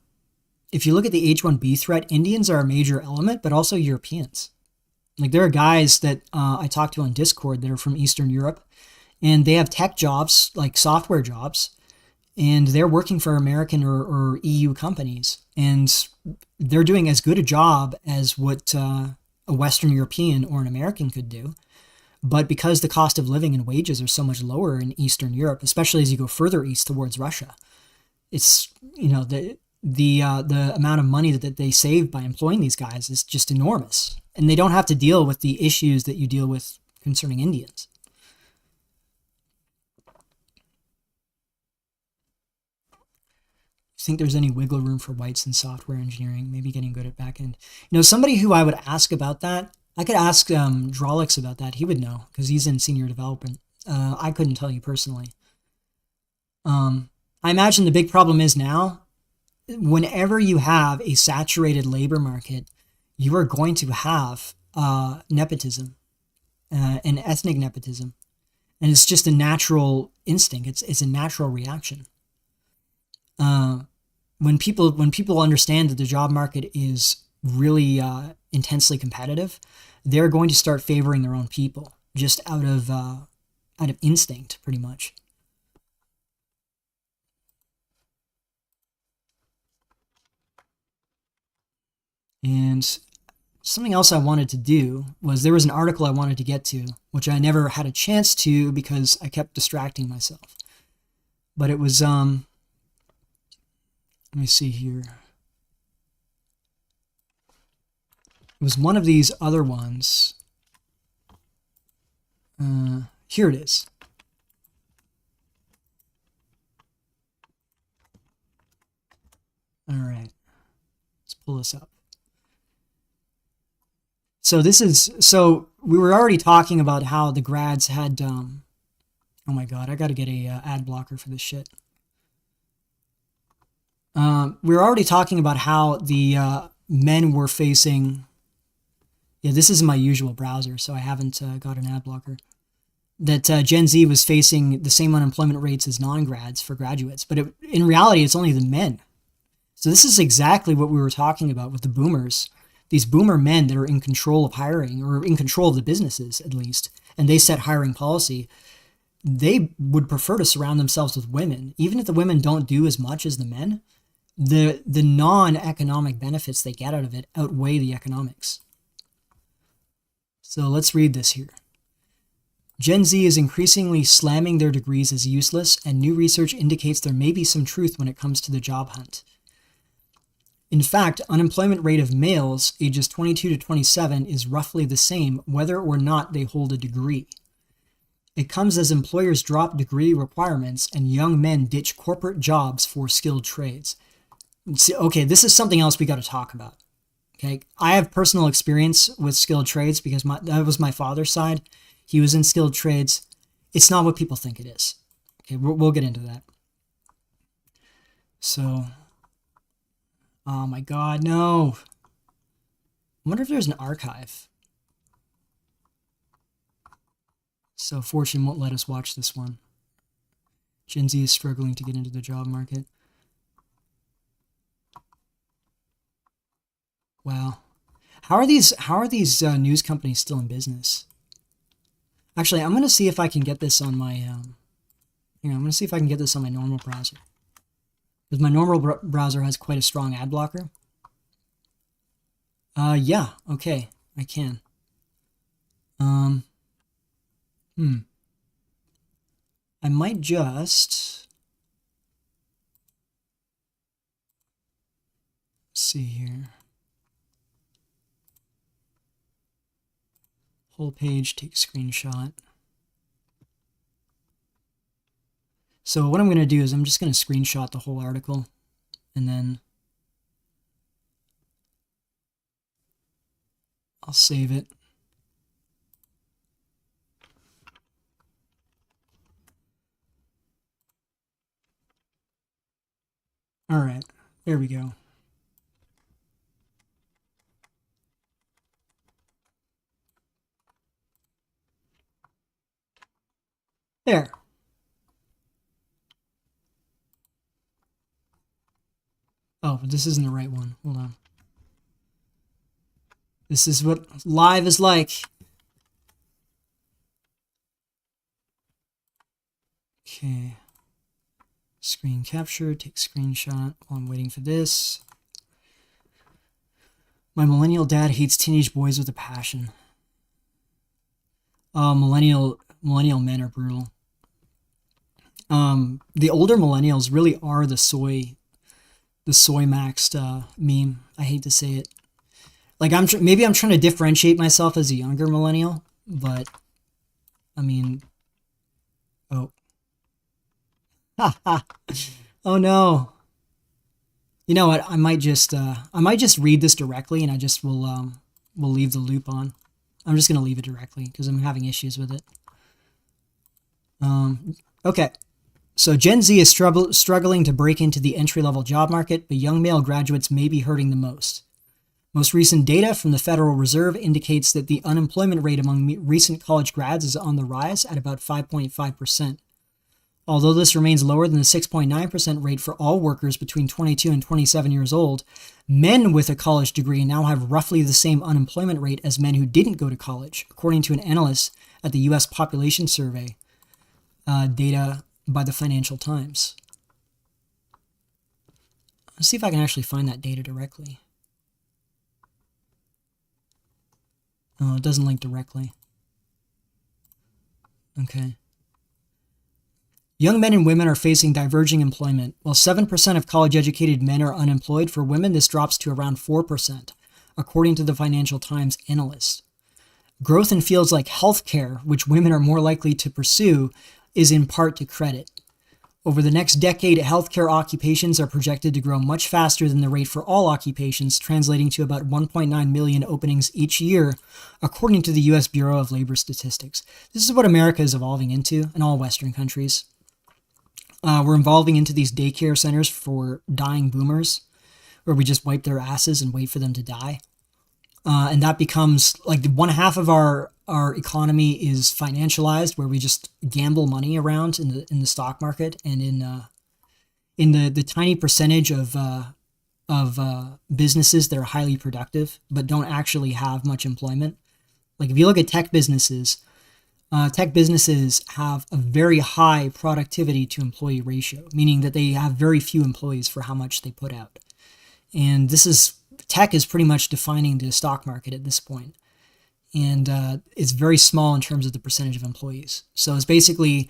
H-1B threat, Indians are a major element, but also Europeans. Like there are guys that I talk to on Discord that are from Eastern Europe, and they have tech jobs, like software jobs, and they're working for American or EU companies, and they're doing as good a job as what a Western European or an American could do. But because the cost of living and wages are so much lower in Eastern Europe, especially as you go further east towards Russia, it's, the amount of money that they save by employing these guys is just enormous. And they don't have to deal with the issues that you deal with concerning Indians. Think there's any wiggle room for whites in software engineering, maybe getting good at backend? Somebody who I would ask about that, I could ask Drolix about that. He would know because he's in senior development. I couldn't tell you personally. I imagine the big problem is now, whenever you have a saturated labor market, you are going to have nepotism and ethnic nepotism. And it's just a natural instinct. It's a natural reaction. When people understand that the job market is really intensely competitive, they're going to start favoring their own people just out of instinct, pretty much. And something else I wanted to do was there was an article I wanted to get to, which I never had a chance to because I kept distracting myself. But it was let me see here. It was one of these other ones. Here it is. All right. Let's pull this up. So we were already talking about how the grads had, oh my God, I got to get a ad blocker for this shit. We were already talking about how the men were facing, yeah, this isn't my usual browser, so I haven't got an ad blocker, that Gen Z was facing the same unemployment rates as non-grads for graduates, but in reality, it's only the men. So this is exactly what we were talking about with the boomers, these boomer men that are in control of hiring, or in control of the businesses at least, and they set hiring policy. They would prefer to surround themselves with women, even if the women don't do as much as the men. The non-economic benefits they get out of it outweigh the economics. So let's read this here. Gen Z is increasingly slamming their degrees as useless, and new research indicates there may be some truth when it comes to the job hunt. In fact, unemployment rate of males ages 22 to 27 is roughly the same whether or not they hold a degree. It comes as employers drop degree requirements and young men ditch corporate jobs for skilled trades. See, okay, this is something else we got to talk about. Okay, I have personal experience with skilled trades because that was my father's side. He was in skilled trades. It's not what people think it is. Okay, we'll get into that. So, oh my God, no. I wonder if there's an archive. So Fortune won't let us watch this one. Gen Z is struggling to get into the job market. Wow. How are these news companies still in business? Actually, I'm going to see if I can get this on my I'm going to see if I can get this on my normal browser. Because my normal browser has quite a strong ad blocker. Yeah, okay, I can. I might just see here. Whole page, take a screenshot. So what I'm going to do is I'm just going to screenshot the whole article and then I'll save it. There we go. There. Oh, but this isn't the right one. Hold on. This is what live is like. Okay. Screen capture, take screenshot while I'm waiting for this. My millennial dad hates teenage boys with a passion. Millennial men are brutal. The older millennials really are the soy maxed meme. I hate to say it. Like maybe I'm trying to differentiate myself as a younger millennial, but I mean, oh, oh no. You know what? I might just read this directly, and I just will leave the loop on. I'm just gonna leave it directly because I'm having issues with it. Okay. So Gen Z is struggling to break into the entry-level job market, but young male graduates may be hurting the most. Most recent data from the Federal Reserve indicates that the unemployment rate among recent college grads is on the rise at about 5.5%. Although this remains lower than the 6.9% rate for all workers between 22 and 27 years old, men with a college degree now have roughly the same unemployment rate as men who didn't go to college, according to an analyst at the U.S. Population Survey data by the Financial Times. Let's see if I can actually find that data directly. Oh, it doesn't link directly. Okay. Young men and women are facing diverging employment. While 7% of college-educated men are unemployed, for women this drops to around 4%, according to the Financial Times analyst. Growth in fields like healthcare, which women are more likely to pursue, is in part to credit. Over the next decade, healthcare occupations are projected to grow much faster than the rate for all occupations, translating to about 1.9 million openings each year, according to the U.S. Bureau of Labor Statistics. This is what America is evolving into, and all Western countries. We're evolving into these daycare centers for dying boomers, where we just wipe their asses and wait for them to die. And that becomes like one half of our economy is financialized, where we just gamble money around in the stock market, and in the tiny percentage of businesses that are highly productive but don't actually have much employment. Like if you look at tech businesses have a very high productivity to employee ratio, meaning that they have very few employees for how much they put out. And tech is pretty much defining the stock market at this point. And it's very small in terms of the percentage of employees. So it's basically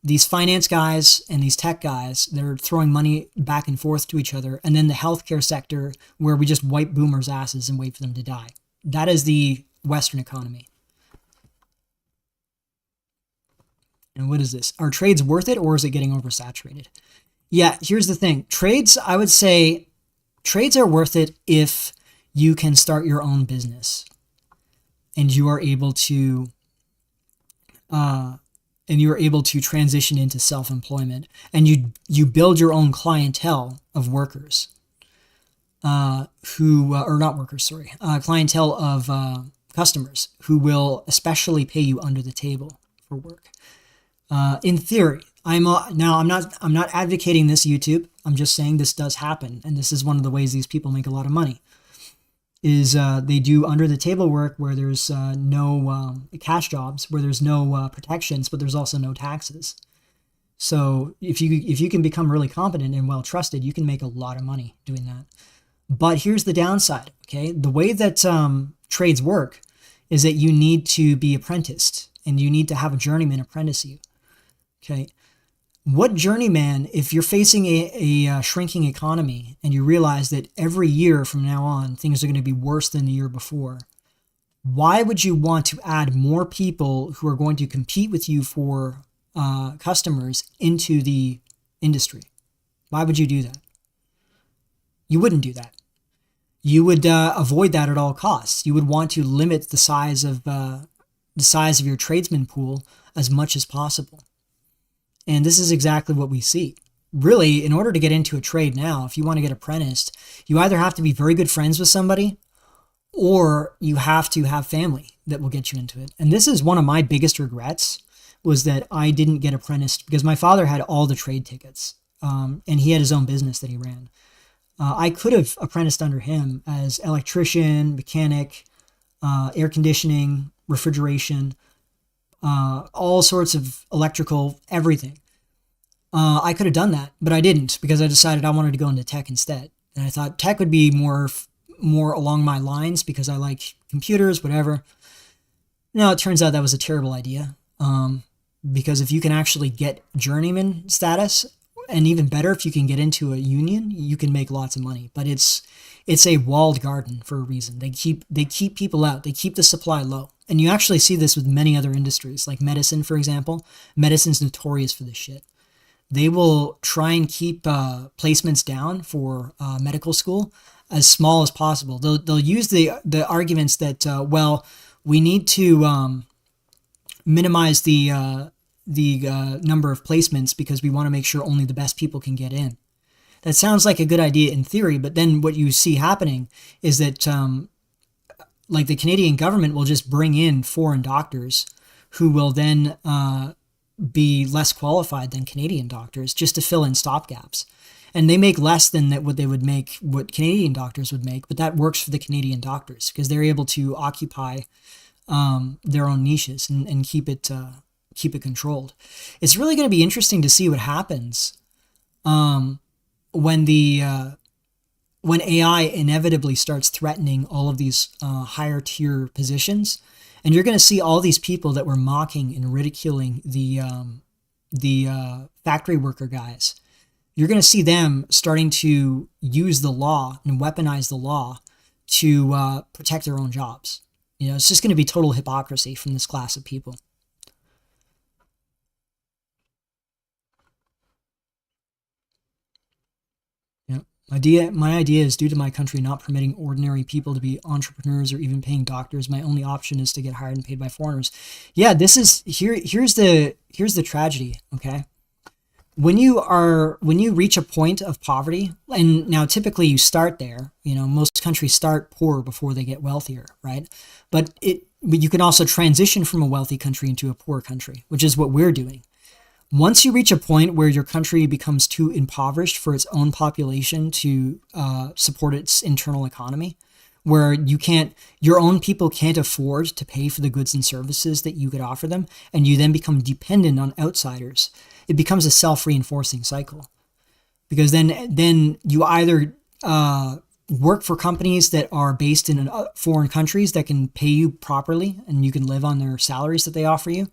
these finance guys and these tech guys, they're throwing money back and forth to each other. And then the healthcare sector, where we just wipe boomers' asses and wait for them to die. That is the Western economy. And what is this? Are trades worth it, or is it getting oversaturated? Yeah, here's the thing. Trades, I would say, trades are worth it if you can start your own business and you are able to transition into self-employment, and you build your own clientele of workers clientele of customers who will especially pay you under the table for work. In theory, I'm not advocating this, YouTube. I'm just saying this does happen, and this is one of the ways these people make a lot of money. Is they do under the table work where there's no cash jobs, where there's no protections, but there's also no taxes. So if you can become really competent and well trusted, you can make a lot of money doing that. But here's the downside. Okay, the way that trades work is that you need to be apprenticed, and you need to have a journeyman apprentice you. Okay. What journeyman, if you're facing a shrinking economy and you realize that every year from now on, things are going to be worse than the year before, why would you want to add more people who are going to compete with you for customers into the industry? Why would you do that? You wouldn't do that. You would avoid that at all costs. You would want to limit the size of your tradesman pool as much as possible. And this is exactly what we see. really, in order to get into a trade now, if you want to get apprenticed, you either have to be very good friends with somebody or you have to have family that will get you into it. And this is one of my biggest regrets, was that I didn't get apprenticed, because my father had all the trade tickets, and he had his own business that he ran. I could have apprenticed under him as electrician, mechanic, air conditioning, refrigeration, all sorts of electrical, everything. I could have done that, but I didn't, because I decided I wanted to go into tech instead. And I thought tech would be more along my lines, because I like computers, whatever. No, it turns out that was a terrible idea. Because if you can actually get journeyman status, and even better, if you can get into a union, you can make lots of money. But it's a walled garden for a reason. They keep people out. They keep the supply low. And you actually see this with many other industries, like medicine, for example. Medicine's notorious for this shit. They will try and keep placements down for medical school as small as possible. They'll use the arguments that well, we need to minimize the number of placements because we want to make sure only the best people can get in. That sounds like a good idea in theory, but then what you see happening is that like the Canadian government will just bring in foreign doctors who will then be less qualified than Canadian doctors, just to fill in stopgaps. And they make less than what Canadian doctors would make, but that works for the Canadian doctors because they're able to occupy their own niches and keep it controlled. It's really going to be interesting to see what happens when AI inevitably starts threatening all of these higher tier positions. And you're going to see all these people that were mocking and ridiculing the factory worker guys. You're going to see them starting to use the law and weaponize the law to protect their own jobs. You know, it's just going to be total hypocrisy from this class of people. My idea is, due to my country not permitting ordinary people to be entrepreneurs or even paying doctors, my only option is to get hired and paid by foreigners. Yeah, here's the tragedy, okay? When you reach a point of poverty, and now typically you start there, you know, most countries start poor before they get wealthier, right? But you can also transition from a wealthy country into a poor country, which is what we're doing. Once you reach a point where your country becomes too impoverished for its own population to support its internal economy, where your own people can't afford to pay for the goods and services that you could offer them, and you then become dependent on outsiders, it becomes a self-reinforcing cycle. Because then you either work for companies that are based in foreign countries that can pay you properly and you can live on their salaries that they offer you,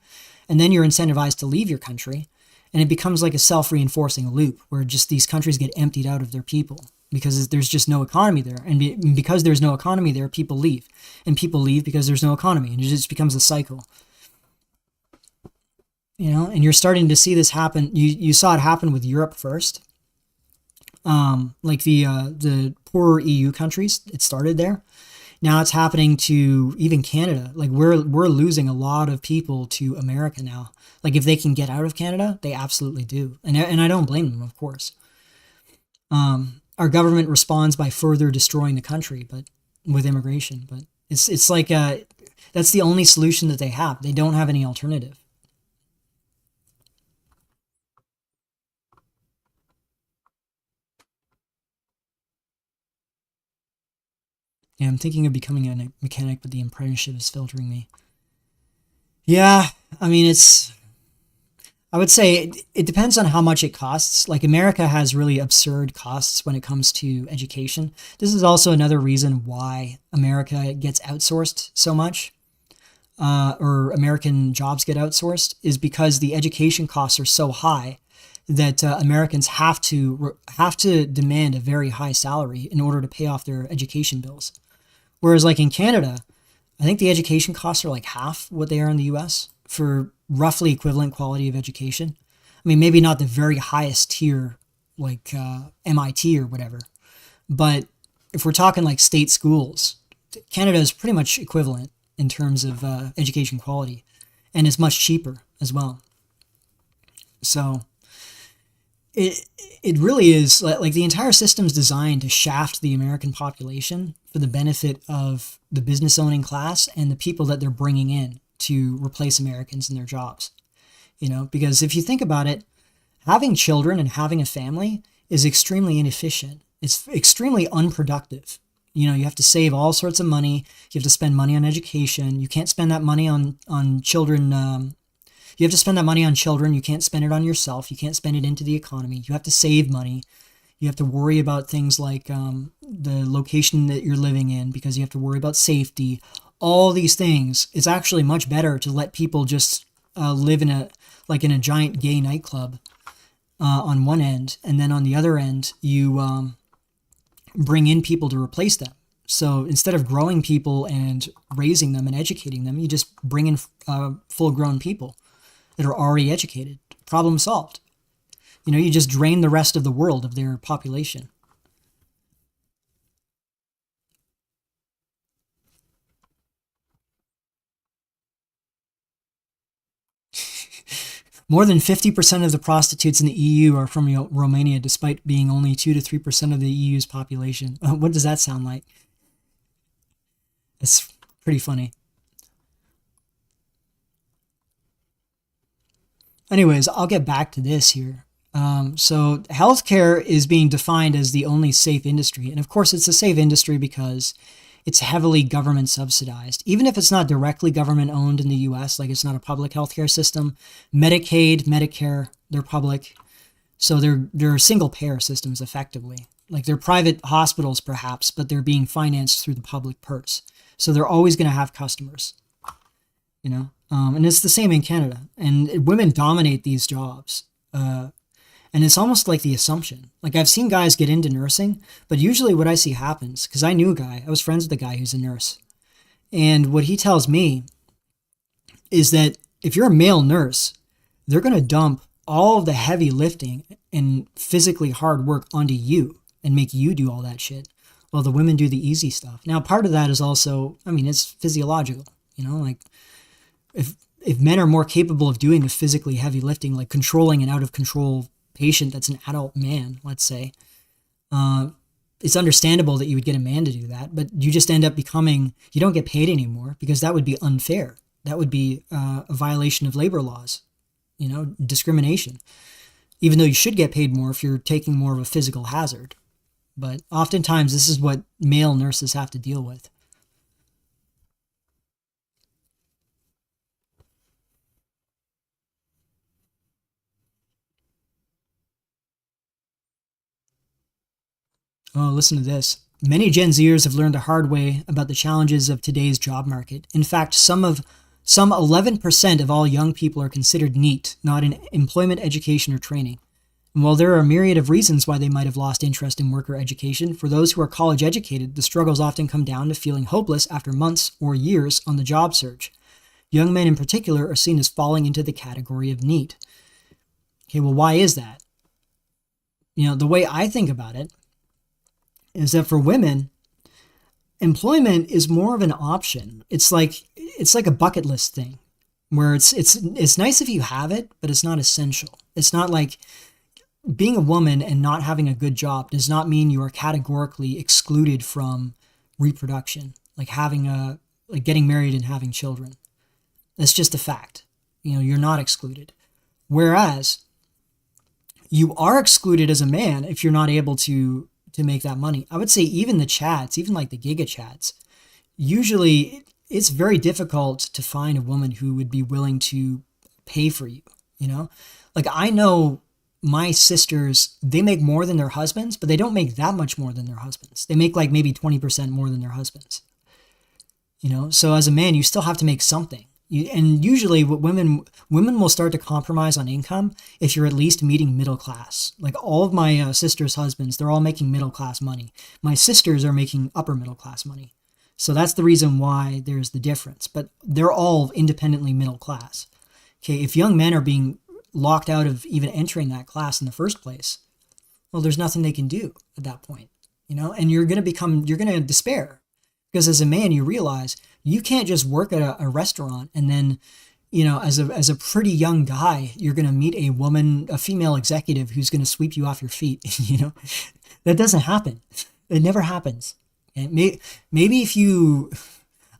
and then you're incentivized to leave your country, and it becomes like a self-reinforcing loop where just these countries get emptied out of their people because there's just no economy there. And because there's no economy there, people leave. And people leave because there's no economy, and it just becomes a cycle. You know, and you're starting to see this happen. You saw it happen with Europe first. Like the poorer EU countries, it started there. Now it's happening to even Canada. Like we're losing a lot of people to America now. Like if they can get out of Canada, they absolutely do. And I don't blame them, of course. Our government responds by further destroying the country, but with immigration. But it's like that's the only solution that they have. They don't have any alternative. Yeah, I'm thinking of becoming a mechanic, but the apprenticeship is filtering me. Yeah, I mean, I would say it depends on how much it costs. Like America has really absurd costs when it comes to education. This is also another reason why America gets outsourced so much, or American jobs get outsourced, is because the education costs are so high that Americans have to demand a very high salary in order to pay off their education bills. Whereas like in Canada, I think the education costs are like half what they are in the US for roughly equivalent quality of education. I mean, maybe not the very highest tier like MIT or whatever, but if we're talking like state schools, Canada is pretty much equivalent in terms of education quality, and it's much cheaper as well. So it really is like the entire system's designed to shaft the American population for the benefit of the business owning class and the people that they're bringing in to replace Americans in their jobs. Because if you think about it, having children and having a family is extremely inefficient. It's extremely unproductive. You have to save all sorts of money. You have to spend money on education. You can't spend that money on children. You have to spend that money on children. You can't spend it on yourself. You can't spend it into the economy. You have to save money. You have to worry about things like the location that you're living in, because you have to worry about safety. All these things. It's actually much better to let people just live in a giant gay nightclub on one end, and then on the other end you bring in people to replace them. So instead of growing people and raising them and educating them, you just bring in full-grown people that are already educated. Problem solved. You just drain the rest of the world of their population. More than 50% of the prostitutes in the EU are from Romania, despite being only 2 to 3% of the EU's population. What does that sound like? It's pretty funny. Anyways, I'll get back to this here. So healthcare is being defined as the only safe industry. And of course, it's a safe industry because it's heavily government subsidized. Even if it's not directly government owned in the US, like it's not a public healthcare system, Medicaid, Medicare, they're public. So they're single payer systems effectively. Like they're private hospitals perhaps, but they're being financed through the public purse. So they're always going to have customers, and it's the same in Canada. And women dominate these jobs. And it's almost like the assumption. Like I've seen guys get into nursing, but usually what I see happens, because I knew a guy, I was friends with a guy who's a nurse. And what he tells me is that if you're a male nurse, they're going to dump all of the heavy lifting and physically hard work onto you and make you do all that shit, while the women do the easy stuff. Now, part of that is also, it's physiological, like if men are more capable of doing the physically heavy lifting, like controlling an out of control patient that's an adult man, let's say, it's understandable that you would get a man to do that, but you just end up you don't get paid anymore, because that would be unfair. That would be a violation of labor laws, discrimination, even though you should get paid more if you're taking more of a physical hazard. But oftentimes this is what male nurses have to deal with. Oh, listen to this. Many Gen Zers have learned the hard way about the challenges of today's job market. In fact, some 11% of all young people are considered NEET, not in employment, education, or training. And while there are a myriad of reasons why they might have lost interest in work or education, for those who are college educated, the struggles often come down to feeling hopeless after months or years on the job search. Young men in particular are seen as falling into the category of NEET. Okay, well, why is that? The way I think about it is that for women, employment is more of an option. It's like a bucket list thing, where it's nice if you have it, but it's not essential. It's not like being a woman and not having a good job does not mean you are categorically excluded from reproduction, like getting married and having children. That's just a fact. You're not excluded. Whereas you are excluded as a man if you're not able to make that money. I would say even the chats, even like the giga chats, usually it's very difficult to find a woman who would be willing to pay for you, Like I know my sisters, they make more than their husbands, but they don't make that much more than their husbands. They make like maybe 20% more than their husbands. So as a man, you still have to make something. And usually what women will start to compromise on income if you're at least meeting middle class. Like all of my sisters' husbands, they're all making middle class money. My sisters are making upper middle class money. So that's the reason why there's the difference. But they're all independently middle class. Okay, if young men are being locked out of even entering that class in the first place, well, there's nothing they can do at that point, and you're going to despair. Because as a man, you realize you can't just work at a restaurant and then you know, as a pretty young guy, you're going to meet a female executive who's going to sweep you off your feet. You know, that doesn't happen. It never happens. And maybe if you,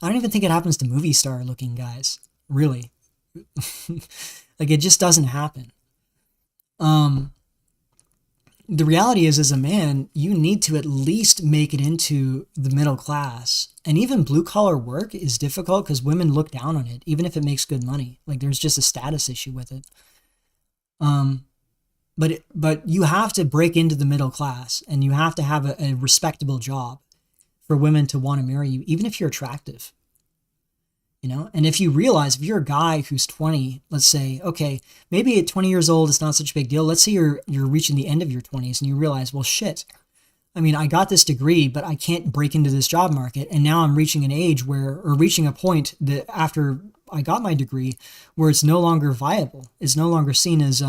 I don't even think it happens to movie star looking guys, really. Like, it just doesn't happen. The reality is, as a man, you need to at least make it into the middle class. And even blue collar work is difficult because women look down on it, even if it makes good money. Like, there's just a status issue with it. But you have to break into the middle class, and you have to have a respectable job for women to want to marry you, even if you're attractive. You know, and if you realize, if you're a guy who's 20, let's say, okay, maybe at 20 years old, it's not such a big deal. Let's say you're reaching the end of your 20s and you realize, well, shit, I mean, I got this degree, but I can't break into this job market. And now I'm reaching an age or reaching a point that after I got my degree where it's no longer viable. It's no longer seen as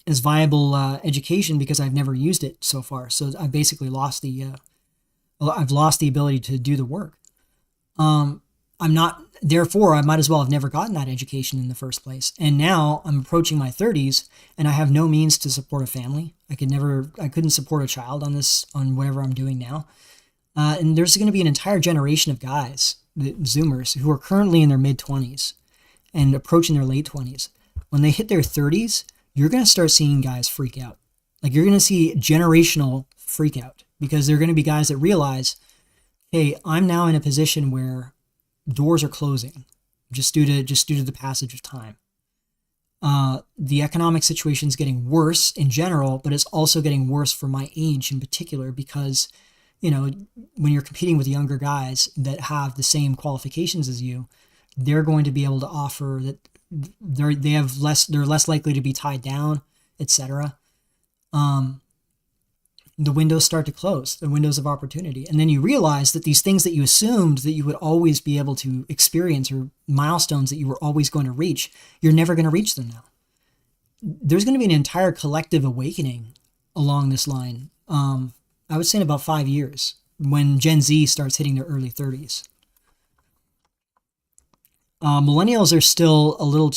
viable education because I've never used it so far. So I basically I've lost the ability to do the work. Therefore, I might as well have never gotten that education in the first place. And now I'm approaching my 30s and I have no means to support a family. I couldn't support a child on whatever I'm doing now. And there's going to be an entire generation of guys, the Zoomers, who are currently in their mid 20s and approaching their late 20s. When they hit their 30s, you're going to start seeing guys freak out. Like, you're going to see generational freak out because they're going to be guys that realize, hey, I'm now in a position where doors are closing just due to the passage of time. The economic situation is getting worse in general, but it's also getting worse for my age in particular because, you know, when you're competing with younger guys that have the same qualifications as you, they're going to be able to offer that they're less likely to be tied down, etc. The windows start to close, the windows of opportunity. And then you realize that these things that you assumed that you would always be able to experience or milestones that you were always going to reach, you're never going to reach them now. There's going to be an entire collective awakening along this line. I would say in about 5 years when Gen Z starts hitting their early 30s. Millennials are still a little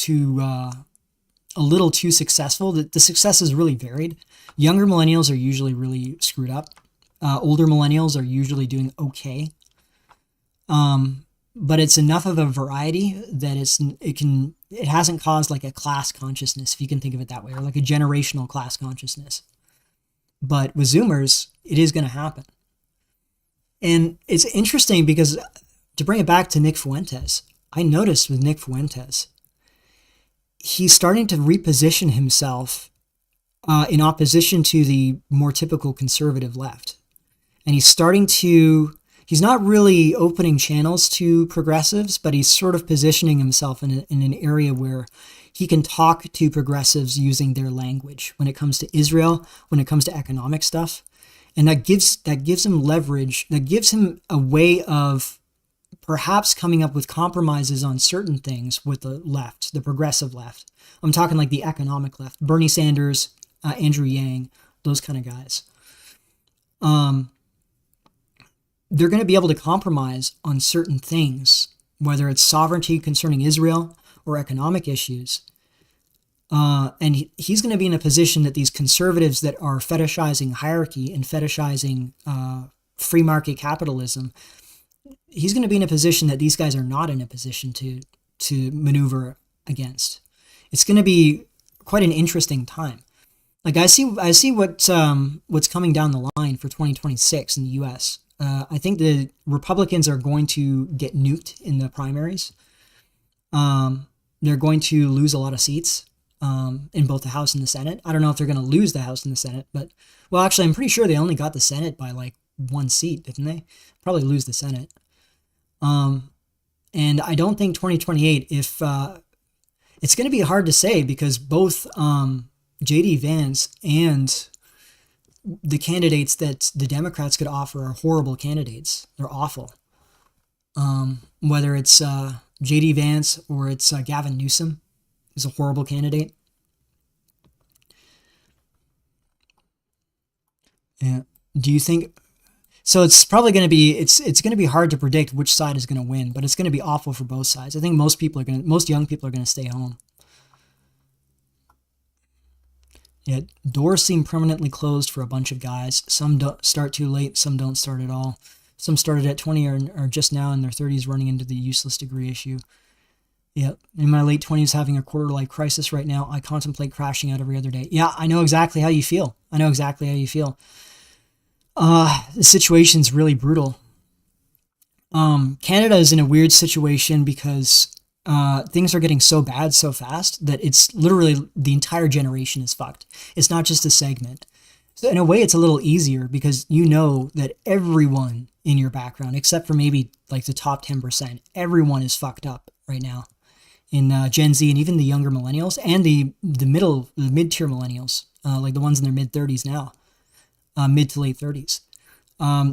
too successful. The success is really varied. Younger millennials are usually really screwed up. Older millennials are usually doing okay. But it's enough of a variety that it hasn't caused like a class consciousness, if you can think of it that way, or like a generational class consciousness. But with Zoomers, it is going to happen. And it's interesting because, to bring it back to Nick Fuentes, I noticed with Nick Fuentes, he's starting to reposition himself in opposition to the more typical conservative left. And he's not really opening channels to progressives, but he's sort of positioning himself in an area where he can talk to progressives using their language when it comes to Israel, when it comes to economic stuff. And that gives him leverage, that gives him a way of perhaps coming up with compromises on certain things with the left, the progressive left. I'm talking like the economic left, Bernie Sanders, Andrew Yang, those kind of guys. They're going to be able to compromise on certain things, whether it's sovereignty concerning Israel or economic issues. And he's going to be in a position that these conservatives that are fetishizing hierarchy and fetishizing free market capitalism, he's going to be in a position that these guys are not in a position to maneuver against. It's going to be quite an interesting time. Like, I see what's coming down the line for 2026 in the U.S. I think the Republicans are going to get nuked in the primaries. They're going to lose a lot of seats in both the House and the Senate. I don't know if they're going to lose the House and the Senate, but, well, actually, I'm pretty sure they only got the Senate by like one seat, didn't they? Probably lose the Senate. And I don't think 2028, if it's going to be hard to say because both J.D. Vance and the candidates that the Democrats could offer are horrible candidates. They're awful. Whether it's J.D. Vance or it's Gavin Newsom, who's a horrible candidate. Yeah. Do you think So it's probably going to be it's going to be hard to predict which side is going to win, but it's going to be awful for both sides. I think most young people are going to stay home. Yeah, doors seem permanently closed for a bunch of guys. Some don't start too late, some don't start at all. Some started at 20 or are just now in their 30s running into the useless degree issue. Yeah, in my late 20s having a quarter-life crisis right now. I contemplate crashing out every other day. Yeah, I know exactly how you feel. The situation's really brutal. Canada is in a weird situation because things are getting so bad so fast that it's literally the entire generation is fucked. It's not just a segment. So in a way, it's a little easier because you know that everyone in your background, except for maybe like the top 10%, everyone is fucked up right now in Gen Z and even the younger millennials and the mid-tier millennials, like the ones in their mid-30s now, mid to late 30s.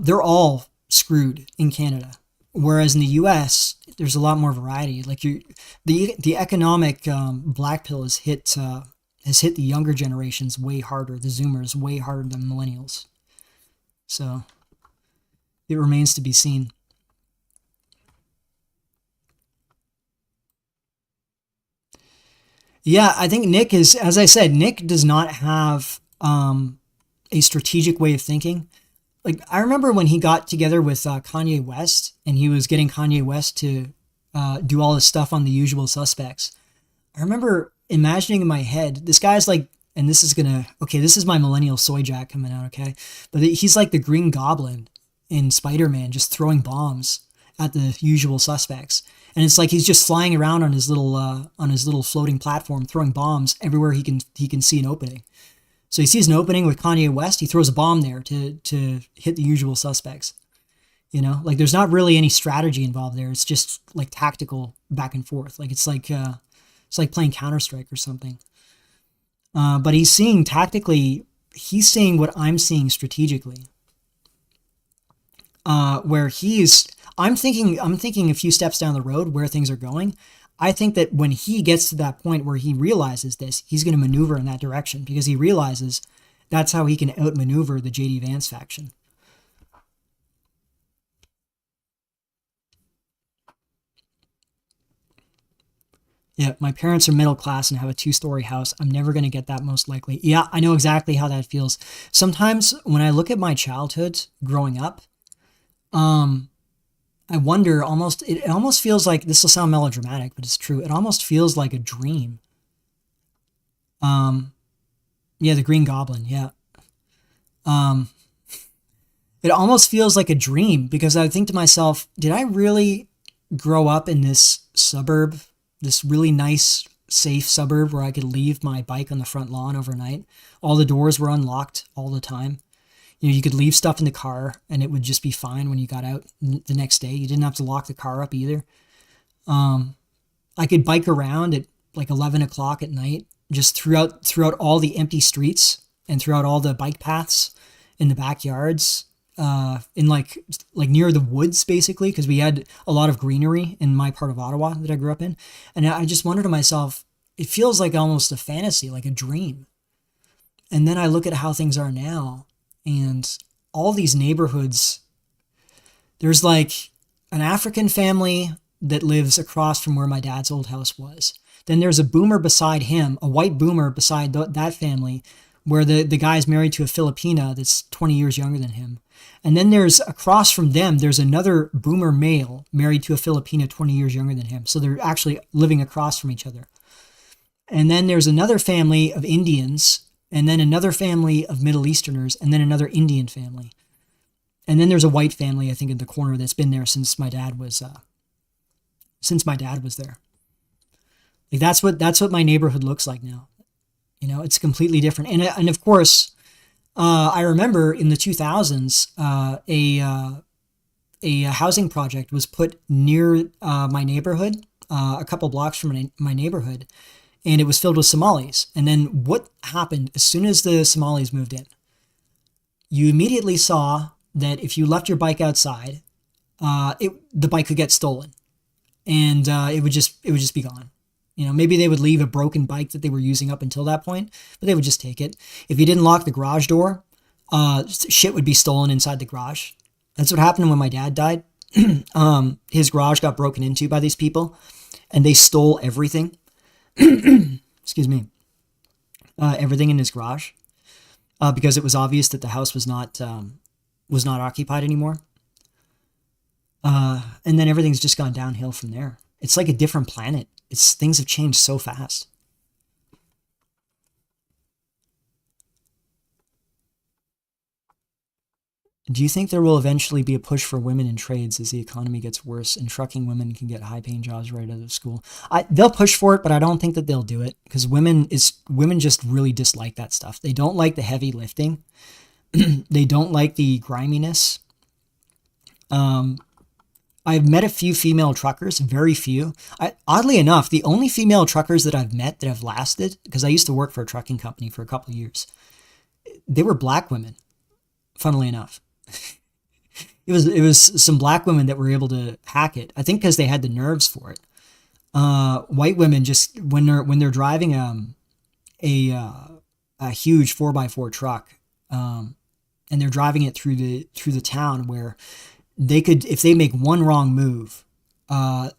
They're all screwed in Canada. Whereas in the U.S., there's a lot more variety. Like the economic black pill has hit the younger generations way harder, the Zoomers way harder than millennials. So it remains to be seen. Yeah, I think Nick is, as I said, Nick does not have a strategic way of thinking. Like, I remember when he got together with Kanye West and he was getting Kanye West to do all this stuff on The Usual Suspects. I remember imagining in my head, this guy's like, and this is my millennial soy jack coming out, okay? But he's like the Green Goblin in Spider-Man, just throwing bombs at the Usual Suspects. And it's like he's just flying around on his little floating platform, throwing bombs everywhere he can see an opening. So he sees an opening with Kanye West, he throws a bomb there to hit the Usual Suspects. You know, like there's not really any strategy involved there. It's just like tactical back and forth. Like it's like playing Counter-Strike or something. But he's seeing tactically, he's seeing what I'm seeing strategically. Where I'm thinking a few steps down the road where things are going. I think that when he gets to that point where he realizes this, he's going to maneuver in that direction because he realizes that's how he can outmaneuver the JD Vance faction. Yeah, my parents are middle class and have a 2-story house. I'm never going to get that most likely. Yeah, I know exactly how that feels. Sometimes when I look at my childhood growing up, I wonder it almost feels like, this will sound melodramatic, but it's true. It almost feels like a dream. Yeah, the Green Goblin. Yeah. It almost feels like a dream because I think to myself, did I really grow up in this suburb, this really nice, safe suburb where I could leave my bike on the front lawn overnight? All the doors were unlocked all the time. You know, you could leave stuff in the car and it would just be fine when you got out the next day. You didn't have to lock the car up either. I could bike around at like 11 o'clock at night, just throughout all the empty streets and throughout all the bike paths in the backyards, in like near the woods, basically, because we had a lot of greenery in my part of Ottawa that I grew up in. And I just wondered to myself, it feels like almost a fantasy, like a dream. And then I look at how things are now. And all these neighborhoods, there's like an African family that lives across from where my dad's old house was. Then there's a boomer beside him, a white boomer beside that family, where the guy's married to a Filipina that's 20 years younger than him. And then there's across from them, there's another boomer male married to a Filipina 20 years younger than him. So they're actually living across from each other. And then there's another family of Indians, and then another family of Middle Easterners, and then another Indian family. And then there's a white family, I think, in the corner that's been there since my dad was there. Like that's what my neighborhood looks like now. You know, it's completely different. And of course, I remember in the 2000s, a housing project was put near my neighborhood, a couple blocks from my neighborhood. And it was filled with Somalis. And then what happened as soon as the Somalis moved in? You immediately saw that if you left your bike outside, the bike could get stolen, and it would just be gone. You know, maybe they would leave a broken bike that they were using up until that point, but they would just take it. If you didn't lock the garage door, shit would be stolen inside the garage. That's what happened when my dad died. His garage got broken into by these people, and they stole everything. Excuse me. Everything in his garage, because it was obvious that the house was not occupied anymore. And then everything's just gone downhill from there. It's like a different planet. Things have changed so fast. Do you think there will eventually be a push for women in trades as the economy gets worse and trucking women can get high-paying jobs right out of school? They'll push for it, but I don't think that they'll do it because women just really dislike that stuff. They don't like the heavy lifting. They don't like the griminess. I've met a few female truckers, very few. Oddly enough, the only female truckers that I've met that have lasted, because I used to work for a trucking company for a couple of years, they were black women, funnily enough. It was some black women that were able to hack it. I think because they had the nerves for it. White women just when they're driving a huge 4x4 truck, and they're driving it through the town where they could, if they make one wrong move,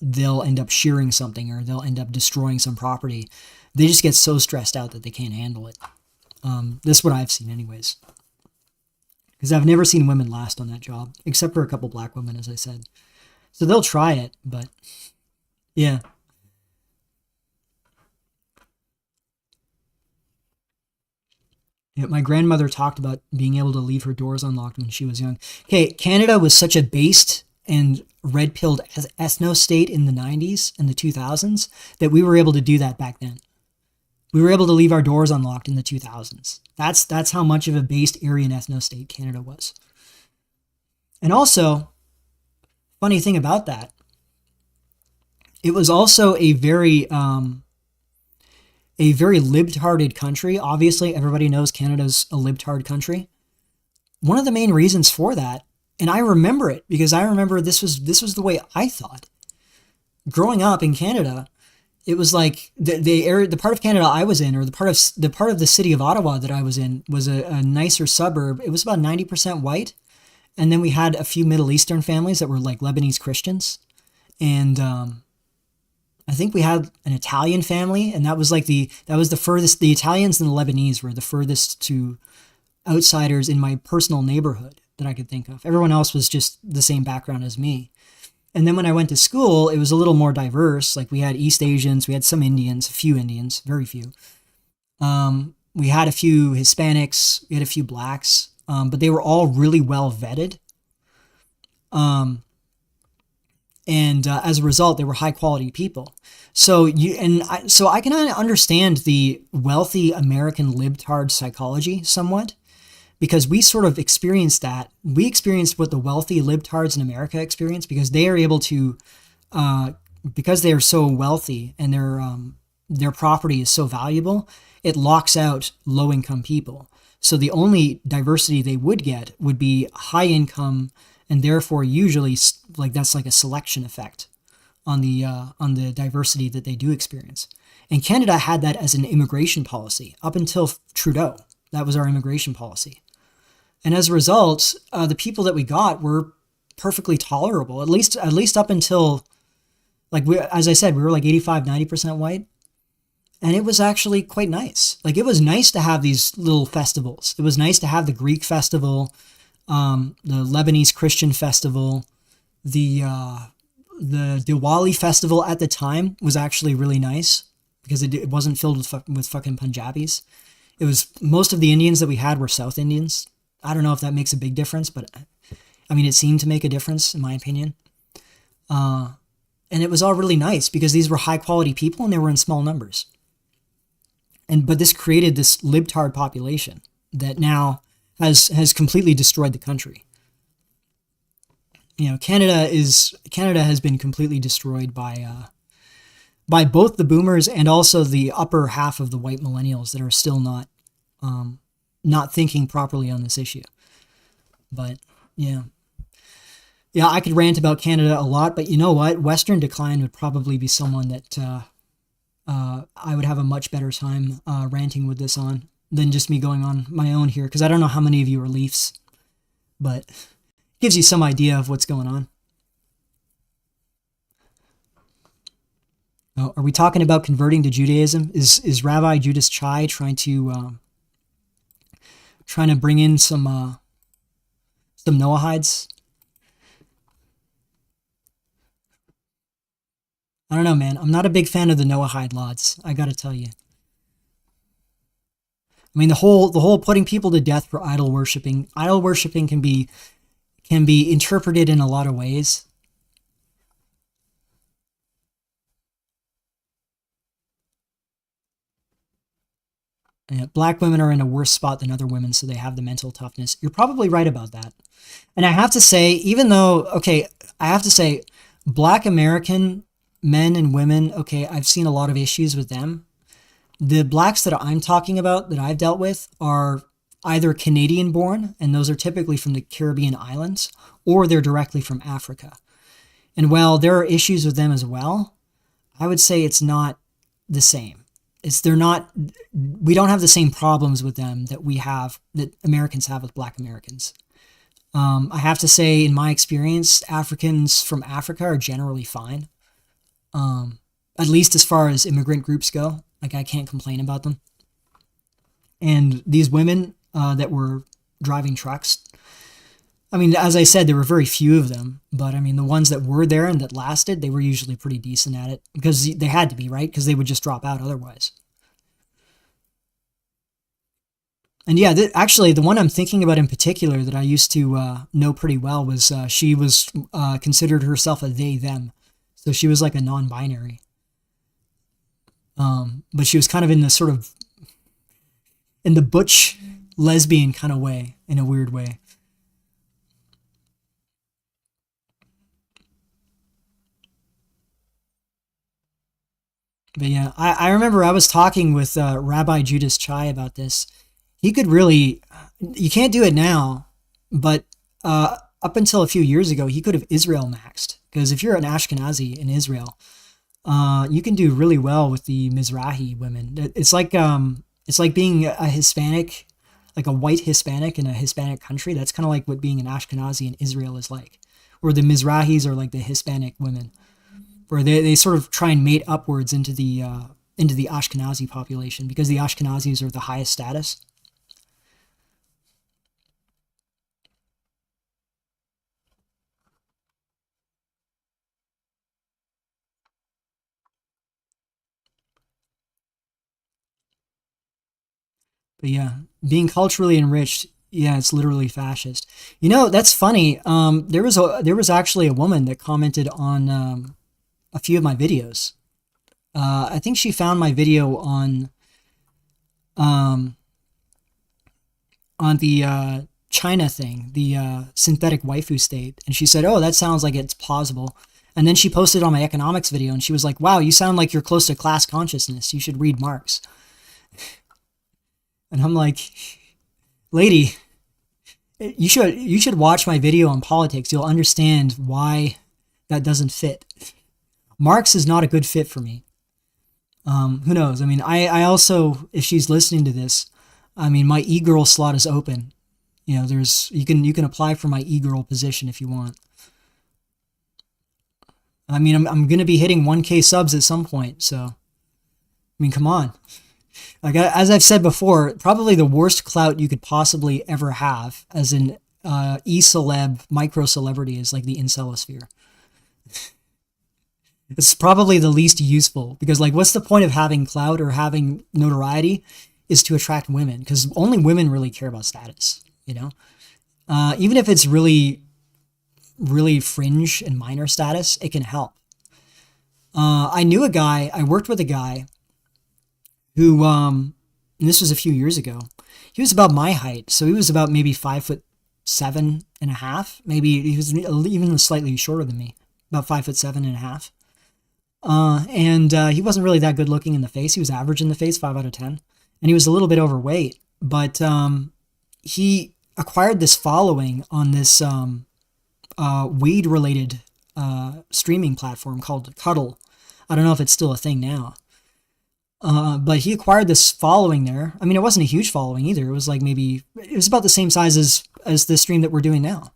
they'll end up shearing something or they'll end up destroying some property. They just get so stressed out that they can't handle it. This is what I've seen, anyways. Because I've never seen women last on that job, except for a couple black women, as I said. So they'll try it, but yeah. Yeah, my grandmother talked about being able to leave her doors unlocked when she was young. Okay, Canada was such a based and red-pilled ethno-state in the 90s and the 2000s that we were able to do that back then. We were able to leave our doors unlocked in the 2000s. That's how much of a based Aryan ethno-state Canada was. And also, funny thing about that, it was also a very libtarded country. Obviously, everybody knows Canada's a libtard country. One of the main reasons for that, and I remember it because I remember this was the way I thought. Growing up in Canada, it was like the area, the part of Canada I was in, or the part of the city of Ottawa that I was in, was a nicer suburb. It was about 90% white, and then we had a few Middle Eastern families that were like Lebanese Christians, and I think we had an Italian family, and that was the furthest. The Italians and the Lebanese were the furthest to outsiders in my personal neighborhood that I could think of. Everyone else was just the same background as me. And then when I went to school, it was a little more diverse. Like we had East Asians, we had some Indians, a few Indians, very few. We had a few Hispanics, we had a few blacks, but they were all really well vetted. And as a result, they were high quality people. So I can understand the wealthy American libtard psychology somewhat, because we sort of experienced that. We experienced what the wealthy libtards in America experience, because they are able to, because they are so wealthy and their property is so valuable, it locks out low income people. So the only diversity they would get would be high income, and therefore usually like that's like a selection effect on the diversity that they do experience. And Canada had that as an immigration policy up until Trudeau. That was our immigration policy. And as a result, the people that we got were perfectly tolerable, at least up until, like, as I said, we were like 85, 90% white. And it was actually quite nice. Like, it was nice to have these little festivals. It was nice to have the Greek festival, the Lebanese Christian festival, the Diwali festival at the time was actually really nice because it wasn't filled with fucking Punjabis. It was, most of the Indians that we had were South Indians. I don't know if that makes a big difference, but I mean, it seemed to make a difference in my opinion. And it was all really nice because these were high quality people and they were in small numbers. But this created this libtard population that now has completely destroyed the country. You know, Canada has been completely destroyed by both the boomers and also the upper half of the white millennials that are still not thinking properly on this issue. But yeah, I could rant about Canada a lot, but you know what? Western Decline would probably be someone that I would have a much better time ranting with this on than just me going on my own here, because I don't know how many of you are Leafs, but gives you some idea of what's going on. Oh, are we talking about converting to Judaism? Is Rabbi Judas Chai trying to bring in some Noahides? I don't know, man. I'm not a big fan of the Noahide laws. I gotta tell you. I mean, the whole putting people to death for idol worshiping. Idol worshiping can be interpreted in a lot of ways. Yeah, black women are in a worse spot than other women, so they have the mental toughness. You're probably right about that. And I have to say, even though, okay, I have to say, black American men and women, okay, I've seen a lot of issues with them. The blacks that I'm talking about, that I've dealt with, are either Canadian born, and those are typically from the Caribbean islands, or they're directly from Africa. And while there are issues with them as well, I would say it's not the same. We don't have the same problems with them that Americans have with black Americans. I have to say, in my experience, Africans from Africa are generally fine. At least as far as immigrant groups go. Like, I can't complain about them. And these women that were driving trucks, I mean, as I said, there were very few of them. But, I mean, the ones that were there and that lasted, they were usually pretty decent at it. Because they had to be, right? Because they would just drop out otherwise. And yeah, actually, the one I'm thinking about in particular that I used to know pretty well was she was considered herself a they, them. So she was like a non-binary. But she was kind of in the butch lesbian kind of way, in a weird way. But yeah, I remember I was talking with Rabbi Judas Chai about this. He could really, you can't do it now, but up until a few years ago, he could have Israel maxed. Because if you're an Ashkenazi in Israel, you can do really well with the Mizrahi women. It's like being a Hispanic, like a white Hispanic in a Hispanic country. That's kind of like what being an Ashkenazi in Israel is like. Where the Mizrahis are like the Hispanic women. Where they sort of try and mate upwards into the Ashkenazi population because the Ashkenazis are the highest status. But yeah, being culturally enriched, yeah, it's literally fascist. You know, that's funny. There was actually a woman that commented on a few of my videos. I think she found my video on the China thing, the synthetic waifu state, and she said, "Oh, that sounds like it's plausible." And then she posted on my economics video, and she was like, "Wow, you sound like you're close to class consciousness. You should read Marx." And I'm like, "Lady, you should watch my video on politics. You'll understand why that doesn't fit. Marx is not a good fit for me." Who knows? I mean, I also, if she's listening to this, I mean, my e-girl slot is open. You know, you can apply for my e-girl position if you want. I mean, I'm gonna be hitting 1K subs at some point, so I mean, come on. Like, as I've said before, probably the worst clout you could possibly ever have as an e-celeb, micro-celebrity is like the incelosphere. It's probably the least useful because, like, what's the point of having clout or having notoriety is to attract women because only women really care about status, you know? Even if it's really, really fringe and minor status, it can help. I worked with a guy who, and this was a few years ago, he was about my height. So he was about maybe 5'7.5". Maybe he was even slightly shorter than me, about 5'7.5". And he wasn't really that good looking in the face. He was average in the face, 5 out of 10. And he was a little bit overweight, but he acquired this following on this weed related streaming platform called Cuddle. I don't know if it's still a thing now. But he acquired this following there. I mean, it wasn't a huge following either. It was like it was about the same size as the stream that we're doing now.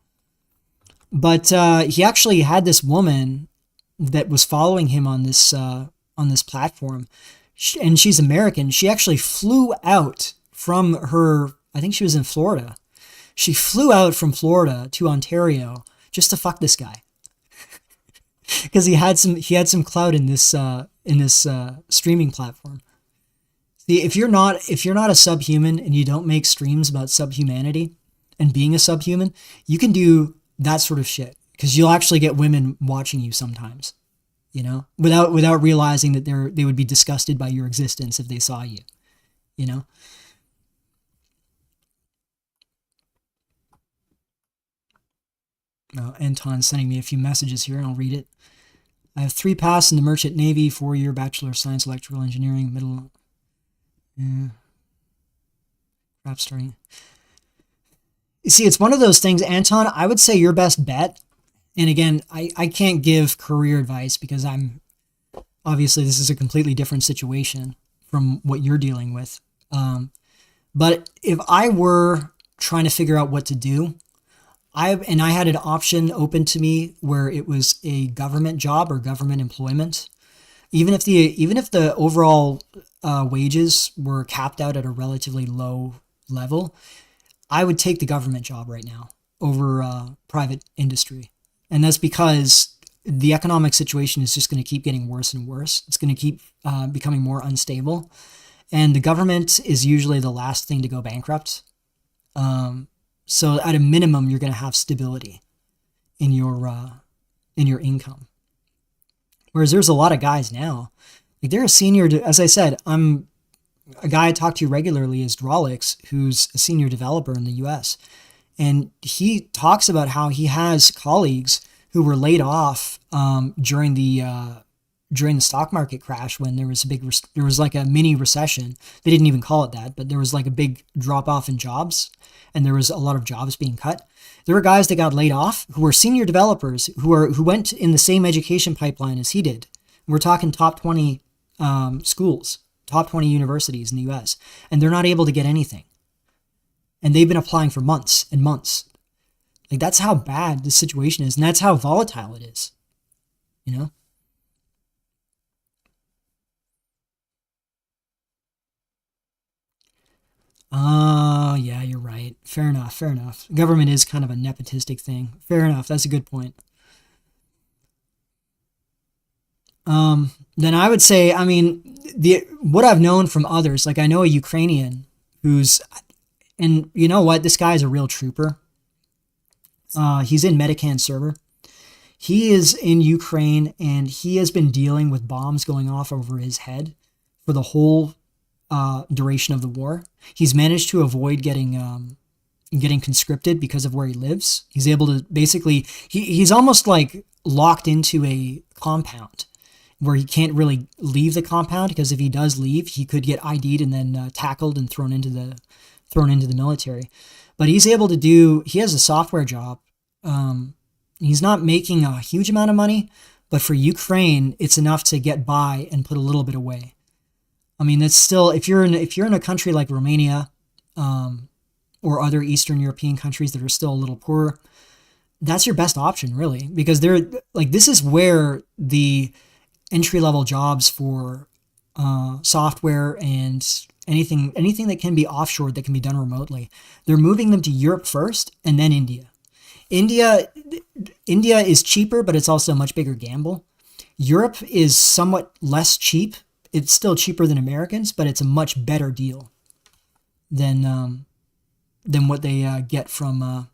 But he actually had this woman that was following him on this platform, and she's American. She actually flew out from her. I think she was in Florida. She flew out from Florida to Ontario just to fuck this guy, because he had some clout in this streaming platform. See, if you're not a subhuman and you don't make streams about subhumanity and being a subhuman, you can do that sort of shit, because you'll actually get women watching you sometimes, you know, without realizing that they would be disgusted by your existence if they saw you, you know. Oh, Anton's sending me a few messages here, and I'll read it. I have 3 pass in the Merchant Navy, 4-year Bachelor of Science Electrical Engineering, middle. Yeah. Crap starting. You see, it's one of those things, Anton, I would say your best bet, and again, I can't give career advice because obviously this is a completely different situation from what you're dealing with. But if I were trying to figure out what to do, I had an option open to me where it was a government job or government employment, even if the overall wages were capped out at a relatively low level, I would take the government job right now over private industry. And that's because the economic situation is just going to keep getting worse and worse. It's going to keep becoming more unstable. And the government is usually the last thing to go bankrupt. So at a minimum, you're going to have stability in your income. Whereas there's a lot of guys now, like they're a senior, as I said, a guy I talk to regularly is Drawlix, who's a senior developer in the US. And he talks about how he has colleagues who were laid off during the stock market crash, when there was like a mini recession. They didn't even call it that, but there was like a big drop off in jobs, and there was a lot of jobs being cut. There were guys that got laid off who were senior developers who went in the same education pipeline as he did. We're talking top 20 schools, top 20 universities in the US, and they're not able to get anything. And they've been applying for months and months. Like, that's how bad the situation is, and that's how volatile it is, you know? Yeah, you're right. Fair enough. Government is kind of a nepotistic thing. Fair enough. That's a good point. Then I would say, I mean, what I've known from others, like I know a Ukrainian and you know what? This guy is a real trooper. He's in Medican server. He is in Ukraine, and he has been dealing with bombs going off over his head for the whole duration of the war. He's managed to avoid getting conscripted because of where he lives. He's able to basically, he's almost like locked into a compound where he can't really leave the compound, because if he does leave, he could get ID'd and then tackled and thrown into the military. But he's able to he has a software job. He's not making a huge amount of money, but for Ukraine, it's enough to get by and put a little bit away. I mean, it's still, if you're in a country like Romania, or other Eastern European countries that are still a little poorer, that's your best option, really, because this is where the entry-level jobs for software and anything that can be offshored, that can be done remotely, they're moving them to Europe first, and then India. India is cheaper, but it's also a much bigger gamble. Europe is somewhat less cheap. It's still cheaper than Americans, but it's a much better deal than what they get from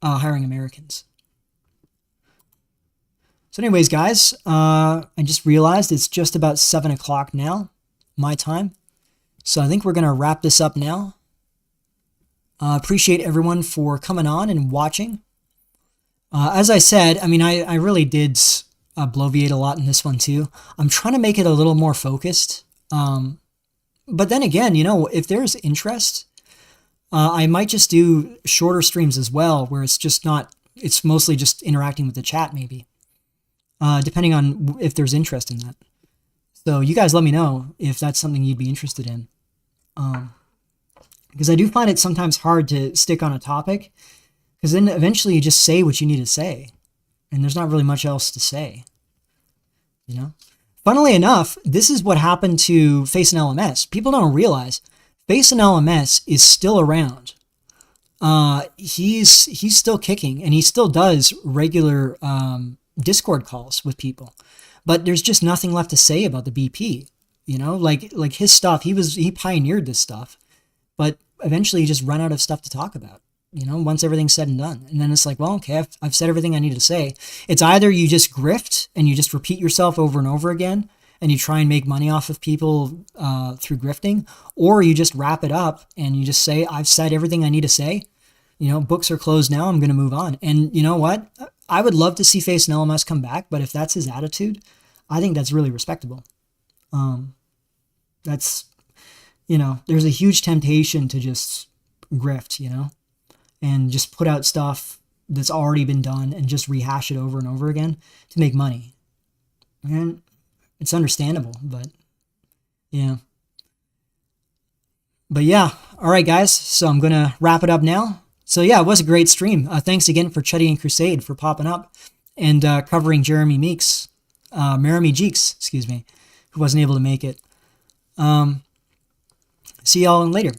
hiring Americans. So anyways, guys, I just realized it's just about 7 o'clock now, my time. So I think we're going to wrap this up now. Appreciate everyone for coming on and watching. As I said, I mean, I really did bloviate a lot in this one too. I'm trying to make it a little more focused. But then again, you know, if there's interest, I might just do shorter streams as well, where it's mostly just interacting with the chat, maybe. Depending on if there's interest in that. So you guys let me know if that's something you'd be interested in. Because I do find it sometimes hard to stick on a topic, Because then eventually you just say what you need to say. And there's not really much else to say. You know? Funnily enough, this is what happened to Face and LMS. People don't realize Face and LMS is still around. He's still kicking, and he still does regular Discord calls with people. But there's just nothing left to say about the BP. You know, like his stuff, he pioneered this stuff, but eventually he just run out of stuff to talk about. You know, once everything's said and done. And then it's like, well, okay, I've said everything I need to say. It's either you just grift and you just repeat yourself over and over again and you try and make money off of people through grifting, or you just wrap it up and you just say, I've said everything I need to say. You know, books are closed now. I'm going to move on. And you know what? I would love to see Face and LMS come back, but if that's his attitude, I think that's really respectable. That's, you know, there's a huge temptation to just grift, you know, and just put out stuff that's already been done and just rehash it over and over again to make money. And it's understandable, but yeah. But yeah, all right, guys. So I'm going to wrap it up now. So yeah, it was a great stream. Thanks again for Chuddy and Crusade for popping up and covering Jeremy Jeeks, excuse me, who wasn't able to make it. See y'all later.